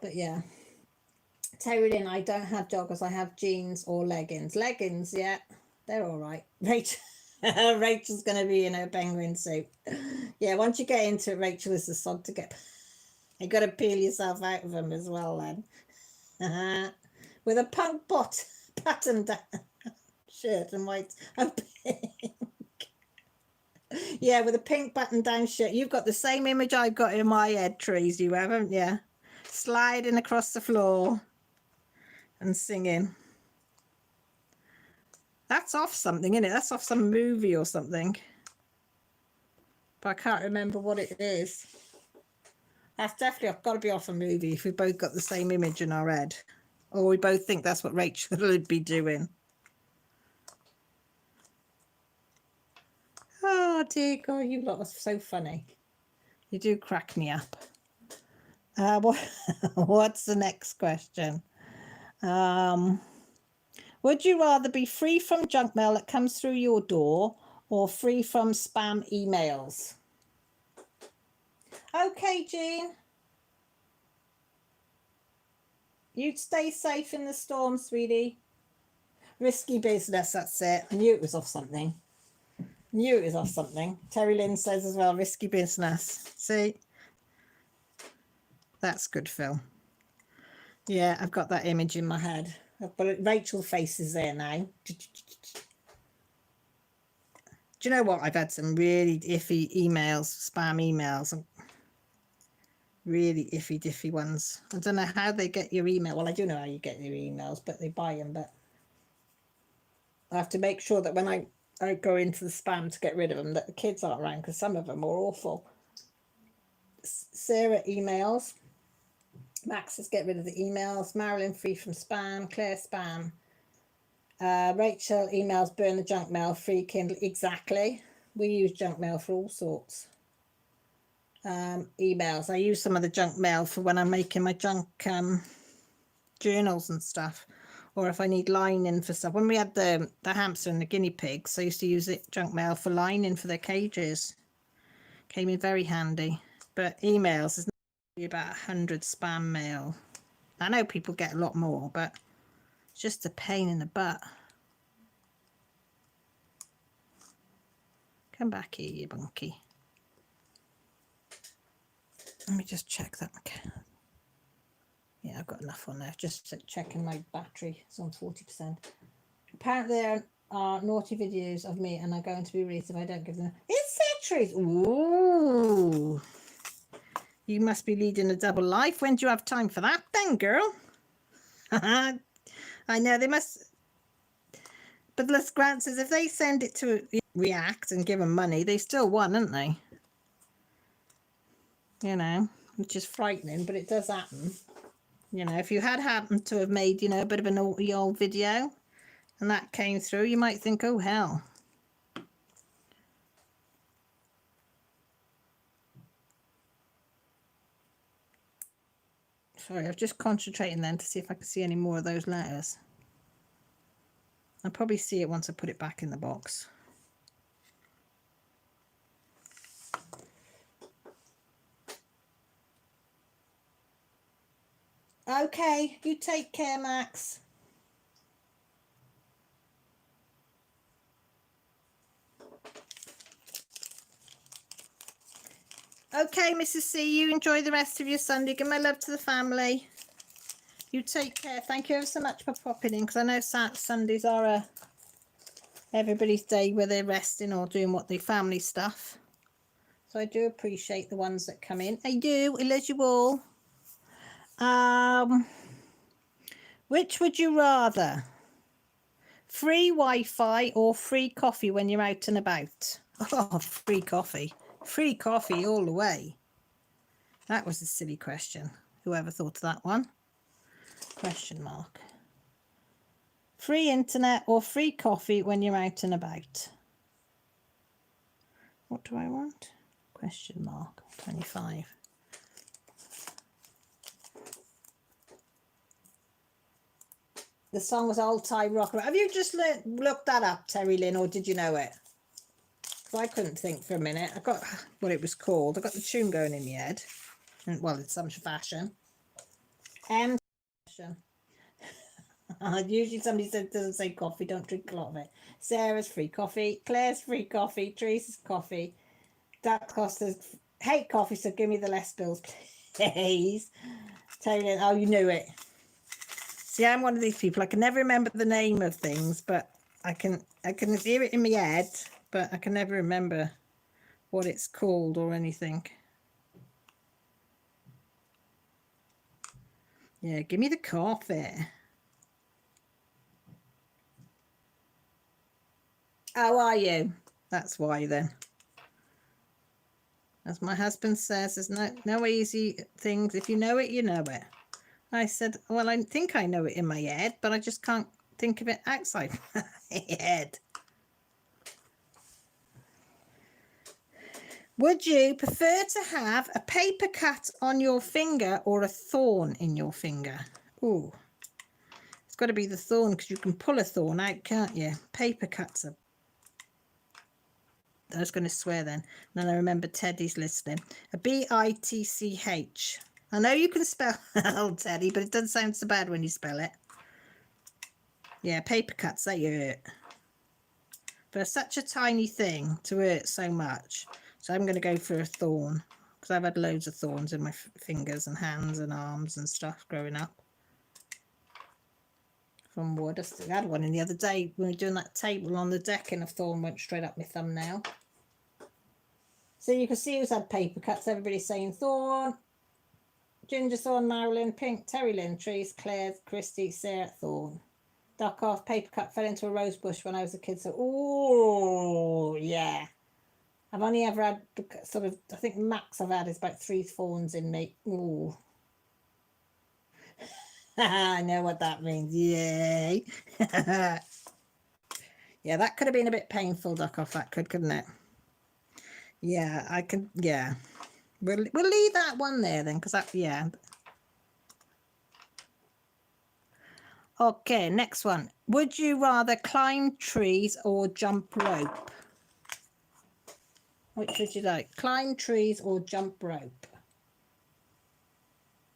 But yeah. Terry Lynn, I don't have joggers. I have jeans or leggings. Leggings, yeah. They're all right. Rachel's going to be in her penguin suit. Yeah, once you get into it, Rachel is the sod to get. You've got to peel yourself out of them as well then. With a punk button down shirt and white and pink. Yeah, with a pink button down shirt. You've got the same image I've got in my head, Trees, you haven't you? Sliding across the floor and singing. That's off something, isn't it? That's off some movie or something. But I can't remember what it is. That's definitely got to be off a movie if we both got the same image in our head. Or we both think that's what Rachel would be doing. Oh, dear God, you lot are so funny. You do crack me up. What's the next question? Would you rather be free from junk mail that comes through your door or free from spam emails? Okay, Jean. You stay safe in the storm, sweetie. Risky business, that's it. I knew it was off something. Knew it was off something. Terry Lynn says as well, risky business. See? That's good, Phil. Yeah, I've got that image in my head. But Rachel's face is there now. Do you know what? I've had some really iffy emails, spam emails. Really iffy diffy ones. I don't know how they get your email. Well, I do know how you get your emails, but they buy them. But I have to make sure that when I go into the spam to get rid of them, that the kids aren't around, because some of them are awful. Sarah emails. Max says get rid of the emails. Marilyn free from spam. Claire spam. Rachel emails burn the junk mail. Free Kindle. Exactly. We use junk mail for all sorts. Emails. I use some of the junk mail for when I'm making my junk journals and stuff, or if I need lining for stuff. When we had the hamster and the guinea pigs, I used to use junk mail for lining for their cages. Came in very handy. But emails is about 100 spam mail. I know people get a lot more, but it's just a pain in the butt. Come back here, you bunky. Let me just check that. Yeah, I've got enough on there. Just checking my battery. It's on 40%. Apparently there are naughty videos of me and are going to be released if I don't give them. It's trees. Ooh. You must be leading a double life. When do you have time for that then, girl? I know they must. But Les Grant says if they send it to React and give them money, they still won, aren't they? You know, which is frightening, but it does happen. You know, if you had happened to have made, you know, a bit of a naughty old video and that came through, you might think, oh, hell. Sorry, I was just concentrating then to see if I could see any more of those letters. I'll probably see it once I put it back in the box. Okay, you take care, Max. Okay, Mrs. C, you enjoy the rest of your Sunday. Give my love to the family. You take care. Thank you ever so much for popping in, because I know Sundays are everybody's day where they're resting or doing what they family stuff. So I do appreciate the ones that come in. I do. I love you all. Which would you rather? Free Wi-Fi or free coffee when you're out and about? Oh, free coffee. Free coffee all the way. That was a silly question. Whoever thought of that one? Question mark. Free internet or free coffee when you're out and about? What do I want? Question mark. 25. The song was Old Time Rocker. Have you just looked that up, Terry Lynn, or did you know it? Because I couldn't think for a minute. I got what it was called. I got the tune going in my head. And, well, it's some fashion. Fashion. Usually somebody doesn't say coffee, don't drink a lot of it. Sarah's free coffee. Claire's free coffee. Teresa's coffee. That Costa's hate coffee, so give me the less bills, please. Terry Lynn, oh, you knew it. See, I'm one of these people. I can never remember the name of things, but I can hear it in my head, but I can never remember what it's called or anything. Yeah, give me the coffee. How are you? That's why then. As my husband says, there's no easy things. If you know it, you know it. I said, well, I think I know it in my head, but I just can't think of it outside my head. Would you prefer to have a paper cut on your finger or a thorn in your finger? Ooh, it's got to be the thorn, because you can pull a thorn out, can't you? Paper cuts are... I was going to swear then. And then I remember Teddy's listening. A B-I-T-C-H. I know you can spell old Teddy, but it doesn't sound so bad when you spell it. Yeah, paper cuts, they hurt. For such a tiny thing to hurt so much. So I'm going to go for a thorn, because I've had loads of thorns in my fingers and hands and arms and stuff growing up. From wood. I had one in the other day when we were doing that table on the deck, and a thorn went straight up my thumbnail. So you can see who's had paper cuts. Everybody's saying thorn. Ginger Thorn, Marilyn, Pink, Terry Lynn, Trees, Claire, Christy, Sarah, Thorn. Duck off, paper cut, fell into a rose bush when I was a kid. So, oh, yeah. I've only ever had sort of, I think max I've had is about 3 thorns in me. Ooh. I know what that means. Yay. Yeah, that could have been a bit painful, Duck off, that couldn't it? Yeah, I can, yeah. We'll leave that one there then, because that, yeah. Okay, next one. Would you rather climb trees or jump rope? Which would you like? Climb trees or jump rope?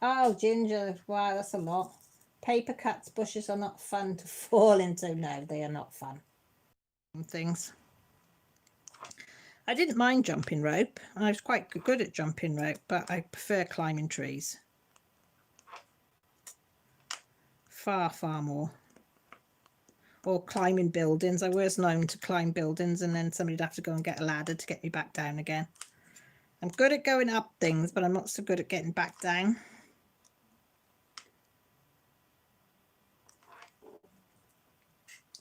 Oh, Ginger. Wow, that's a lot. Paper cuts, bushes are not fun to fall into. No, they are not fun. Things. I didn't mind jumping rope. I was quite good at jumping rope, but I prefer climbing trees. Far, far more. Or climbing buildings. I was known to climb buildings, and then somebody'd have to go and get a ladder to get me back down again. I'm good at going up things, but I'm not so good at getting back down.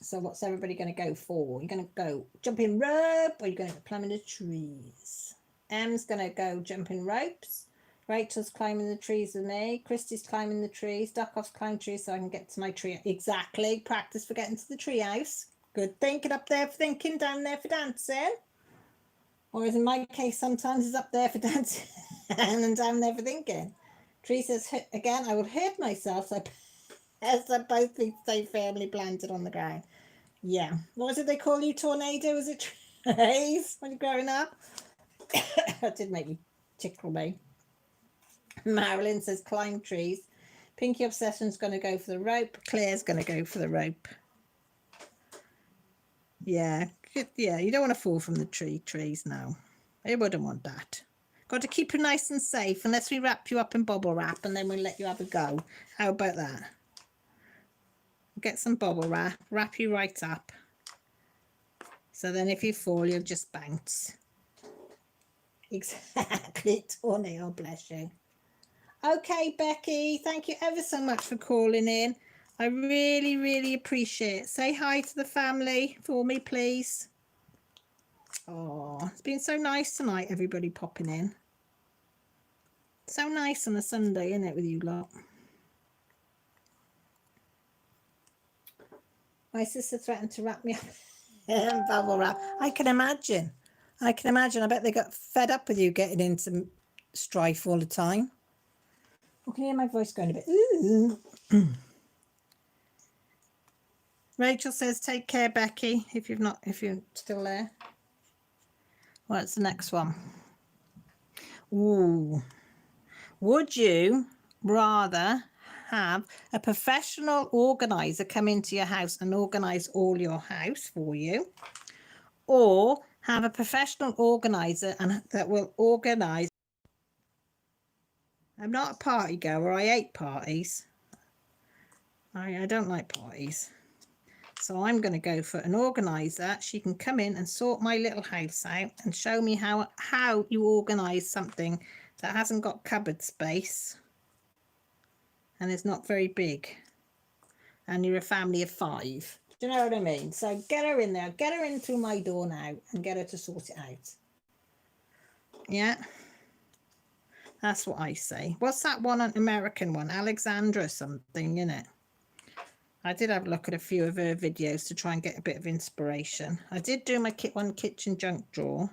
So what's everybody going to go for? You're going to go jumping rope, or you're going to climb the trees? Em's going to go jumping ropes. Rachel's climbing the trees with me. Christy's climbing the trees. Duckoff's climbing trees so I can get to my tree. Exactly. Practice for getting to the tree house. Good thinking. Up there for thinking, down there for dancing. Or as in my case, sometimes it's up there for dancing and down there for thinking. Tree says, again, I would hurt myself. So as they both need to stay firmly planted on the ground. Yeah. What did they call you, Tornado? Was it trees when you're growing up? That did make me tickle me. Marilyn says, climb trees. Pinky Obsession's going to go for the rope. Claire's going to go for the rope. Yeah. Yeah, you don't want to fall from the trees now. I wouldn't want that. Got to keep you nice and safe unless we wrap you up in bubble wrap and then we'll let you have a go. How about that? Get some bubble wrap, wrap you right up. So then if you fall, you'll just bounce. Exactly, Tornado, bless you. Okay, Becky, thank you ever so much for calling in. I really, really appreciate it. Say hi to the family for me, please. Oh, it's been so nice tonight, everybody popping in. So nice on a Sunday, isn't it, with you lot? My sister threatened to wrap me up in bubble wrap. I can imagine. I can imagine. I bet they got fed up with you getting into strife all the time. I can hear my voice going a bit. Ooh. Rachel says, take care, Becky, if you're still there. What's the next one? Ooh. Would you rather have a professional organizer come into your house and organize all your house for you, or have a professional organizer and that will organize? I'm not a party goer. I hate parties. I don't like parties. So I'm going to go for an organizer. She can come in and sort my little house out and show me how you organize something that hasn't got cupboard space and is not very big, and you're a family of 5. Do you know what I mean? So get her in there, get her in through my door now and get her to sort it out. Yeah, that's what I say. What's that one, an American one? Alexandra something, innit? I did have a look at a few of her videos to try and get a bit of inspiration. I did do my one kitchen junk drawer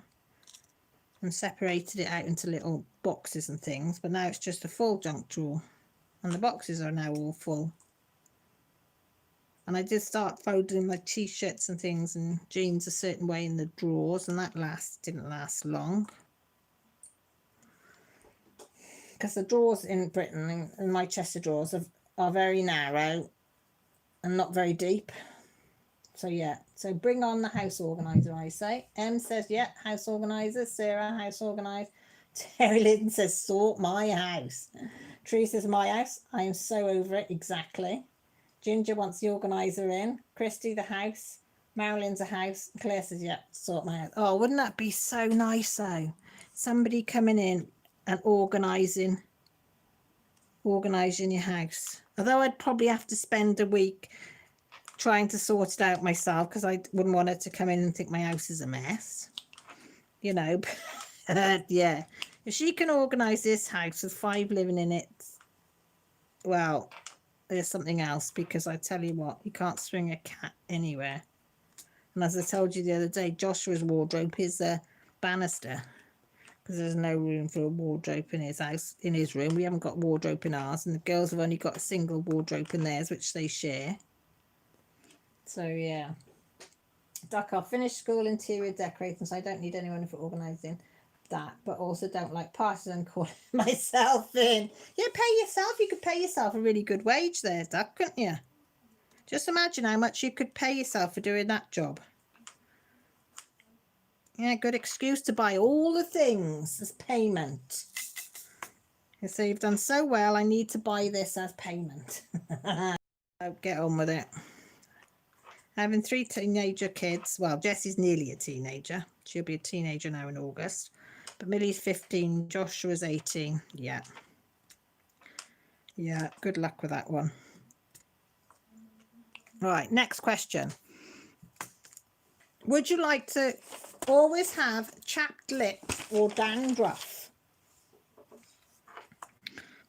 and separated it out into little boxes and things, but now it's just a full junk drawer and the boxes are now all full. And I did start folding my t-shirts and things and jeans a certain way in the drawers, and that didn't last long because the drawers in Britain and my chest of drawers are very narrow and not very deep. So yeah, so bring on the house organizer, I say. Em says, yeah, house organizer. Sarah, house organizer. Terry Lynn says, sort my house. Tree says, my house. I am so over it. Exactly. Ginger wants the organizer in. Christy, the house. Marilyn's a house. Claire says, yeah, sort my house. Oh, wouldn't that be so nice though? Somebody coming in and organising your house. Although I'd probably have to spend a week trying to sort it out myself because I wouldn't want her to come in and think my house is a mess, you know. Yeah, if she can organise this house with 5 living in it, well, there's something else, because I tell you what, you can't swing a cat anywhere. And as I told you the other day, Joshua's wardrobe is a banister because there's no room for a wardrobe in his house, in his room. We haven't got wardrobe in ours, and the girls have only got a single wardrobe in theirs, which they share. So yeah, Duck, I'll finish school interior decorating, so I don't need anyone for organising that, but also don't like parties and calling myself in. Yeah, pay yourself. You could pay yourself a really good wage there, Duck, couldn't you? Just imagine how much you could pay yourself for doing that job. Yeah, good excuse to buy all the things as payment. You say, you've done so well, I need to buy this as payment. So get on with it. Having 3 teenager kids. Well, Jessie's nearly a teenager. She'll be a teenager now in August. But Millie's 15. Joshua's 18. Yeah. Yeah, good luck with that one. Right, next question. Would you like to always have chapped lips or dandruff?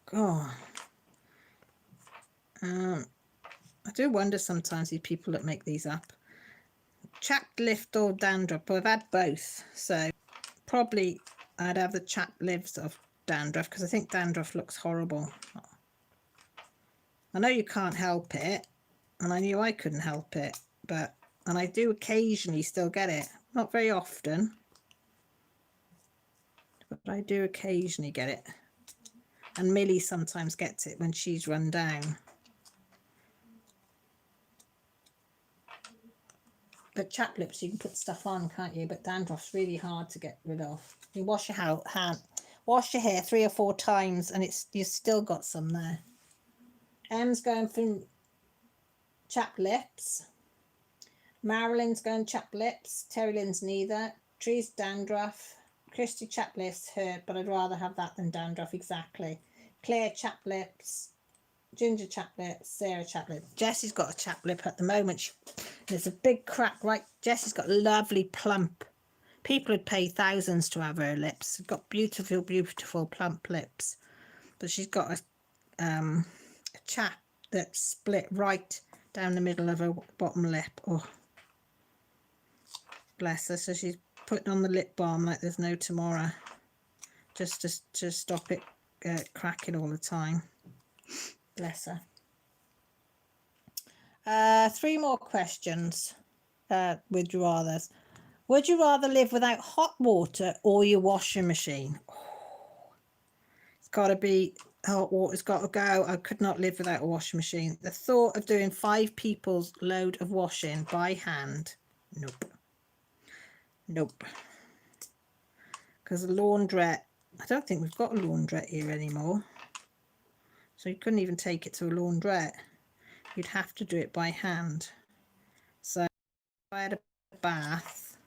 God. I do wonder sometimes these people that make these up. Chapped lip or dandruff. Well, I've had both, so probably I'd have the chapped lips of dandruff because I think dandruff looks horrible. I know you can't help it, and I knew I couldn't help it, and I do occasionally still get it. Not very often, but I do occasionally get it. And Millie sometimes gets it when she's run down. But chapped lips, you can put stuff on, can't you? But dandruff's really hard to get rid of. You wash your wash your hair 3 or 4 times, and you've still got some there. Em's going for chapped lips. Marilyn's going chapped lips. Terry Lynn's neither. Tree's dandruff. Christy chapped lips hurt, but I'd rather have that than dandruff. Exactly. Claire chapped lips. Ginger chapped lips. Sarah chapped lips. Jessie's got a chapped lip at the moment. There's a big crack, right? Jessie's got lovely plump. People would pay thousands to have her lips. She's got beautiful, beautiful plump lips. But she's got a chap that's split right down the middle of her bottom lip. Oh, bless her. So she's putting on the lip balm like there's no tomorrow, just to stop it cracking all the time. Bless her. 3 more questions. Would you rather? Would you rather live without hot water or your washing machine? Oh, it's got to be hot water's got to go. I could not live without a washing machine. The thought of doing 5 people's load of washing by hand, nope. Nope. Because the laundrette, I don't think we've got a laundrette here anymore. So you couldn't even take it to a laundrette. You'd have to do it by hand. So if I had a bath,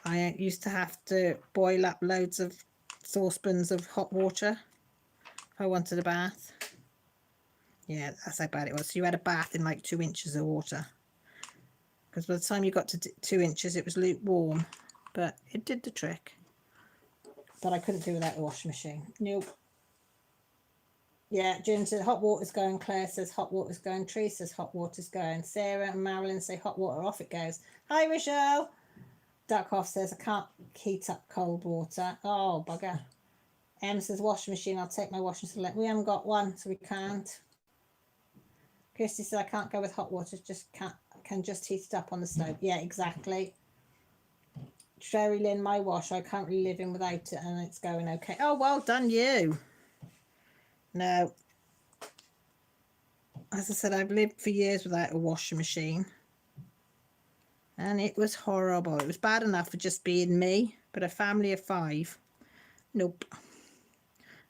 I used to have to boil up loads of saucepans of hot water if I wanted a bath. Yeah, that's how bad it was. So you had a bath in like 2 inches of water. Because by the time you got to 2 inches, it was lukewarm. But it did the trick. But I couldn't do without a washing machine. Nope. Yeah, Jim said hot water's going. Claire says hot water's going. Tree says hot water's going. Sarah and Marilyn say hot water, off it goes. Hi, Rochelle. Duckhoff says I can't heat up cold water. Oh, bugger. Em says washing machine. I'll take my washing machine. We haven't got one, so we can't. Kirsty says I can't go with hot water. Just can just heat it up on the stove. Yeah, exactly. Sherry Lynn, my wash. I can't really live in without it, and it's going okay. Oh, well done, you. No. As I said, I've lived for years without a washing machine. And it was horrible. It was bad enough for just being me, but a family of 5. Nope.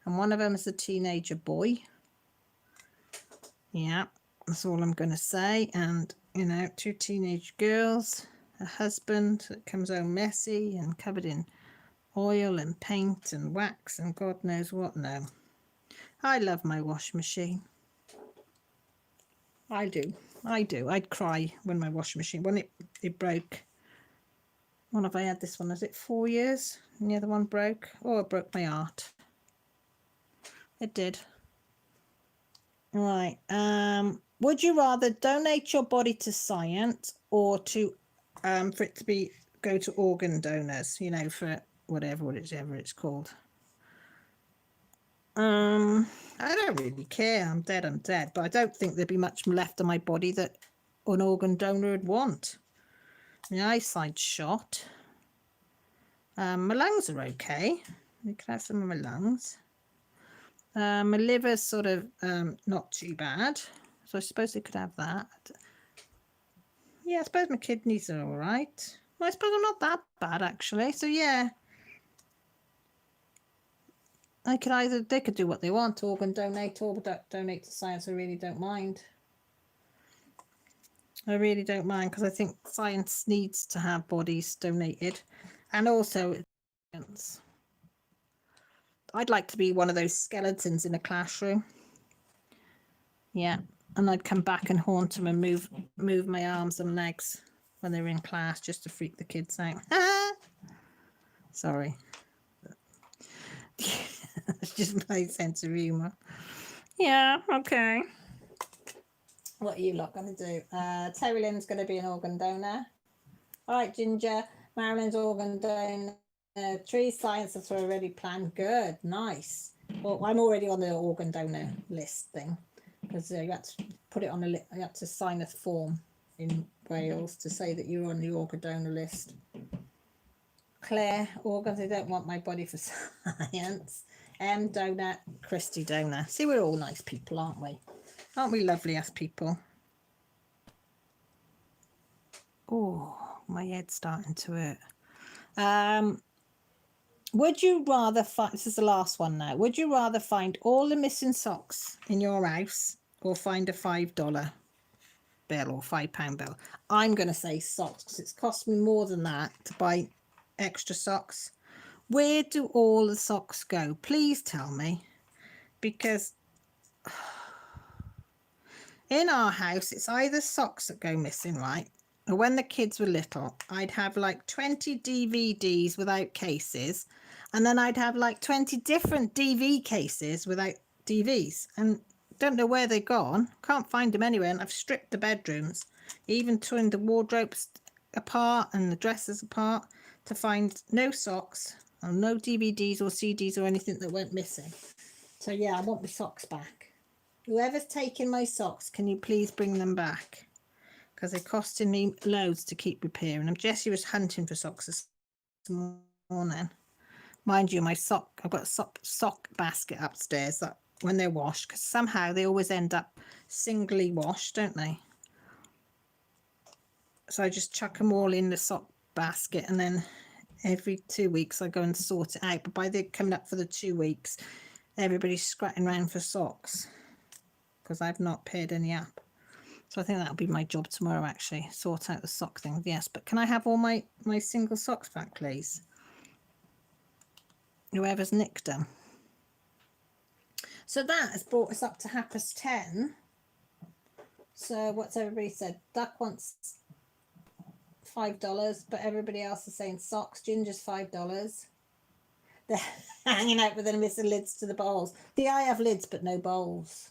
And one of them is a teenager boy. Yeah, that's all I'm going to say. And, you know, 2 teenage girls, a husband that comes home messy and covered in oil and paint and wax and God knows what. No. I love my washing machine. I do. I'd cry when my washing machine, when it broke. When have I had this one? Is it 4 years? And the other one broke? Oh, it broke my heart. It did. Right. Would you rather donate your body to science or to for it to go to organ donors, you know, for whatever it's called? I don't really care. I'm dead. But I don't think there'd be much left of my body that an organ donor would want. My eyesight's shot. My lungs are okay. You can have some of my lungs. My liver's sort of not too bad. So I suppose they could have that. Yeah, I suppose my kidneys are all right. Well, I suppose I'm not that bad, actually. So, yeah. They could do what they want, organ donate or donate to science. I really don't mind. I really don't mind because I think science needs to have bodies donated. And also, I'd like to be one of those skeletons in a classroom. Yeah, and I'd come back and haunt them and move my arms and legs when they're in class just to freak the kids out. Sorry. It's just my sense of humour. Yeah, okay. What are you lot going to do? Terry Lynn's going to be an organ donor. All right, Ginger. Marilyn's organ donor. Tree scientists are already planned. Good, nice. Well, I'm already on the organ donor list thing because you had to put it on a you had to sign a form in Wales to say that you're on the organ donor list. Claire, organs, I don't want my body for science. Donor, Christy donor. See, we're all nice people, aren't we? Aren't we lovely as people? Oh, my head's starting to hurt. Would you rather find, this is the last one now, would you rather find all the missing socks in your house or find a $5 bill or £5 bill? I'm going to say socks because it's cost me more than that to buy extra socks. Where do all the socks go? Please tell me, because in our house it's either socks that go missing, right? Or when the kids were little, I'd have like 20 DVDs without cases, and then I'd have like 20 different DV cases without DVs, and don't know where they've gone. Can't find them anywhere, and I've stripped the bedrooms, even torn the wardrobes apart and the dressers apart to find no socks or no DVDs or CDs or anything that went missing. So yeah, I want my socks back. Whoever's taking my socks, can you please bring them back? Because they're costing me loads to keep repairing them. Jessie was hunting for socks this morning. Mind you, I've got a sock basket upstairs that when they're washed, because somehow they always end up singly washed, don't they? So I just chuck them all in the sock basket, and then every 2 weeks I go and sort it out. But by the coming up for the 2 weeks, everybody's scratching around for socks because I've not paired any up. So I think that'll be my job tomorrow, actually, sort out the sock thing. Yes, but can I have all my single socks back, please? Whoever's nicked them. So that has brought us up to 10:30. So what's everybody said? Duck wants $5, but everybody else is saying socks. Ginger's $5. They're hanging out with the missing lids to the bowls. I have lids but no bowls.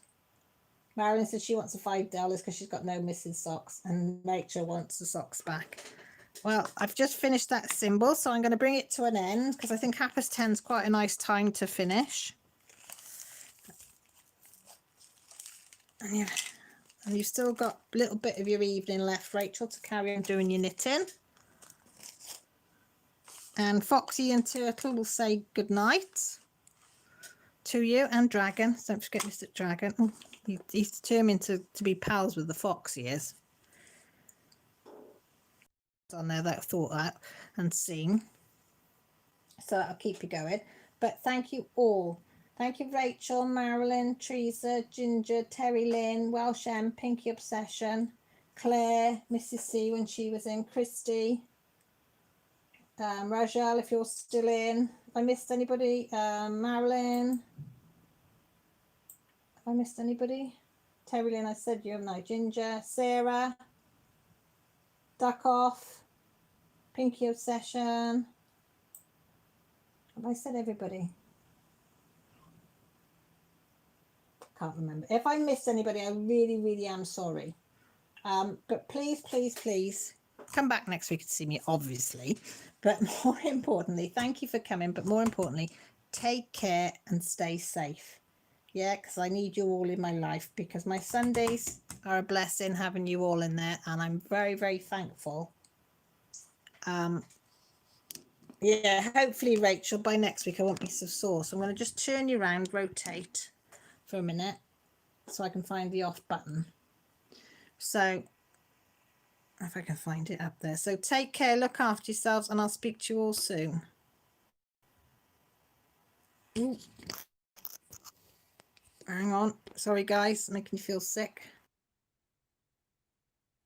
Marilyn says she wants a $5 because she's got no missing socks, and Rachel wants the socks back. Well, I've just finished that symbol, so I'm going to bring it to an end because I think 10:30 is quite a nice time to finish. And you've still got a little bit of your evening left, Rachel, to carry on doing your knitting. And Foxy and Turtle will say good night to you, and Dragon. Don't forget Mr. Dragon. Oh, he's determined to be pals with the fox, he is. On there that I thought that and seen. So that'll keep you going. But thank you all. Thank you, Rachel, Marilyn, Teresa, Ginger, Terry Lynn, Welsh M, Pinky Obsession, Claire, Mrs. C when she was in, Christy, Rajal, if you're still in. If I missed anybody, Marilyn. Have I missed anybody? Terry Lynn, I said you, no. Ginger, Sarah, Duck Off, Pinky Obsession. Have I said everybody? Can't remember. If I missed anybody, I really, really am sorry. But please, please, please come back next week to see me, obviously. But more importantly, thank you for coming. But more importantly, take care and stay safe. Yeah, because I need you all in my life, because my Sundays are a blessing having you all in there, and I'm very, very thankful. Yeah, hopefully, Rachel, by next week I won't be so sore. So I'm going to just turn you around, rotate for a minute so I can find the off button. So if I can find it up there. So take care, look after yourselves, and I'll speak to you all soon. Ooh. Hang on, sorry guys, making you feel sick.